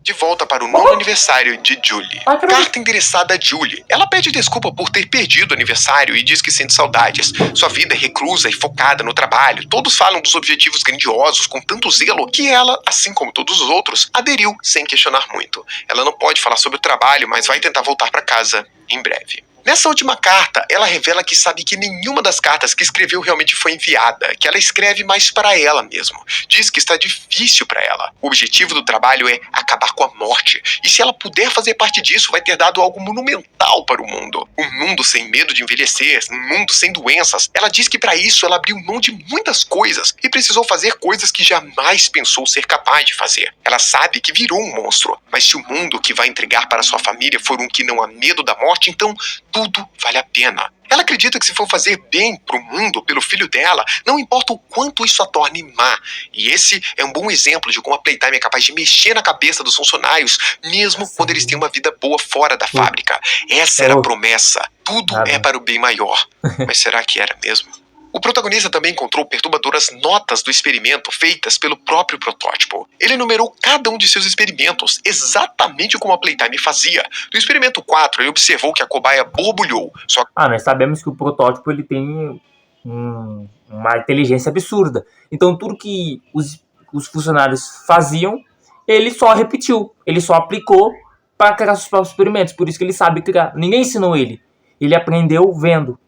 Speaker 2: De volta para o nono aniversário de Julie. Carta endereçada a Julie. Ela pede desculpa por ter perdido o aniversário e diz que sente saudades. Sua vida é reclusa e focada no trabalho. Todos falam dos objetivos grandiosos com tanto zelo que ela, assim como todos os outros, aderiu sem questionar muito. Ela não pode falar sobre o trabalho, mas vai tentar voltar para casa em breve. Nessa última carta, ela revela que sabe que nenhuma das cartas que escreveu realmente foi enviada, que ela escreve mais para ela mesmo. Diz que está difícil para ela. O objetivo do trabalho é acabar com a morte. E se ela puder fazer parte disso, vai ter dado algo monumental para o mundo. Um mundo sem medo de envelhecer, um mundo sem doenças. Ela diz que para isso ela abriu mão de muitas coisas e precisou fazer coisas que jamais pensou ser capaz de fazer. Ela sabe que virou um monstro, mas se o mundo que vai entregar para sua família for um que não há medo da morte, então tudo vale a pena. Ela acredita que se for fazer bem pro mundo, pelo filho dela, não importa o quanto isso a torne má. E esse é um bom exemplo de como a Playtime é capaz de mexer na cabeça dos funcionários, mesmo quando eles têm uma vida boa fora da fábrica. Essa era a promessa. Tudo é para o bem maior. Mas será que era mesmo? O protagonista também encontrou perturbadoras notas do experimento feitas pelo próprio protótipo. Ele enumerou cada um de seus experimentos, exatamente como a Playtime fazia. No experimento 4, ele observou que a cobaia borbulhou.
Speaker 1: Nós sabemos que o protótipo ele tem uma inteligência absurda. Então tudo que os funcionários faziam, ele só repetiu. Ele só aplicou para criar seus próprios experimentos. Por isso que ele sabe criar. Ninguém ensinou ele. Ele aprendeu vendo.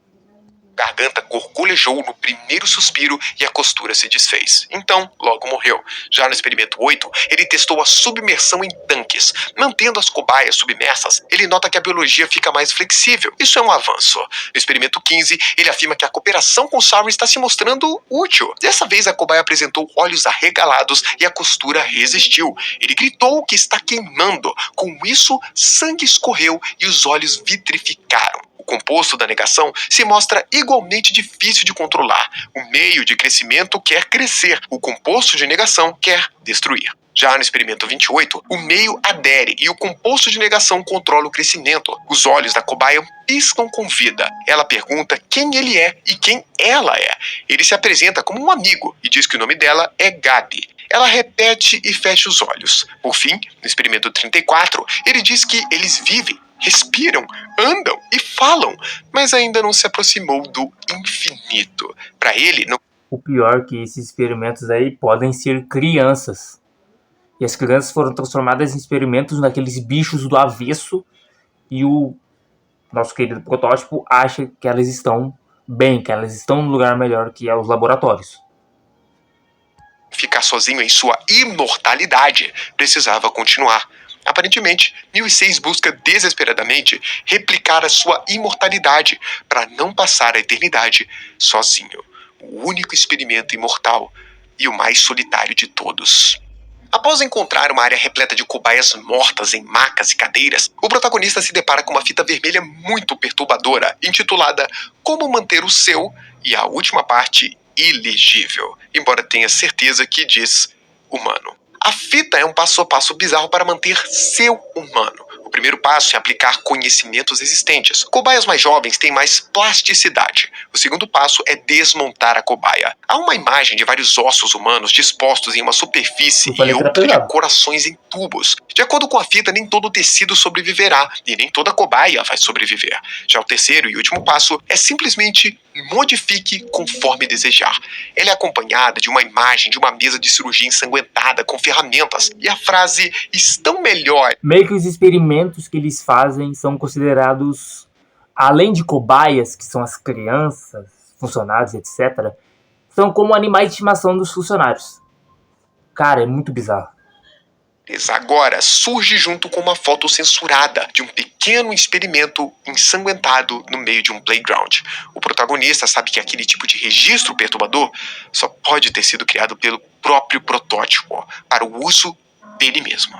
Speaker 2: Garganta gorgolejou no primeiro suspiro e a costura se desfez. Então, logo morreu. Já no experimento 8, ele testou a submersão em tanques. Mantendo as cobaias submersas, ele nota que a biologia fica mais flexível. Isso é um avanço. No experimento 15, ele afirma que a cooperação com Sari está se mostrando útil. Dessa vez, a cobaia apresentou olhos arregalados e a costura resistiu. Ele gritou que está queimando. Com isso, sangue escorreu e os olhos vitrificaram. O composto da negação se mostra igualmente difícil de controlar. O meio de crescimento quer crescer, o composto de negação quer destruir. Já no experimento 28, o meio adere e o composto de negação controla o crescimento. Os olhos da cobaia piscam com vida. Ela pergunta quem ele é e quem ela é. Ele se apresenta como um amigo e diz que o nome dela é Gabi. Ela repete e fecha os olhos. Por fim, no experimento 34, ele diz que eles vivem, respiram, andam e falam, mas ainda não se aproximou do infinito. Para ele, não...
Speaker 1: O pior é que esses experimentos aí podem ser crianças. E as crianças foram transformadas em experimentos naqueles bichos do avesso. E o nosso querido protótipo acha que elas estão bem, que elas estão no lugar melhor, que é os laboratórios.
Speaker 2: Ficar sozinho em sua imortalidade, precisava continuar. Aparentemente, 1006 busca desesperadamente replicar a sua imortalidade para não passar a eternidade sozinho. O único experimento imortal e o mais solitário de todos. Após encontrar uma área repleta de cobaias mortas em macas e cadeiras, o protagonista se depara com uma fita vermelha muito perturbadora, intitulada Como Manter o Seu, e a última parte, ilegível, embora tenha certeza que diz humano. A fita é um passo a passo bizarro para manter seu humano. O primeiro passo é aplicar conhecimentos existentes. Cobaias mais jovens têm mais plasticidade. O segundo passo é desmontar a cobaia. Há uma imagem de vários ossos humanos dispostos em uma superfície e outra de corações em tubos. De acordo com a fita, nem todo tecido sobreviverá e nem toda cobaia vai sobreviver. Já o terceiro e último passo é simplesmente modifique conforme desejar. Ela é acompanhada de uma imagem de uma mesa de cirurgia ensanguentada com ferramentas e a frase "estão melhor".
Speaker 1: Meio que os experimentos que eles fazem são considerados, além de cobaias, que são as crianças, funcionários, etc., são como animais de estimação dos funcionários. Cara, é muito bizarro.
Speaker 2: Agora surge junto com uma foto censurada de um pequeno experimento ensanguentado no meio de um playground. O protagonista sabe que aquele tipo de registro perturbador só pode ter sido criado pelo próprio protótipo para o uso dele mesmo.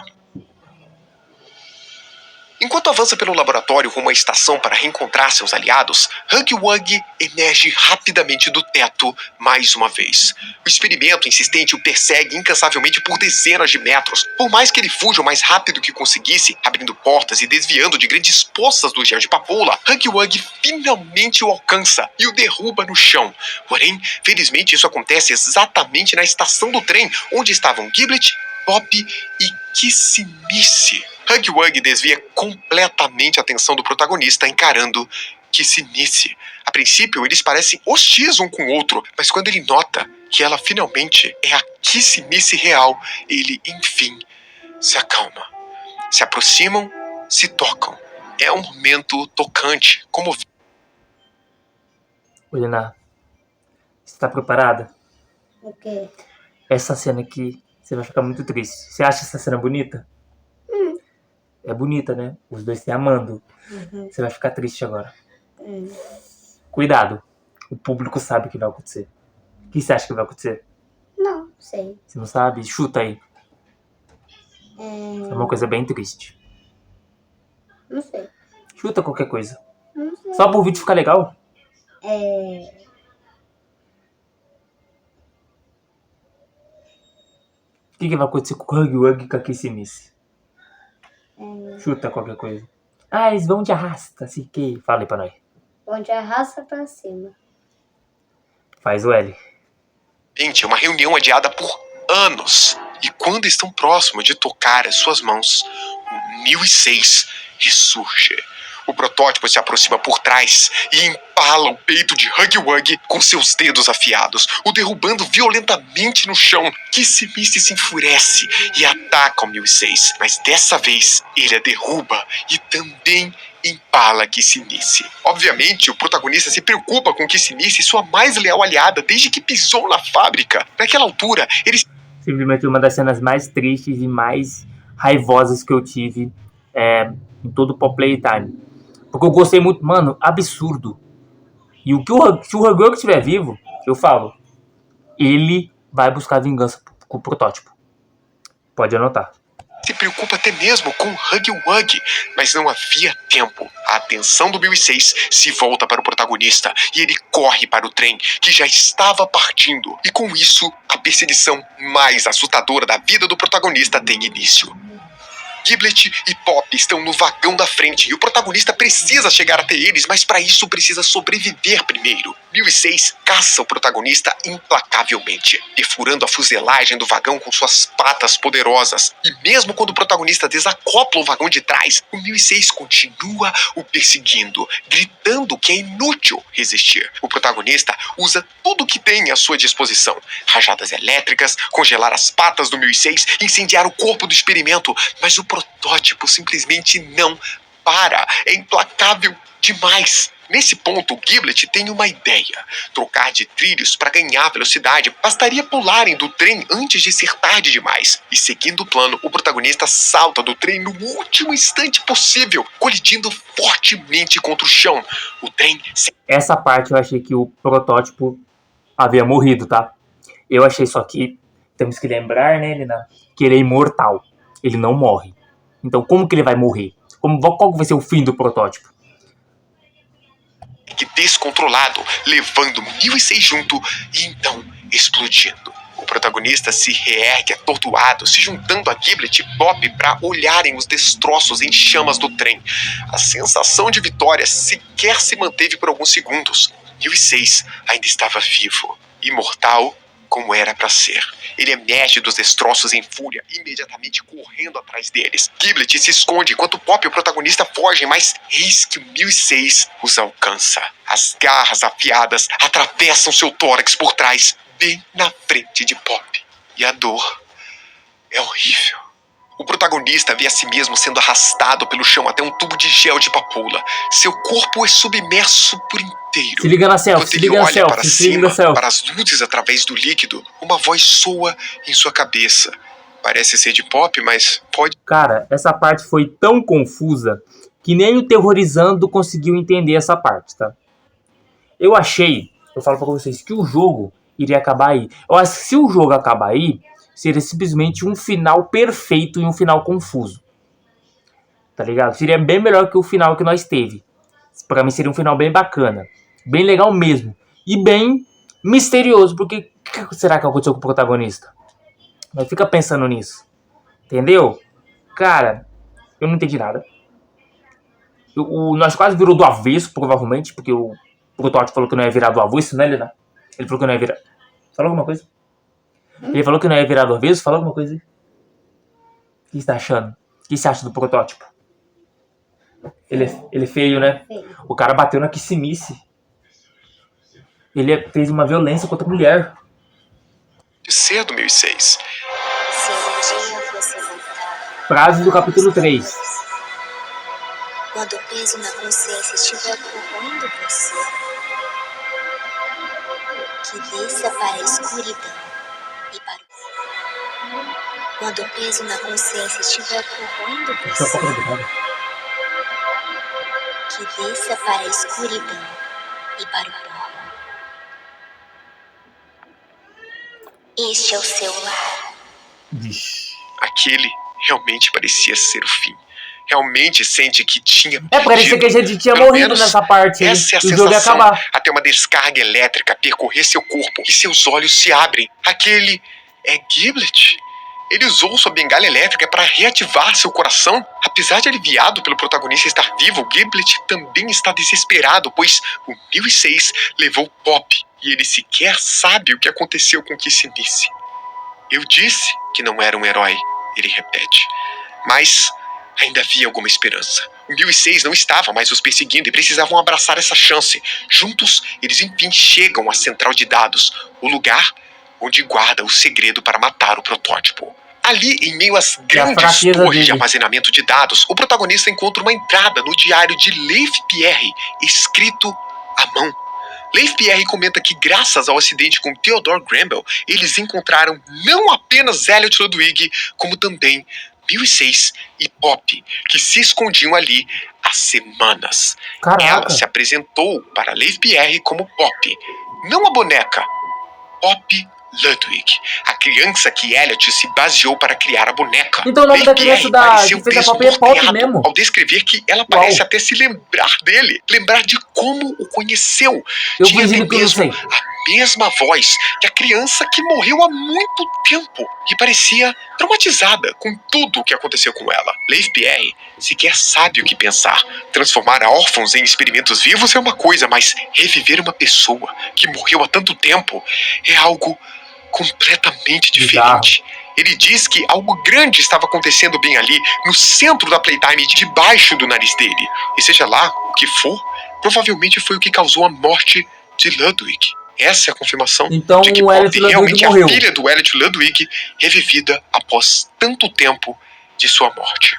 Speaker 2: Enquanto avança pelo laboratório rumo à estação para reencontrar seus aliados, Huggy Wuggy emerge rapidamente do teto mais uma vez. O experimento insistente o persegue incansavelmente por dezenas de metros. Por mais que ele fuja o mais rápido que conseguisse, abrindo portas e desviando de grandes poças do gel de papoula, Huggy Wuggy finalmente o alcança e o derruba no chão. Porém, felizmente isso acontece exatamente na estação do trem, onde estavam Giblet, Pop e Kissimice. Huggy Wuggy desvia completamente a atenção do protagonista encarando Kissimice. A princípio, eles parecem hostis um com o outro, mas quando ele nota que ela finalmente é a Kissimice real, ele, enfim, se acalma. Se aproximam, se tocam. É um momento tocante, como...
Speaker 1: Helena, você tá preparada?
Speaker 3: O quê?
Speaker 1: Essa cena aqui, você vai ficar muito triste. Você acha essa cena bonita? É bonita, né? Os dois se amando. Você vai ficar triste agora. Cuidado. O público sabe o que vai acontecer. O que você acha que vai acontecer?
Speaker 3: Não, sei.
Speaker 1: Você não sabe? Chuta aí. É uma coisa bem triste.
Speaker 3: Não sei.
Speaker 1: Chuta qualquer coisa.
Speaker 3: Não sei.
Speaker 1: Só pro vídeo ficar legal. O que vai acontecer com o Huggy Wuggy e com a Kissimice? Chuta qualquer coisa. Ah, eles vão de arrasta, assim que... Fala aí pra nós.
Speaker 3: Onde arrasta pra cima.
Speaker 1: Faz o L.
Speaker 2: Gente, é uma reunião adiada por anos. E quando estão próximos de tocar as suas mãos, o 1006 ressurge. O protótipo se aproxima por trás e empala o peito de Huggy Wuggy com seus dedos afiados, o derrubando violentamente no chão. Kissimice se enfurece e ataca o 1006, mas dessa vez ele a derruba e também empala Kissinice. Obviamente, o protagonista se preocupa com Kissinice, sua mais leal aliada desde que pisou na fábrica. Naquela altura, ele...
Speaker 1: Simplesmente uma das cenas mais tristes e mais raivosas que eu tive em todo o Pop Playtime. Porque eu gostei muito, mano, absurdo. E se o Huggy estiver vivo, eu falo, ele vai buscar vingança com o protótipo. Pode anotar.
Speaker 2: Se preocupa até mesmo com Huggy Wuggy, mas não havia tempo. A atenção do 1006 se volta para o protagonista e ele corre para o trem que já estava partindo. E com isso, a perseguição mais assustadora da vida do protagonista tem início. Giblet e Pop estão no vagão da frente e o protagonista precisa chegar até eles, mas para isso precisa sobreviver primeiro. 1006 caça o protagonista implacavelmente, perfurando a fuselagem do vagão com suas patas poderosas. E mesmo quando o protagonista desacopla o vagão de trás, o 1006 continua o perseguindo, gritando que é inútil resistir. O protagonista usa tudo que tem à sua disposição: rajadas elétricas, congelar as patas do 1006, incendiar o corpo do experimento, mas o protótipo simplesmente não para. É implacável demais. Nesse ponto, o Giblet tem uma ideia: trocar de trilhos para ganhar velocidade. Bastaria pularem do trem antes de ser tarde demais. E seguindo o plano, o protagonista salta do trem no último instante possível, colidindo fortemente contra o chão. O trem...
Speaker 1: Essa parte eu achei que o protótipo havia morrido, tá? Eu achei só que temos que lembrar, né, Helena, que ele é imortal. Ele não morre. Então como que ele vai morrer? Qual vai ser o fim do protótipo?
Speaker 2: Descontrolado, levando 1006 junto e então explodindo. O protagonista se reergue atordoado, se juntando a Giblet e Pop para olharem os destroços em chamas do trem. A sensação de vitória sequer se manteve por alguns segundos. 1006 ainda estava vivo, imortal como era para ser. Ele emerge dos destroços em fúria, imediatamente correndo atrás deles. Giblet se esconde enquanto Pop e o protagonista fogem, mas eis que o 1006 os alcança. As garras afiadas atravessam seu tórax por trás, bem na frente de Pop. E a dor é horrível. O protagonista vê a si mesmo sendo arrastado pelo chão até um tubo de gel de papoula. Seu corpo é submerso por inteiro.
Speaker 1: Se liga na selfie,
Speaker 2: Quando ele olha para cima, para as
Speaker 1: selfie.
Speaker 2: luzes através do líquido, uma voz soa em sua cabeça. Parece ser de Pop, mas pode...
Speaker 1: Cara, essa parte foi tão confusa que nem o Terrorizando conseguiu entender essa parte, tá? Eu falo pra vocês, que o jogo iria acabar aí. Eu acho que se o jogo acabar aí, seria simplesmente um final perfeito e um final confuso. Tá ligado? Seria bem melhor que o final que nós teve. Pra mim seria um final bem bacana. Bem legal mesmo. E bem misterioso. Porque o que será que aconteceu com o protagonista? Nós fica pensando nisso. Entendeu? Cara, eu não entendi nada. Nós quase virou do avesso, provavelmente. Porque o protótipo falou que não ia virar do avesso, né, Helena? Ele falou que não ia virar. Falou alguma coisa? Ele falou que não ia virar do avesso? Falou alguma coisa aí? O que você tá achando? O que você acha do protótipo? Ele é feio, né?
Speaker 3: Feio.
Speaker 1: O cara bateu na Kissinice. Ele fez uma violência contra a mulher.
Speaker 2: de ser do 1006.
Speaker 4: Se um dia você voltar,
Speaker 1: Frase do capítulo 3.
Speaker 4: quando o peso na consciência estiver corroendo você, que desça para a escuridão e para o... Quando o peso na consciência estiver corroendo
Speaker 1: Deixa eu
Speaker 4: você,
Speaker 1: focar no detalhe.
Speaker 4: que desça para a escuridão e para o pó. Este é o seu lar.
Speaker 1: Vixe.
Speaker 2: Aquele realmente parecia ser o fim. Realmente sente que tinha
Speaker 1: Parecia que a gente tinha
Speaker 2: Pelo
Speaker 1: morrido
Speaker 2: menos
Speaker 1: nessa parte aí.
Speaker 2: essa é a
Speaker 1: O jogo ia
Speaker 2: sensação,
Speaker 1: acabar.
Speaker 2: até uma descarga elétrica percorrer seu corpo e seus olhos se abrem. Aquele é Giblet. Ele usou sua bengala elétrica para reativar seu coração. Apesar de aliviado pelo protagonista estar vivo, Giblet também está desesperado, pois o 1006 levou Pop e ele sequer sabe o que aconteceu com Kissinice. Eu disse que não era um herói, ele repete. Mas ainda havia alguma esperança. O 1006 não estava mais os perseguindo e precisavam abraçar essa chance. Juntos, eles enfim chegam à central de dados, o lugar onde guarda o segredo para matar o protótipo. Ali, em meio às
Speaker 1: a
Speaker 2: grandes
Speaker 1: fraqueza
Speaker 2: torres de
Speaker 1: dele.
Speaker 2: armazenamento de dados, o protagonista encontra uma entrada no diário de Leif Pierre, escrito à mão. Leif Pierre comenta que, graças ao acidente com Theodore Granville, eles encontraram não apenas Elliot Ludwig, como também 1006 e Pop, que se escondiam ali há semanas.
Speaker 1: Caraca.
Speaker 2: Ela se apresentou para Leif Pierre como Pop, não a boneca, Pop Ludwig, a criança que Elliot se baseou para criar a boneca.
Speaker 1: Então o nome
Speaker 2: Leif
Speaker 1: da criança
Speaker 2: Pierre
Speaker 1: da
Speaker 2: pareceu
Speaker 1: que fez a Pop é Pop
Speaker 2: desnorteado
Speaker 1: mesmo.
Speaker 2: ao descrever que ela parece até se lembrar dele, lembrar de como o conheceu.
Speaker 1: Eu
Speaker 2: Tinha até
Speaker 1: fingindo que eu não
Speaker 2: mesmo
Speaker 1: sei.
Speaker 2: a mesma voz que a criança que morreu há muito tempo e parecia traumatizada com tudo o que aconteceu com ela. Leif Pierre sequer sabe o que pensar. Transformar órfãos em experimentos vivos é uma coisa, mas reviver uma pessoa que morreu há tanto tempo é algo completamente diferente. Ele diz que algo grande estava acontecendo bem ali, no centro da Playtime, debaixo do nariz dele. E seja lá o que for, provavelmente foi o que causou a morte de Ludwig. Essa é a confirmação
Speaker 1: Então
Speaker 2: de que
Speaker 1: o Elliot
Speaker 2: Pop
Speaker 1: Ludwig
Speaker 2: realmente é a
Speaker 1: morreu.
Speaker 2: filha do Elliot Ludwig, revivida após tanto tempo de sua morte.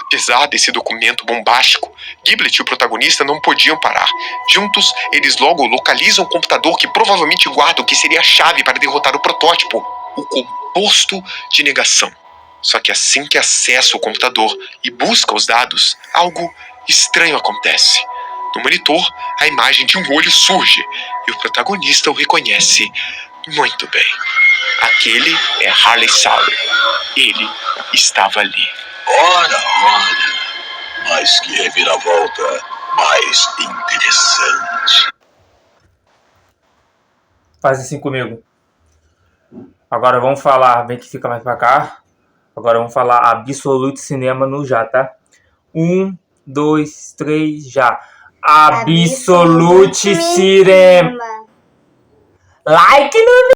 Speaker 2: Apesar desse documento bombástico, Giblet e o protagonista não podiam parar. Juntos, eles logo localizam o computador que provavelmente guarda o que seria a chave para derrotar o protótipo, o composto de negação. Só que assim que acessa o computador e busca os dados, algo estranho acontece. No monitor, a imagem de um olho surge e o protagonista o reconhece muito bem. Aquele é Harley Sauer. Ele estava ali.
Speaker 5: Ora, mas que reviravolta mais interessante.
Speaker 1: Faz assim comigo. Agora vamos falar, vem que fica mais pra cá. Agora vamos falar Absolute Cinema no já, tá? 1, 2, 3, já. Absolute Cinema. Like no